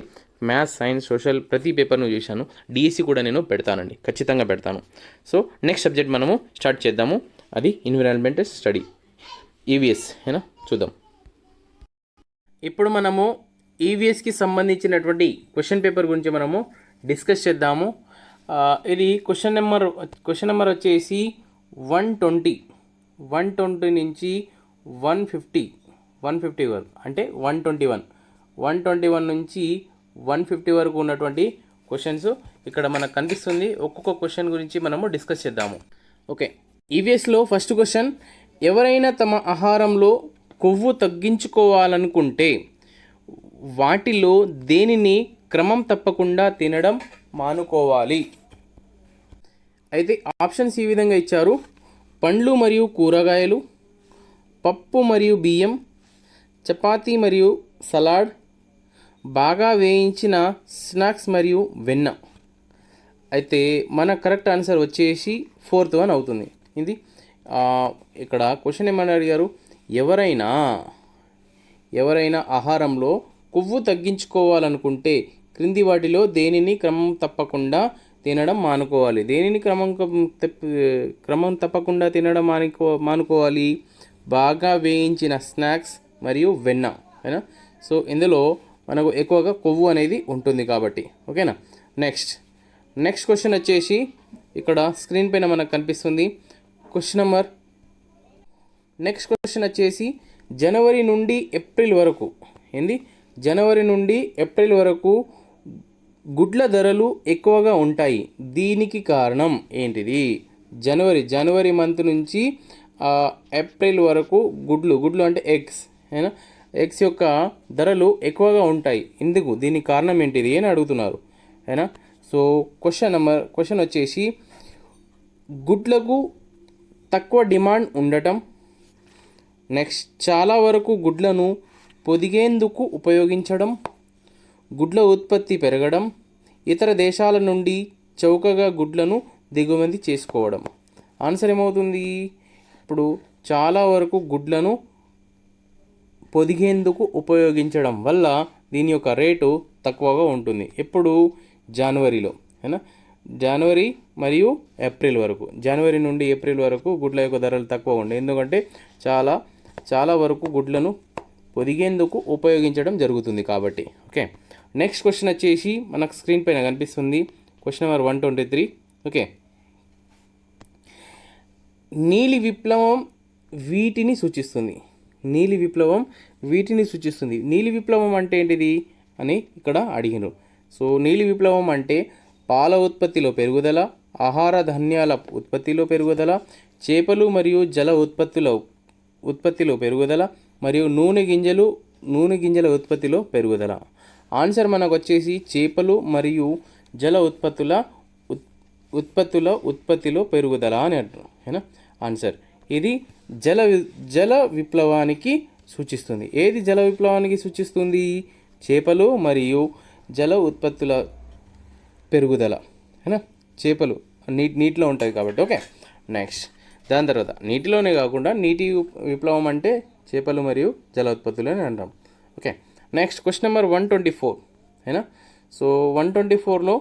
మ్యాథ్స్, సైన్స్, సోషల్ ప్రతి పేపర్ను చేశాను. డిఎస్సి కూడా నేను పెడతానండి, ఖచ్చితంగా పెడతాను. సో నెక్స్ట్ సబ్జెక్ట్ మనము స్టార్ట్ చేద్దాము, అది ఎన్విరాన్మెంటల్ స్టడీ, ఈవీఎస్. ఏనా చూద్దాం. ఇప్పుడు మనము ఈవీఎస్కి సంబంధించినటువంటి క్వశ్చన్ పేపర్ గురించి మనము డిస్కస్ చేద్దాము. ఇది క్వశ్చన్ నెంబర్ వచ్చేసి 120 నుంచి 150 వరకు, అంటే 121 నుంచి 150 వరకు ఉన్నటువంటి క్వశ్చన్స్ ఇక్కడ మనకు కనిపిస్తుంది. ఒక్కొక్క క్వశ్చన్ గురించి మనము డిస్కస్ చేద్దాము. ఓకే, ఈవీఎస్లో ఫస్ట్ క్వశ్చన్, ఎవరైనా తమ ఆహారంలో కొవ్వు తగ్గించుకోవాలనుకుంటే వాటిలో దేనిని క్రమం తప్పకుండా తినడం మానుకోవాలి? అయితే ఆప్షన్స్ ఈ విధంగా ఇచ్చారు: పండ్లు మరియు కూరగాయలు, పప్పు మరియు బియ్యం, చపాతీ మరియు సలాడ్, బాగా వేయించిన స్నాక్స్ మరియు వెన్న. అయితే మన కరెక్ట్ ఆన్సర్ వచ్చేసి 4th వన్ అవుతుంది. ఇది ఇక్కడ క్వశ్చన్ ఏమని అడిగారు? ఎవరైనా ఆహారంలో కొవ్వు తగ్గించుకోవాలనుకుంటే క్రింది వాటిలో దేనిని క్రమం తప్పకుండా తినడం మానుకోవాలి? దేనిని క్రమం తప్పకుండా తినడం మానుకోవాలి? బాగా వేయించిన స్నాక్స్ మరియు వెన్న. ఓకేనా? సో ఇందులో మనకు ఎక్కువగా కొవ్వు అనేది ఉంటుంది కాబట్టి. ఓకేనా? నెక్స్ట్ క్వశ్చన్ వచ్చేసి ఇక్కడ స్క్రీన్ పైన మనకు కనిపిస్తుంది. నెక్స్ట్ క్వశ్చన్ వచ్చేసి జనవరి నుండి ఏప్రిల్ వరకు గుడ్ల ధరలు ఎక్కువగా ఉంటాయి. దీనికి కారణం ఏంటిది? జనవరి మంత్ నుంచి ఏప్రిల్ వరకు గుడ్లు అంటే ఎగ్స్ యొక్క ధరలు ఎక్కువగా ఉంటాయి. ఎందుకు? దీనికి కారణం ఏంటిది అని అడుగుతున్నారు. అయినా సో క్వశ్చన్ వచ్చేసి గుడ్లకు తక్కువ డిమాండ్ ఉండటం, నెక్స్ట్ చాలా వరకు గుడ్లను పొదిగేందుకు ఉపయోగించడం, గుడ్ల ఉత్పత్తి పెరగడం, ఇతర దేశాల నుండి చౌకగా గుడ్లను దిగుమతి చేసుకోవడం. ఆన్సర్ ఏమవుతుంది? ఇప్పుడు చాలా వరకు గుడ్లను పొదిగేందుకు ఉపయోగించడం వల్ల దీని యొక్క రేటు తక్కువగా ఉంటుంది. ఎప్పుడు? జనవరిలో. జనవరి మరియు ఏప్రిల్ వరకు, జనవరి నుండి ఏప్రిల్ వరకు గుడ్ల యొక్క ధరలు తక్కువ ఉంటాయి. ఎందుకంటే చాలా వరకు గుడ్లను పొదిగేందుకు ఉపయోగించడం జరుగుతుంది కాబట్టి. ఓకే, నెక్స్ట్ క్వశ్చన్ వచ్చేసి మనకు స్క్రీన్ పైన కనిపిస్తుంది. Question number 123. ఓకే, నీలి విప్లవం వీటిని సూచిస్తుంది. నీలి విప్లవం అంటే ఏంటిది అని ఇక్కడ అడిగినారు. సో నీలి విప్లవం అంటే పాల ఉత్పత్తిలో పెరుగుదల, ఆహార ధాన్యాల ఉత్పత్తిలో పెరుగుదల, చేపలు మరియు జల ఉత్పత్తిలో పెరుగుదల మరియు నూనె గింజల ఉత్పత్తిలో పెరుగుదల. ఆన్సర్ మనకు వచ్చేసి చేపలు మరియు జల ఉత్పత్తిలో పెరుగుదల అని అంటున్నాం ఏనా ఆన్సర్. ఇది జల విప్లవానికి సూచిస్తుంది. ఏది జల విప్లవానికి సూచిస్తుంది? చేపలు మరియు జల ఉత్పత్తుల పెరుగుదల ఏనా. చేపలు నీటిలో ఉంటాయి కాబట్టి. ఓకే, నెక్స్ట్ దాని తర్వాత నీటిలోనే కాకుండా నీటి విప్లవం అంటే చేపలు మరియు జల ఉత్పత్తులు అని అంటాం. ఓకే, నెక్స్ట్ క్వశ్చన్ నెంబర్ 124 అయినా. సో 124లో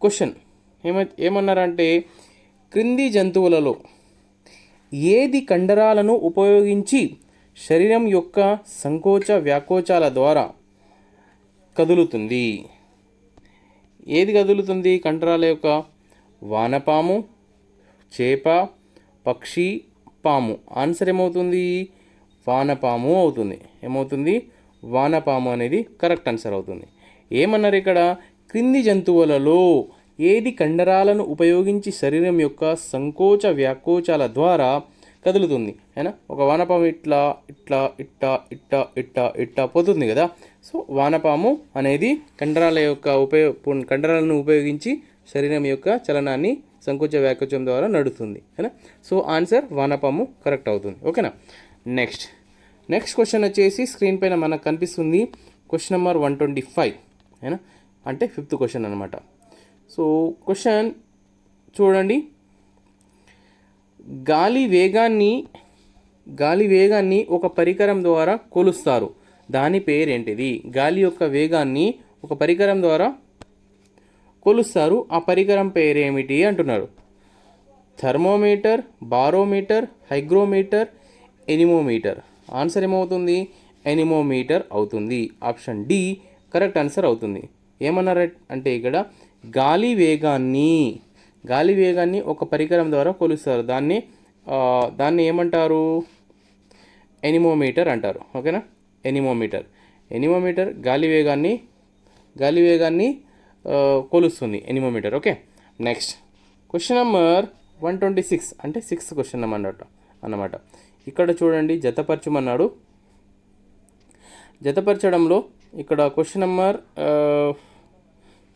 క్వశ్చన్ ఏమన్నారంటే క్రింది జంతువులలో ఏది కండరాలను ఉపయోగించి శరీరం యొక్క సంకోచ వ్యాకోచాల ద్వారా కదులుతుంది? ఏది కదులుతుంది కండరాల యొక్క? వానపాము, చేప, పక్షి, పాము. ఆన్సర్ ఏమవుతుంది? వానపాము అవుతుంది. ఏమవుతుంది? వానపాము అనేది కరెక్ట్ ఆన్సర్ అవుతుంది. ఏమన్నారు ఇక్కడ? క్రింది జంతువులలో ఏది కండరాలను ఉపయోగించి శరీరం యొక్క సంకోచ వ్యాకోచాల ద్వారా కదులుతుంది అయినా. ఒక వానపాము ఇట్లా ఇట్లా ఇట్టా ఇట్టా ఇట్టా ఇట్టా పోతుంది కదా. సో వానపాము అనేది కండరాలను ఉపయోగించి శరీరం యొక్క చలనాన్ని సంకోచ వ్యాకోచం ద్వారా నడుస్తుంది అయినా. సో ఆన్సర్ వానపాము కరెక్ట్ అవుతుంది. ఓకేనా. నెక్స్ట్ క్వశ్చన్ వచ్చేసి స్క్రీన్ పైన మనకు కనిపిస్తుంది. క్వశ్చన్ నెంబర్ 125 అయినా, అంటే 5th క్వశ్చన్ అనమాట. సో క్వశ్చన్ చూడండి. గాలి వేగాన్ని ఒక పరికరం ద్వారా కొలుస్తారు. దాని పేరేంటిది? గాలి యొక్క వేగాన్ని ఒక పరికరం ద్వారా కొలుస్తారు. ఆ పరికరం పేరేమిటి అంటున్నారు. Thermometer, barometer, hygrometer, anemometer. Answer ఏమవుతుంది? ఎనిమోమీటర్ అవుతుంది. ఆప్షన్ డి కరెక్ట్ ఆన్సర్ అవుతుంది. ఏమన్నారు అంటే ఇక్కడ గాలి వేగాన్ని ఒక పరికరం ద్వారా కొలుస్తారు. దాన్ని ఏమంటారు? ఎనిమోమీటర్ అంటారు. ఓకేనా. ఎనిమోమీటర్ గాలి వేగాన్ని కొలుస్తుంది anemometer. Okay, next question number 126 అంటే 6th క్వశ్చన్ అన్నమాట. ఇక్కడ చూడండి, జతపరచమన్నాడు. జతపరచడంలో ఇక్కడ క్వశ్చన్ నెంబర్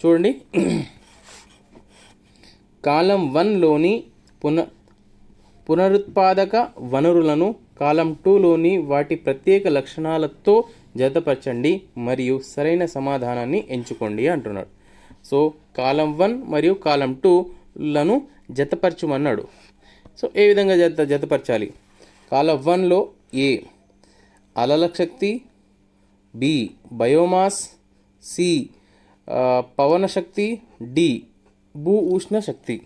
చూడండి. కాలం 1లోని పునరుత్పాదక వనరులను కాలం 2లోని వాటి ప్రత్యేక లక్షణాలతో జతపరచండి మరియు సరైన సమాధానాన్ని ఎంచుకోండి అంటున్నాడు. సో కాలం 1 మరియు కాలం 2లను జతపరచమన్నాడు. సో ఏ విధంగా జతపరచాలి? కాలం 1లో ఏ అలల శక్తి, బి బయోమాస్, సి పవన శక్తి, డి భూ ఉష్ణ శక్తి.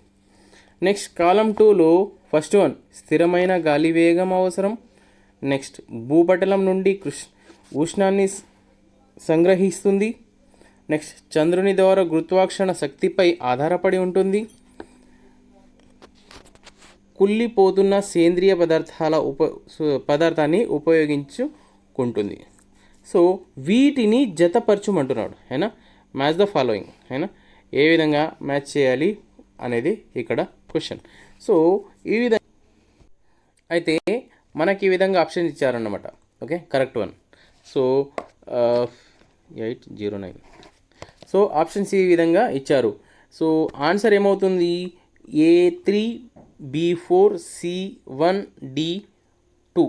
నెక్స్ట్ కాలం 2లో ఫస్ట్ వన్ స్థిరమైన గాలి వేగం అవసరం. నెక్స్ట్ భూపటలం నుండి ఉష్ణాన్ని సంగ్రహిస్తుంది. నెక్స్ట్ చంద్రుని ద్వారా గురుత్వాకర్షణ శక్తిపై ఆధారపడి ఉంటుంది. కుళ్ళిపోతున్న సేంద్రియ పదార్థాన్ని ఉపయోగించుకుంటుంది. సో వీటిని జతపరచుమంటున్నాడు అయినా. మ్యాచ్ ద ఫాలోయింగ్ అయినా. ఏ విధంగా మ్యాచ్ చేయాలి అనేది ఇక్కడ క్వశ్చన్. సో ఈ విధంగా అయితే మనకి ఈ విధంగా ఆప్షన్ ఇచ్చారన్నమాట. Okay, correct one. So 809. So options ఈ విధంగా ఇచ్చారు. సో ఆన్సర్ ఏమవుతుంది? A3, B4, C1, D2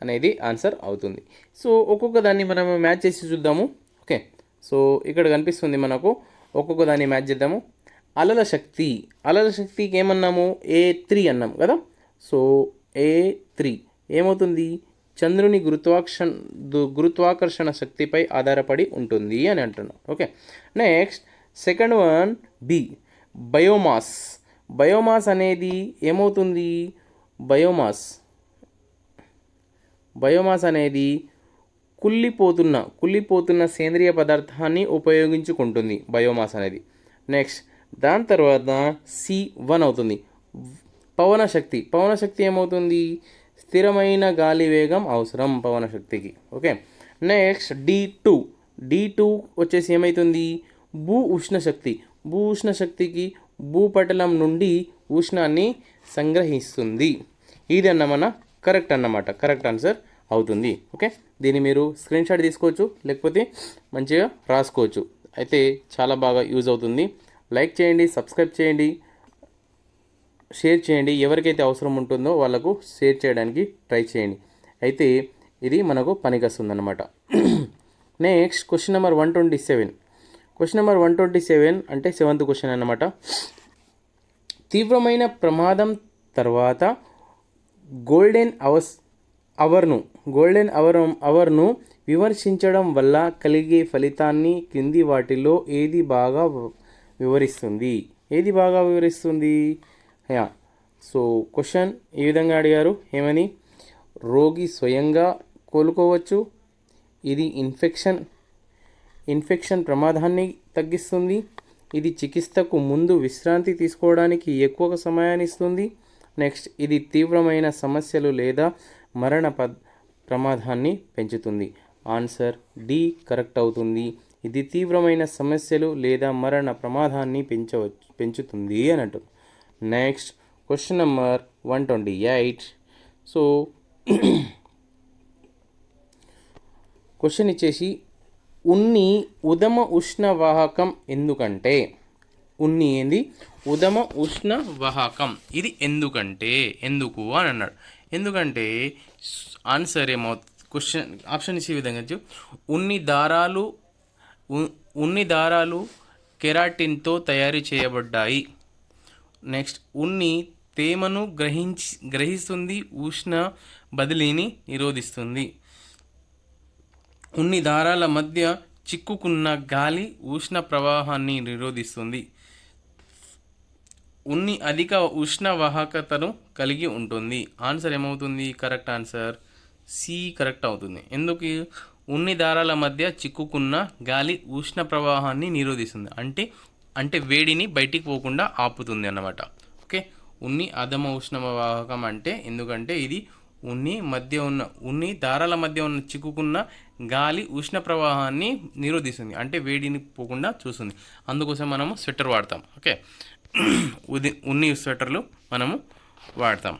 అనేది ఆన్సర్ అవుతుంది. సో ఒక్కొక్క దాన్ని మనం మ్యాచ్ చేసి చూద్దాము. ఓకే, సో ఇక్కడ కనిపిస్తుంది మనకు. ఒక్కొక్క దాన్ని మ్యాచ్ చేద్దాము. అలల శక్తికి ఏమన్నాము? A3 అన్నాం కదా. సో A3 ఏమవుతుంది? చంద్రుని గురుత్వాకర్షణ శక్తిపై ఆధారపడి ఉంటుంది అని అంటున్నాం. Okay, next second one B biomass అనేది ఏమవుతుంది? బయోమాస్ అనేది కుళ్ళిపోతున్న సేంద్రియ పదార్థాన్ని ఉపయోగించుకుంటుంది బయోమాస్ అనేది. నెక్స్ట్ దాని తర్వాత C1 అవుతుంది పవన శక్తి ఏమవుతుంది? స్థిరమైన గాలి వేగం అవసరం పవన శక్తికి. ఓకే, నెక్స్ట్ D2 వచ్చేసి ఏమవుతుంది? భూ ఉష్ణ శక్తికి భూపటలం నుండి ఉష్ణాన్ని సంగ్రహిస్తుంది. ఇది మన కరెక్ట్ ఆన్సర్ అవుతుంది. ఓకే, దీన్ని మీరు స్క్రీన్ షాట్ తీసుకోవచ్చు, లేకపోతే మంచిగా రాసుకోవచ్చు. అయితే చాలా బాగా యూజ్ అవుతుంది. లైక్ చేయండి, సబ్స్క్రైబ్ చేయండి, షేర్ చేయండి. ఎవరికైతే అవసరం ఉంటుందో వాళ్ళకు షేర్ చేయడానికి ట్రై చేయండి. అయితే ఇది మనకు పనికొస్తుందన్నమాట. Next question number 127. Question number 127 అంటే 7th క్వశ్చన్ అన్నమాట. తీవ్రమైన ప్రమాదం తర్వాత గోల్డెన్ అవర్ను విమర్శించడం వల్ల కలిగే ఫలితాన్ని క్రింది వాటిలో ఏది బాగా వివరిస్తుంది? సో క్వశ్చన్ ఈ విధంగా అడిగారు. ఏమని? రోగి స్వయంగా కోలుకోవచ్చు, ఇది ఇన్ఫెక్షన్ ప్రమాదాన్ని తగ్గిస్తుంది, ఇది చికిత్సకు ముందు విశ్రాంతి తీసుకోవడానికి ఎక్కువ సమయాన్ని ఇస్తుంది, నెక్స్ట్ ఇది తీవ్రమైన సమస్యలు లేదా మరణ ప్రమాదాన్ని పెంచుతుంది. ఆన్సర్ డి కరెక్ట్ అవుతుంది. ఇది తీవ్రమైన సమస్యలు లేదా మరణ ప్రమాదాన్ని పెంచుతుంది అని అంటుంది. Next question number 128. So question ఇచ్చేసి ఉన్ని ఉదమ ఉష్ణవాహకం ఎందుకంటే? ఉన్ని ఏంది? ఉదమ ఉష్ణవాహకం. ఇది ఎందుకు అని అన్నాడు. ఎందుకంటే ఆన్సర్ క్వశ్చన్ ఆప్షన్ ఇచ్చే విధంగా ఉన్ని దారాలు కెరాటిన్తో తయారు చేయబడ్డాయి. నెక్స్ట్ ఉన్ని తేమను గ్రహిస్తుంది, ఉష్ణ బదిలీని నిరోధిస్తుంది. ఉన్ని దారాల మధ్య చిక్కుకున్న గాలి ఉష్ణ ప్రవాహాన్ని నిరోధిస్తుంది. ఉన్ని అధిక ఉష్ణవాహకతను కలిగి ఉంటుంది. ఆన్సర్ ఏమవుతుంది? కరెక్ట్ ఆన్సర్ సి కరెక్ట్ అవుతుంది. ఎందుకు? ఉన్ని దారాల మధ్య చిక్కుకున్న గాలి ఉష్ణ ప్రవాహాన్ని నిరోధిస్తుంది, అంటే వేడిని బయటికి పోకుండా ఆపుతుంది అన్నమాట. ఓకే, ఉన్ని అధమ ఉష్ణవాహకం అంటే ఎందుకంటే ఇది ఉన్ని దారాల మధ్య ఉన్న చిక్కుకున్న గాలి ఉష్ణ ప్రవాహాన్ని నిరోధిస్తుంది, అంటే వేడిని పోకుండా చూస్తుంది. అందుకోసం మనము స్వెటర్ వాడతాం. ఓకే, ఉన్ని స్వెటర్లు మనము వాడతాం.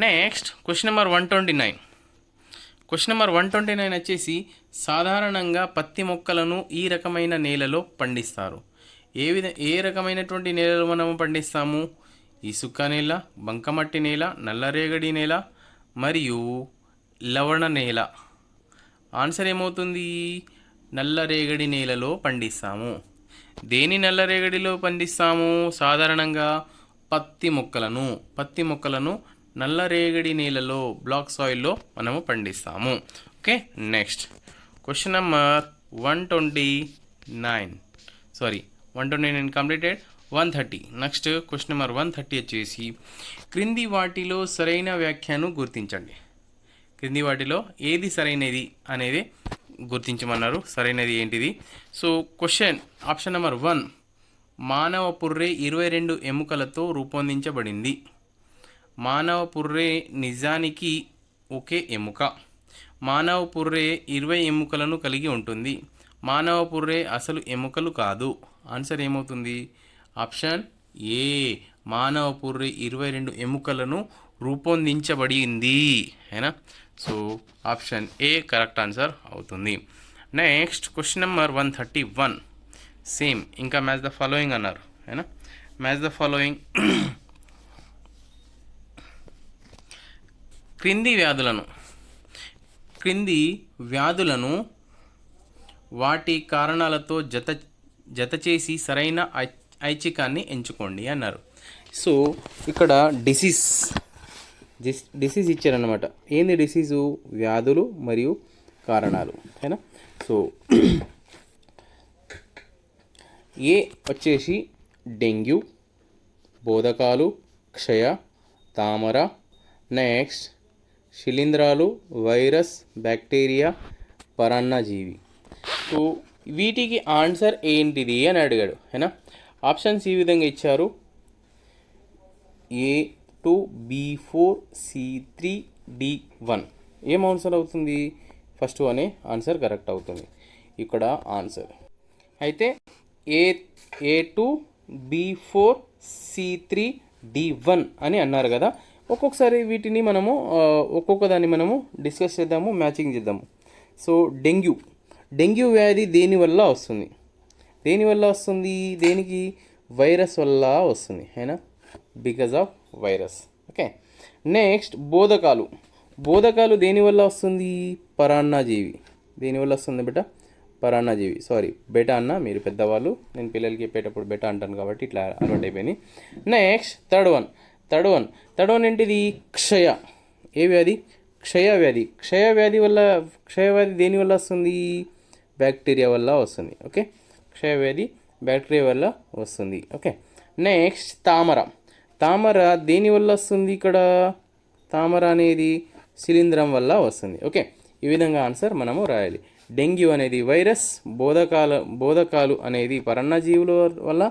Next question number 129. Question number 129 వచ్చేసి సాధారణంగా పత్తి మొక్కలను ఈ రకమైన నేలలో పండిస్తారు. ఏ రకమైనటువంటి నేలలో మనము పండిస్తాము? ఇసుక నేల, బంకమట్టి నేల, నల్లరేగడి నేల మరియు లవణ నేల. ఆన్సర్ ఏమవుతుంది? నల్లరేగడి నేలలో పండిస్తాము. దేని నల్లరేగడిలో పండిస్తాము? సాధారణంగా పత్తి మొక్కలను నల్లరేగడి నేలలో, బ్లాక్ సాయిల్లో మనము పండిస్తాము. Okay, next question number 129 completed. 130. Next question number 130 వచ్చేసి క్రింది వాటిలో సరైన వ్యాఖ్యను గుర్తించండి. క్రింది వాటిలో ఏది సరైనది అనేది గుర్తించమన్నారు. సరైనది ఏంటిది? సో క్వశ్చన్ ఆప్షన్ నెంబర్ 1, మానవ పుర్రె 22 ఎముకలతో రూపొందించబడింది. మానవ పుర్రె నిజానికి ఒకే ఎముక. మానవ పుర్రె 20 ఎముకలను కలిగి ఉంటుంది. మానవ పుర్రె అసలు ఎముకలు కాదు. ఆన్సర్ ఏమవుతుంది? ఆప్షన్ ఏ, మానవ పుర్రె 22 ఎముకలను రూపొందించబడింది. అయినా so option A correct answer అవుతుంది. Next question number 131. సేమ్ ఇంకా మ్యాచ్ ద ఫాలోయింగ్ అన్నారు. అయినా మ్యాచ్ ద ఫాలోయింగ్. క్రింది వ్యాధులను వాటి కారణాలతో జత చేసి సరైన ఐచ్ఛికాన్ని ఎంచుకోండి అన్నారు. సో ఇక్కడ డిసీజ్ ఇచ్చారన్నమాట. ఏంది డిసీజు? వ్యాధులు మరియు కారణాలు. ఓకేనా? సో ఏ వచ్చేసి డెంగ్యూ, బోధకాలు, క్షయ, తామర, నెక్స్ట్ శిలీంధ్రాలు, వైరస్, బ్యాక్టీరియా, పరాన్నజీవి. సో వీటికి ఆన్సర్ ఏంటిది అని అడిగాడు. అయినా ఆప్షన్స్ ఈ విధంగా ఇచ్చారు: A2, B4, C3, D1. ఏం ఆన్సర్ అవుతుంది? ఫస్ట్ అనే ఆన్సర్ కరెక్ట్ అవుతుంది ఇక్కడ ఆన్సర్. అయితే A2, B4, C3, D1 అని అన్నారు కదా, ఒక్కొక్కసారి వీటిని మనము ఒక్కొక్క దాన్ని మనము డిస్కస్ చేద్దాము, మ్యాచింగ్ చేద్దాము. సో డెంగ్యూ వ్యాధి దేనివల్ల వస్తుంది? దేనివల్ల వస్తుంది? దేనికి? వైరస్ వల్ల వస్తుంది, అయినా because of virus. Okay. Next బోధకాలు దేనివల్ల వస్తుంది? పరాన్నజీవి. దేనివల్ల వస్తుంది బెట? పరాన్నజీవి. సారీ బెటా అన్న, మీరు పెద్దవాళ్ళు, నేను పిల్లలకి చెప్పేటప్పుడు బెటా అంటాను కాబట్టి ఇట్లా అలవాటు అయిపోయింది. నెక్స్ట్ థర్డ్ వన్ ఏంటిది? ఏ వ్యాధి? క్షయవ్యాధి దేనివల్ల వస్తుంది? బ్యాక్టీరియా వల్ల వస్తుంది. ఓకే. క్షయవ్యాధి బ్యాక్టీరియా వల్ల వస్తుంది. ఓకే. నెక్స్ట్ తామర దేనివల్ల వస్తుంది? ఇక్కడ తామర అనేది శిలీంధ్రం వల్ల వస్తుంది. ఓకే. ఈ విధంగా ఆన్సర్ మనము రాయాలి. డెంగ్యూ అనేది వైరస్, బోధకాలు అనేది పరాన్నజీవుల వల్ల,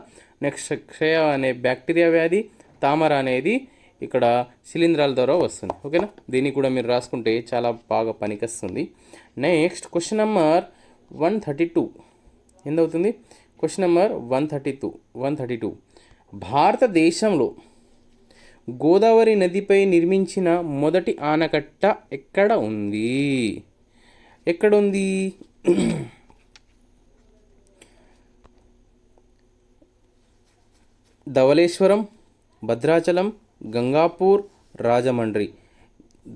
నెక్స్ట్ క్షయ అనే బ్యాక్టీరియా వ్యాధి, తామర అనేది ఇక్కడ శిలీంధ్రాల ద్వారా వస్తుంది. ఓకేనా? దీన్ని కూడా మీరు రాసుకుంటే చాలా బాగా పనికొస్తుంది. నెక్స్ట్ క్వశ్చన్ నెంబర్ 132 ఎంతవుతుంది? క్వశ్చన్ నెంబర్ 132 భారతదేశంలో గోదావరి నదిపై నిర్మించిన మొదటి ఆనకట్ట ఎక్కడ ఉంది? ధవళేశ్వరం, భద్రాచలం, గంగాపూర్, రాజమండ్రి.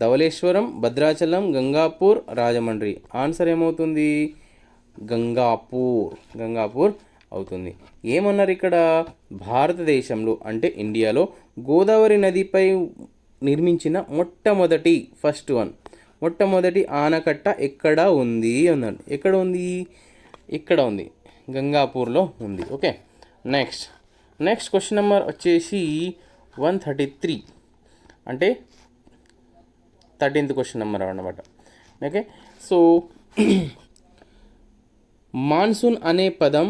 ధవళేశ్వరం, భద్రాచలం, గంగాపూర్, రాజమండ్రి. ఆన్సర్ ఏమవుతుంది? గంగాపూర్ అవుతుంది. ఏమన్నారు ఇక్కడ? భారతదేశంలో అంటే ఇండియాలో గోదావరి నదిపై నిర్మించిన మొట్టమొదటి ఆనకట్ట ఎక్కడ ఉంది అన్నాడు. ఎక్కడ ఉంది? ఇక్కడ ఉంది, గంగాపూర్లో ఉంది. ఓకే. నెక్స్ట్ క్వశ్చన్ నెంబర్ వచ్చేసి 133 అంటే 13th క్వశ్చన్ నెంబర్ అన్నమాట. ఓకే. సో మాన్సూన్ అనే పదం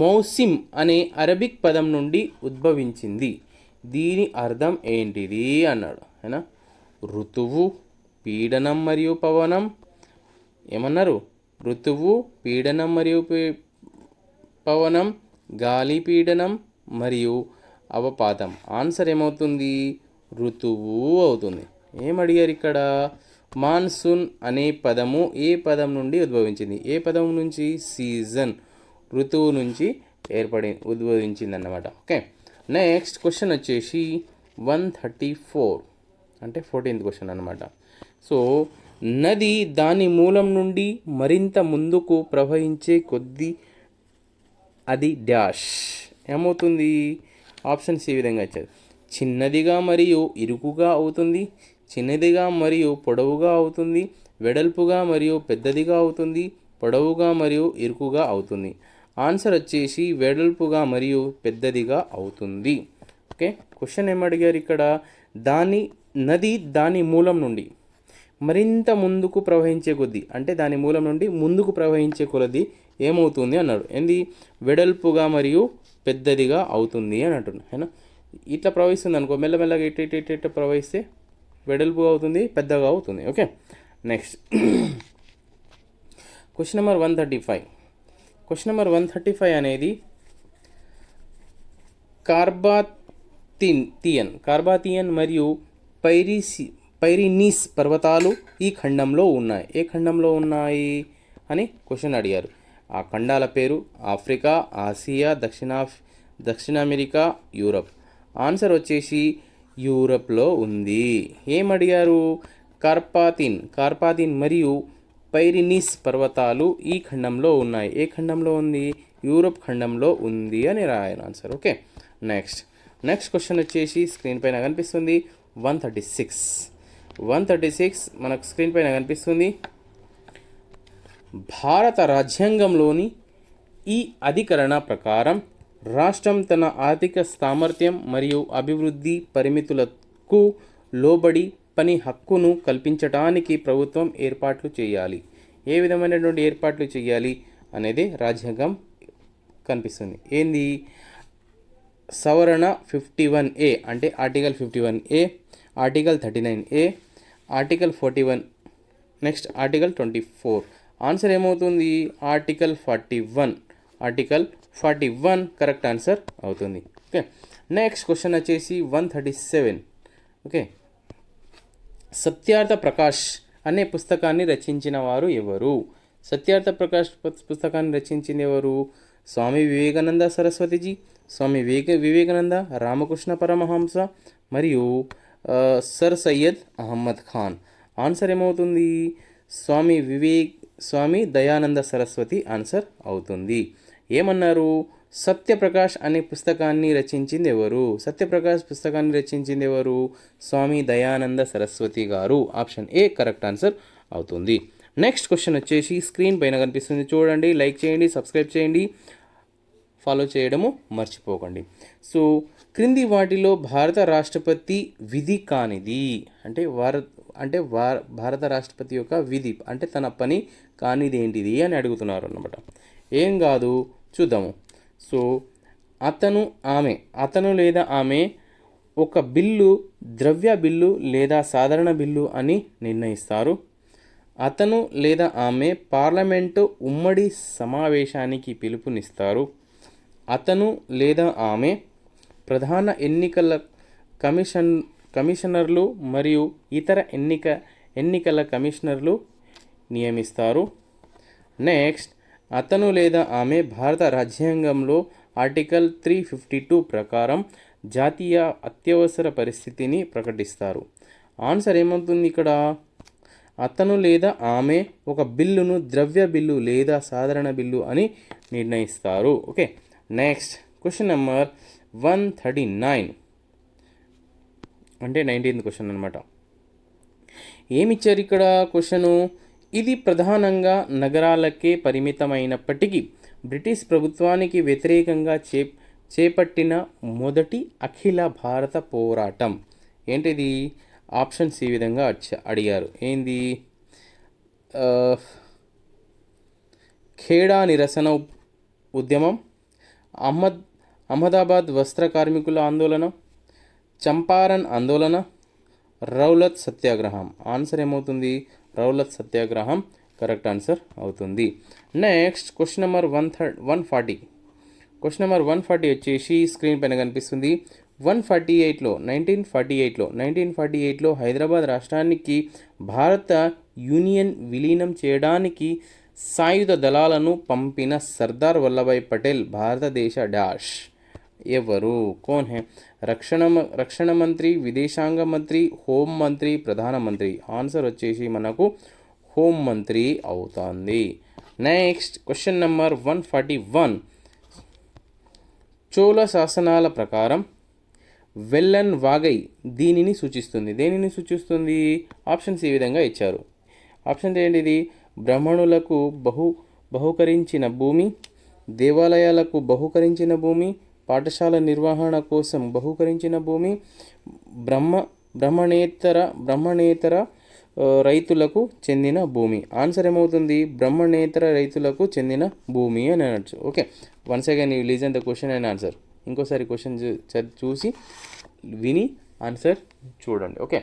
మౌసిమ్ అనే అరబిక్ పదం నుండి ఉద్భవించింది. దీని అర్థం ఏంటిది అన్నాడు. అయినా ఋతువు, పీడనం మరియు పవనం. ఏమన్నారు? ఋతువు, పీడనం మరియు పవనం, గాలి పీడనం మరియు అవపాతం. ఆన్సర్ ఏమవుతుంది? ఋతువు అవుతుంది. ఏమడిగారు ఇక్కడ? మాన్సూన్ అనే పదము ఏ పదం నుండి ఉద్భవించింది? ఏ పదం నుంచి? సీజన్, ఋతువు నుంచి ఉద్భవించింది అన్నమాట. ఓకే. నెక్స్ట్ క్వశ్చన్ వచ్చేసి 134 అంటే 14th క్వశ్చన్ అన్నమాట. సో నది దాని మూలం నుండి మరింత ముందుకు ప్రవహించే కొద్దీ అది డాష్ ఏమవుతుంది? ఆప్షన్స్ ఈ విధంగా ఇచ్చారు. చిన్నదిగా మరియు ఇరుకుగా అవుతుంది, చిన్నదిగా మరియు పొడవుగా అవుతుంది, వెడల్పుగా మరియు పెద్దదిగా అవుతుంది, పొడవుగా మరియు ఇరుకుగా అవుతుంది. ఆన్సర్ వచ్చేసి వెడల్పుగా మరియు పెద్దదిగా అవుతుంది. ఓకే. క్వశ్చన్ ఏమడిగారు ఇక్కడ? నది దాని మూలం నుండి మరింత ముందుకు ప్రవహించే కొద్దీ అంటే దాని మూలం నుండి ముందుకు ప్రవహించే కొలది ఏమవుతుంది అన్నాడు. ఏంది? వెడల్పుగా మరియు పెద్దదిగా అవుతుంది అని అంటున్నాను. అయినా ఇట్లా ప్రవహిస్తుంది అనుకో, మెల్లమెల్లగా ఇటు ప్రవహిస్తే వెడల్పుగా అవుతుంది, పెద్దగా అవుతుంది. ఓకే. నెక్స్ట్ క్వశ్చన్ నెంబర్ 135 అనేది కార్పాథియన్ మరియు పైరినీస్ పర్వతాలు ఈ ఖండంలో ఉన్నాయి. ఏ ఖండంలో ఉన్నాయి అని క్వశ్చన్ అడిగారు. ఆ ఖండాల పేరు ఆఫ్రికా, ఆసియా, దక్షిణ అమెరికా, యూరప్. ఆన్సర్ వచ్చేసి యూరప్లో ఉంది. ఏమడిగారు? కార్పాథిన్ మరియు పైరినీస్ పర్వతాలు ఈ ఖండంలో ఉన్నాయి. ఏ ఖండంలో ఉంది? యూరప్ ఖండంలో ఉంది అని రాయాలి ఆన్సర్. ఓకే. నెక్స్ట్ క్వశ్చన్ వచ్చేసి స్క్రీన్ పైన కనిపిస్తుంది 136 మనకు స్క్రీన్ పైన కనిపిస్తుంది. భారత రాజ్యాంగంలోని ఈ అధికరణ ప్రకారం రాష్ట్రం తన ఆర్థిక సామర్థ్యం మరియు అభివృద్ధి పరిమితులకు లోబడి పని హక్కును కల్పించడానికి ప్రభుత్వం ఏర్పాట్లు చేయాలి. ఏ విధమైనటువంటి ఏర్పాట్లు చేయాలి అనేది రాజ్యాంగం కనిపిస్తుంది. ఏంది? సవరణ 51A అంటే article 51A, article 39A, article 41, next article 24. Answer ఏమవుతుంది? ఆర్టికల్ 41 కరెక్ట్ ఆన్సర్ అవుతుంది. ఓకే. నెక్స్ట్ క్వశ్చన్ వచ్చేసి 137 ఓకే. సత్యార్థ ప్రకాష్ అనే పుస్తకాన్ని రచించిన వారు ఎవరు? సత్యార్థ ప్రకాష్ పుస్తకాన్ని రచించింది ఎవరు? స్వామి వివేకానంద సరస్వతిజీ, స్వామి వివేకానంద, రామకృష్ణ పరమహంస మరియు సర్ సయ్యద్ అహ్మద్ ఖాన్. ఆన్సర్ ఏమవుతుంది? స్వామి దయానంద సరస్వతి ఆన్సర్ అవుతుంది. ఏమన్నారు? సత్యప్రకాష్ అనే పుస్తకాన్ని రచించింది ఎవరు? సత్యప్రకాష్ పుస్తకాన్ని రచించింది ఎవరు? స్వామి దయానంద సరస్వతి గారు. ఆప్షన్ ఏ కరెక్ట్ ఆన్సర్ అవుతుంది. నెక్స్ట్ క్వశ్చన్ వచ్చేసి స్క్రీన్ పైన కనిపిస్తుంది చూడండి. లైక్ చేయండి, సబ్స్క్రైబ్ చేయండి, ఫాలో చేయడము మర్చిపోకండి. సో క్రింది వాటిలో భారత రాష్ట్రపతి విధి కానిది అంటే భారత రాష్ట్రపతి యొక్క విధి అంటే తన పని కానిది ఏంటిది అని అడుగుతున్నారు అన్నమాట. ఏం కాదు చూద్దాము. సో అతను లేదా ఆమె ఒక బిల్లు ద్రవ్య బిల్లు లేదా సాధారణ బిల్లు అని నిర్ణయిస్తారు. అతను లేదా ఆమె పార్లమెంటు ఉమ్మడి సమావేశానికి పిలుపునిస్తారు. అతను లేదా ఆమె ప్రధాన ఎన్నికల కమిషనర్లు మరియు ఇతర ఎన్నికల కమిషనర్లు నియమిస్తారు. నెక్స్ట్, అతను లేదా ఆమె భారత రాజ్యాంగంలో ఆర్టికల్ 352 ప్రకారం జాతీయ అత్యవసర పరిస్థితిని ప్రకటిస్తారు. ఆన్సర్ ఏమవుతుంది ఇక్కడ? అతను లేదా ఆమె ఒక బిల్లును ద్రవ్య బిల్లు లేదా సాధారణ బిల్లు అని నిర్ణయిస్తారు. ఓకే. నెక్స్ట్ క్వశ్చన్ నెంబర్ 139 అంటే 19th క్వశ్చన్ అనమాట. ఏమిచ్చారు ఇక్కడ క్వశ్చను? ఇది ప్రధానంగా నగరాలకే పరిమితమైనప్పటికీ బ్రిటిష్ ప్రభుత్వానికి వ్యతిరేకంగా చేపట్టిన మొదటి అఖిల భారత పోరాటం ఏంటిది? ఆప్షన్స్ ఈ విధంగా అడిగారు. ఏంది? ఖేడా నిరసన ఉద్యమం, అహ్మదాబాద్ వస్త్ర కార్మికుల ఆందోళన, చంపారన్ ఆందోళన, రౌలత్ సత్యాగ్రహం. ఆన్సర్ ఏమవుతుంది? రౌలత్ సత్యాగ్రహం కరెక్ట్ ఆన్సర్ అవుతుంది. Next question number 140. Question number 140 వచ్చేసి స్క్రీన్ పైన కనిపిస్తుంది. 1948లో హైదరాబాద్ రాష్ట్రానికి భారత యూనియన్ విలీనం చేయడానికి సాయుధ దళాలను పంపిన సర్దార్ వల్లభాయ్ పటేల్ భారతదేశ డాష్ ఎవరు? కోన్ హే? రక్షణ మంత్రి, విదేశాంగ మంత్రి, హోం మంత్రి, ప్రధానమంత్రి. ఆన్సర్ వచ్చేసి మనకు హోం మంత్రి అవుతుంది. Next question number 141. చోళ శాసనాల ప్రకారం వెల్లన్ వాగై దేనిని సూచిస్తుంది? ఆప్షన్స్ ఈ విధంగా ఇచ్చారు. ఆప్షన్ ఏంటిది? బ్రాహ్మణులకు బహుకరించిన భూమి, దేవాలయాలకు బహుకరించిన భూమి, పాఠశాల నిర్వహణ కోసం బహుకరించిన భూమి, బ్రహ్మణేతర రైతులకు చెందిన భూమి. ఆన్సర్ ఏమవుతుంది? బ్రహ్మణేతర రైతులకు చెందిన భూమి అని అనొచ్చు. Okay. Once again you listen the question and answer. ఇంకోసారి క్వశ్చన్ చూసి విని ఆన్సర్ చూడండి. ఓకే.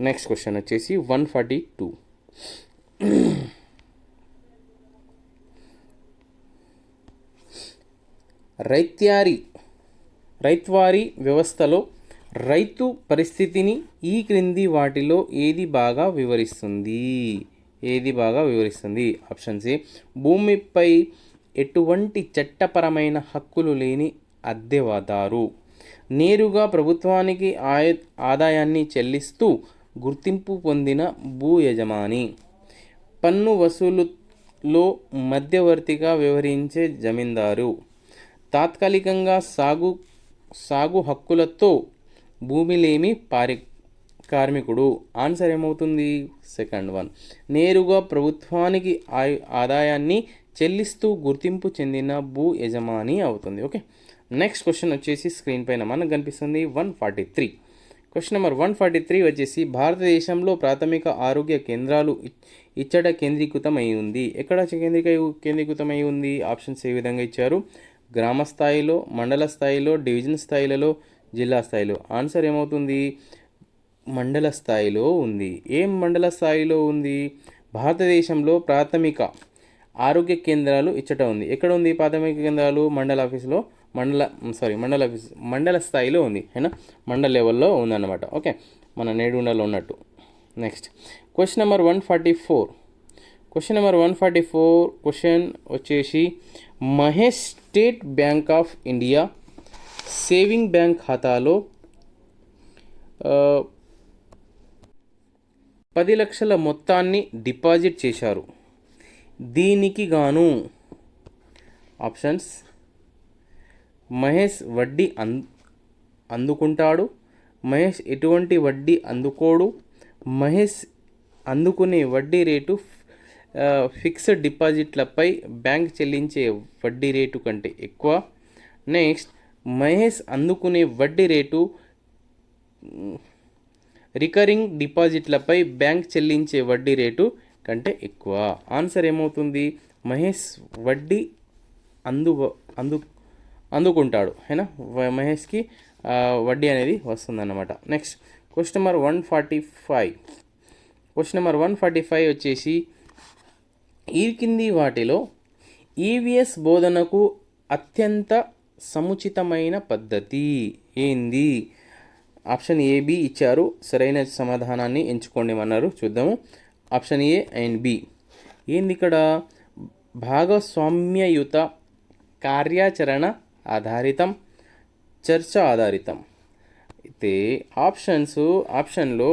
నెక్స్ట్ క్వశ్చన్ వచ్చేసి 142. రైత్వారీ వ్యవస్థలో రైతు పరిస్థితిని ఈ క్రింది వాటిలో ఏది బాగా వివరిస్తుంది? ఆప్షన్స్ ఏ, భూమిపై ఎటువంటి చట్టపరమైన హక్కులు లేని అద్దెదారు, నేరుగా ప్రభుత్వానికి ఆదాయాన్ని చెల్లిస్తూ గుర్తింపు పొందిన భూ యజమాని, పన్ను వసూలులో మధ్యవర్తిగా వ్యవహరించే జమీందారు, తాత్కాలికంగా సాగు హక్కులతో భూమి లేని కార్మికుడు. ఆన్సర్ ఏమవుతుంది? సెకండ్ వన్, నేరుగా ప్రభుత్వానికి ఆదాయాన్ని చెల్లిస్తూ గుర్తింపు చెందిన భూ యజమాని అవుతుంది. ఓకే. నెక్స్ట్ క్వశ్చన్ వచ్చేసి స్క్రీన్ పైన మనకు కనిపిస్తుంది 143. క్వశ్చన్ నెంబర్ 143 వచ్చేసి భారతదేశంలో ప్రాథమిక ఆరోగ్య కేంద్రాలు ఇచ్చట కేంద్రీకృతమై ఉంది. ఎక్కడ కేంద్రీకృతమై ఉంది? ఆప్షన్స్ ఏ విధంగా ఇచ్చారు? గ్రామ స్థాయిలో, మండల స్థాయిలో, డివిజన్ స్థాయిలలో, జిల్లా స్థాయిలో. ఆన్సర్ ఏమవుతుంది? మండల స్థాయిలో ఉంది. ఏం మండల స్థాయిలో ఉంది? భారతదేశంలో ప్రాథమిక ఆరోగ్య కేంద్రాలు ఇచ్చట ఉంది. ఎక్కడ ఉంది ప్రాథమిక కేంద్రాలు? మండల ఆఫీసులో మండల స్థాయిలో ఉంది అయినా మండల లెవెల్లో ఉందన్నమాట. ఓకే, మన నేడుండలో ఉన్నట్టు. Next question number 144. క్వశ్చన్ వచ్చేసి Mahesh state bank of India saving bank ఖాతాలో 10 లక్షల మొత్తాన్ని డిపాజిట్ చేశారు. దీనికి గాను ఆప్షన్స్: మహేష్ వడ్డీ అందుకుంటాడు, మహేష్ ఎటువంటి వడ్డీ అందుకోడు, మహేష్ అందుకునే వడ్డీ రేటు ఫిక్స్డ్ డిపాజిట్లపై బ్యాంక్ చెల్లించే వడ్డీ రేటు కంటే ఎక్కువ, నెక్స్ట్ మహేష్ అందుకునే వడ్డీ రేటు రికరింగ్ డిపాజిట్లపై బ్యాంక్ చెల్లించే వడ్డీ రేటు కంటే ఎక్కువ. ఆన్సర్ ఏమవుతుంది? మహేష్ వడ్డీ అందుకుంటాడు అయినా మహేష్కి వడ్డీ అనేది వస్తుందన్నమాట. నెక్స్ట్ క్వశ్చన్ నెంబర్ 145 వచ్చేసి ఈ కింది వాటిలో ఈవీఎస్ బోధనకు అత్యంత సముచితమైన పద్ధతి ఏంది? ఆప్షన్ ఏ, బి ఇచ్చారు. సరైన సమాధానాన్ని ఎంచుకోండి అన్నారు. చూద్దాము. Option A and B. ఏంది ఇక్కడ? భాగస్వామ్యయుత, కార్యాచరణ ఆధారితం, చర్చ ఆధారితం. అయితే ఆప్షన్లో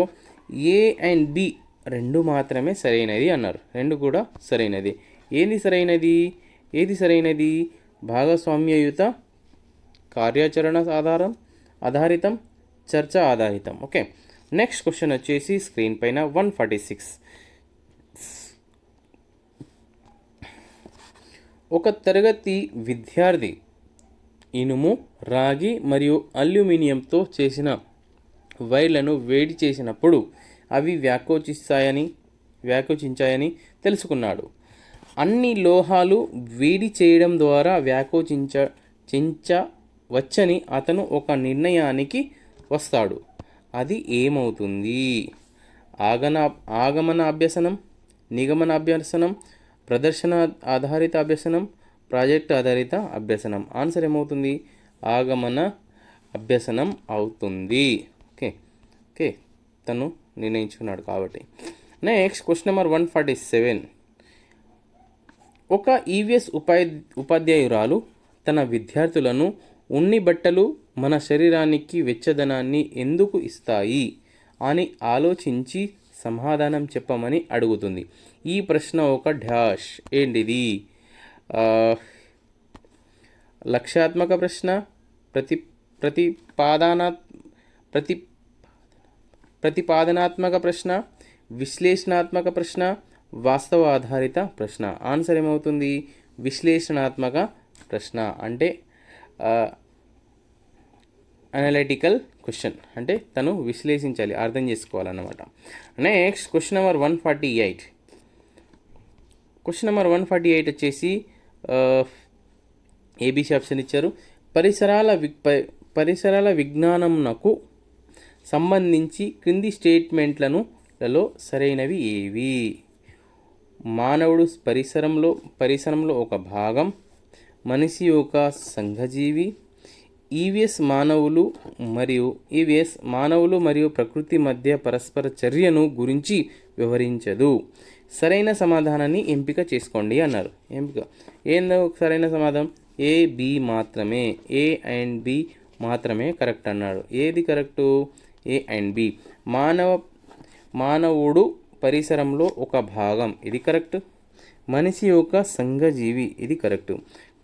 ఏ అండ్ బి రెండు మాత్రమే సరైనది అన్నారు. రెండు కూడా సరైనది. ఏది సరైనది? భాగస్వామ్యయుత, కార్యాచరణ ఆధారితం, చర్చ ఆధారితం. ఓకే, నెక్స్ట్ క్వశ్చన్ వచ్చేసి స్క్రీన్ పైన 146. ఒక తరగతి విద్యార్థి ఇనుము, రాగి మరియు అల్యూమినియంతో చేసిన వైర్లను వేడి చేసినప్పుడు అవి వ్యాకోచించాయని తెలుసుకున్నాడు. అన్ని లోహాలు వేడి చేయడం ద్వారా వ్యాకోచించవచ్చని అతను ఒక నిర్ణయానికి వస్తాడు. అది ఏమవుతుంది? ఆగమన అభ్యసనం, నిగమన అభ్యసనం, ప్రదర్శన ఆధారిత అభ్యసనం, ప్రాజెక్ట్ ఆధారిత అభ్యసనం. ఆన్సర్ ఏమవుతుంది? ఆగమన అభ్యసనం అవుతుంది. ఓకే, తను నిర్ణయించుకున్నాడు కాబట్టి. Next question number 147. ఒక ఈవీఎస్ ఉపాధ్యాయురాలు తన విద్యార్థులను ఉన్ని బట్టలు మన శరీరానికి వెచ్చదనాన్ని ఎందుకు ఇస్తాయి అని ఆలోచించి సమాధానం చెప్పమని అడుగుతుంది. ఈ ప్రశ్న ఒక డాష్ ఏంటిది? లక్ష్యాత్మక ప్రశ్న, ప్రతిపాదనాత్మక ప్రశ్న, విశ్లేషణాత్మక ప్రశ్న, వాస్తవ ఆధారిత ప్రశ్న. ఆన్సర్ ఏమవుతుంది? విశ్లేషణాత్మక ప్రశ్న అంటే అనలిటికల్ క్వశ్చన్, అంటే తను విశ్లేషించాలి, అర్థం చేసుకోవాలన్నమాట. Next question number 148. వచ్చేసి ఏబిసి ఆప్షన్ ఇచ్చారు. పరిసరాల విజ్ఞానంకు సంబంధించి క్రింది స్టేట్మెంట్లలో సరైనవి ఏవి? మానవుడు పరిసరంలో ఒక భాగం, మనిషి ఒక సంఘజీవి, ఈవీఎస్ మానవులు మరియు ప్రకృతి మధ్య పరస్పర చర్యను గురించి వివరించదు. సరైన సమాధానాన్ని ఎంపిక చేసుకోండి అన్నారు. ఏందో సరైన సమాధానం? ఏ, బి మాత్రమే. ఏ అండ్ బి మాత్రమే కరెక్ట్ అన్నాడు. ఏది కరెక్టు? A and B. మానవుడు పరిసరంలో ఒక భాగం, ఇది కరెక్ట్. మనిషి ఒక సంఘజీవి, ఇది కరెక్ట్.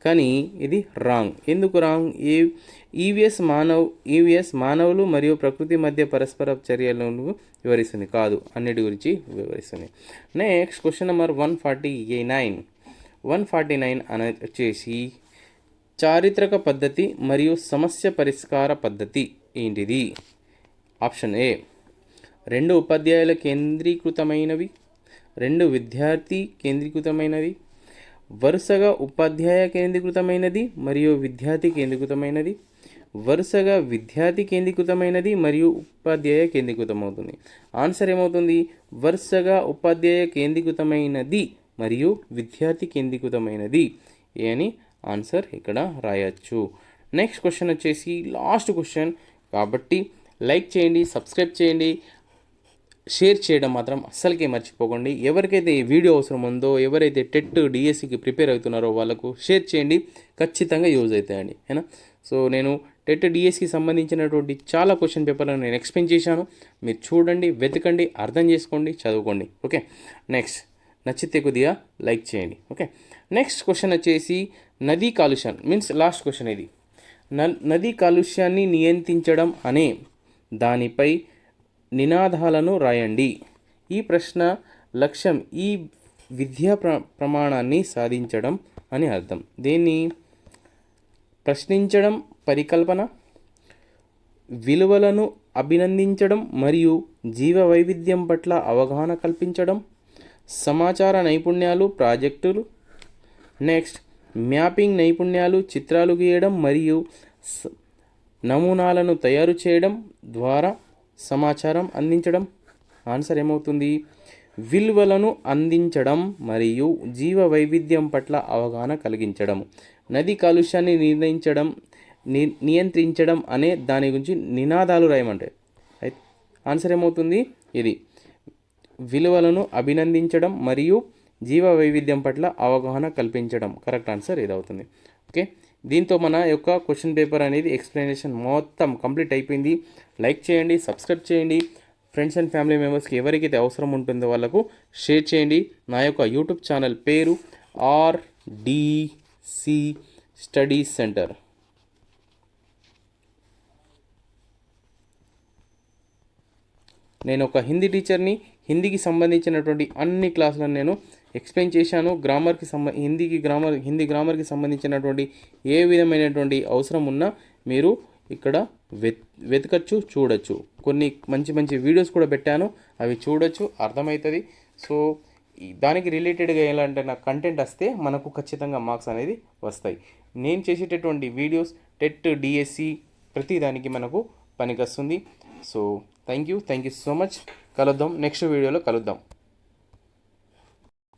కానీ ఇది రాంగ్. ఎందుకు రాంగ్? ఈవీఎస్ మానవులు మరియు ప్రకృతి మధ్య పరస్పర చర్యలను వివరిస్తుంది కాదు, అన్నిటి గురించి వివరిస్తుంది. నెక్స్ట్ క్వశ్చన్ నెంబర్ 149 అనేది వచ్చేసి చారిత్రక పద్ధతి మరియు సమస్య పరిష్కార పద్ధతి ఏంటిది? ఆప్షన్ ఏ 2 ఉపాధ్యాయుల కేంద్రీకృతమైనవి, 2 విద్యార్థి కేంద్రీకృతమైనది, వరుసగా ఉపాధ్యాయ కేంద్రీకృతమైనది మరియు విద్యార్థి కేంద్రీకృతమైనది, వరుసగా విద్యార్థి కేంద్రీకృతమైనది మరియు ఉపాధ్యాయ కేంద్రీకృతమవుతుంది. ఆన్సర్ ఏమవుతుంది? వరుసగా ఉపాధ్యాయ కేంద్రీకృతమైనది మరియు విద్యార్థి కేంద్రీకృతమైనది అని ఆన్సర్ ఇక్కడ రాయొచ్చు. నెక్స్ట్ క్వశ్చన్ వచ్చేసి లాస్ట్ క్వశ్చన్ కాబట్టి లైక్ చేయండి, సబ్స్క్రైబ్ చేయండి, షేర్ చేయడం మాత్రం అస్సలకే మర్చిపోకండి. ఎవరికైతే ఈ వీడియో అవసరం ఉందో, ఎవరైతే టెట్ డిఎస్సికి ప్రిపేర్ అవుతున్నారో వాళ్ళకు షేర్ చేయండి, ఖచ్చితంగా యూజ్ అవుతాయండి. ఏనా? సో నేను టెట్ డిఎస్సికి సంబంధించినటువంటి చాలా క్వశ్చన్ పేపర్లను నేను ఎక్స్ప్లెయిన్ చేశాను. మీరు చూడండి, వెతకండి, అర్థం చేసుకోండి, చదువుకోండి. ఓకే, నెక్స్ట్ నచ్చితే కొద్దిగా లైక్ చేయండి. ఓకే, నెక్స్ట్ క్వశ్చన్ వచ్చేసి నదీ కాలుష్యం మీన్స్ లాస్ట్ క్వశ్చన్ ఇది. నదీ కాలుష్యాన్ని నియంత్రించడం అనే దానిపై నినాదాలను రాయండి. ఈ ప్రశ్న లక్ష్యం ఈ విద్యా ప్రమాణాన్ని సాధించడం అని అర్థం. దీన్ని ప్రశ్నించడం, పరికల్పన, విలువలను అభినందించడం మరియు జీవ వైవిధ్యం పట్ల అవగాహన కల్పించడం, సమాచార నైపుణ్యాలు, ప్రాజెక్టులు, నెక్స్ట్ మ్యాపింగ్ నైపుణ్యాలు, చిత్రాలు గీయడం మరియు నమూనాలను తయారు చేయడం ద్వారా సమాచారం అందించడం. ఆన్సర్ ఏమవుతుంది? విలువలను అందించడం మరియు జీవ వైవిధ్యం పట్ల అవగాహన కలిగించడం. నదీ కాలుష్యాన్ని నియంత్రించడం అనే దాని గురించి నినాదాలు రాయమంటే అయితే ఆన్సర్ ఏమవుతుంది? ఇది విలువలను అభినందించడం మరియు జీవ వైవిధ్యం పట్ల అవగాహన కల్పించడం. కరెక్ట్ ఆన్సర్ ఇది అవుతుంది. ఓకే, దీంతో మన యొక్క క్వశ్చన్ పేపర్ అనేది ఎక్స్ప్లెనేషన్ మొత్తం కంప్లీట్ అయిపోయింది. లైక్ చేయండి, సబ్స్క్రైబ్ చేయండి, ఫ్రెండ్స్ అండ్ ఫ్యామిలీ మెంబర్స్కి ఎవరికైతే అవసరం ఉంటుందో వాళ్ళకు షేర్ చేయండి. నా యొక్క యూట్యూబ్ ఛానల్ పేరు RDC స్టడీ సెంటర్. నేను ఒక హిందీ టీచర్ని. హిందీకి సంబంధించినటువంటి అన్ని క్లాసులను నేను ఎక్స్ప్లెయిన్ చేశాను. హిందీ గ్రామర్కి సంబంధించినటువంటి ఏ విధమైనటువంటి అవసరం ఉన్నా మీరు ఇక్కడ వెతకచ్చు, చూడొచ్చు. కొన్ని మంచి మంచి వీడియోస్ కూడా పెట్టాను, అవి చూడొచ్చు, అర్థమవుతుంది. సో దానికి రిలేటెడ్గా ఎలాంటి నా కంటెంట్ వస్తే మనకు ఖచ్చితంగా మార్క్స్ అనేది వస్తాయి. నేను చేసేటటువంటి వీడియోస్ టెట్ డిఎస్సి ప్రతి దానికి మనకు పనికొస్తుంది. So thank you so much. కలుద్దాం, నెక్స్ట్ వీడియోలో కలుద్దాం.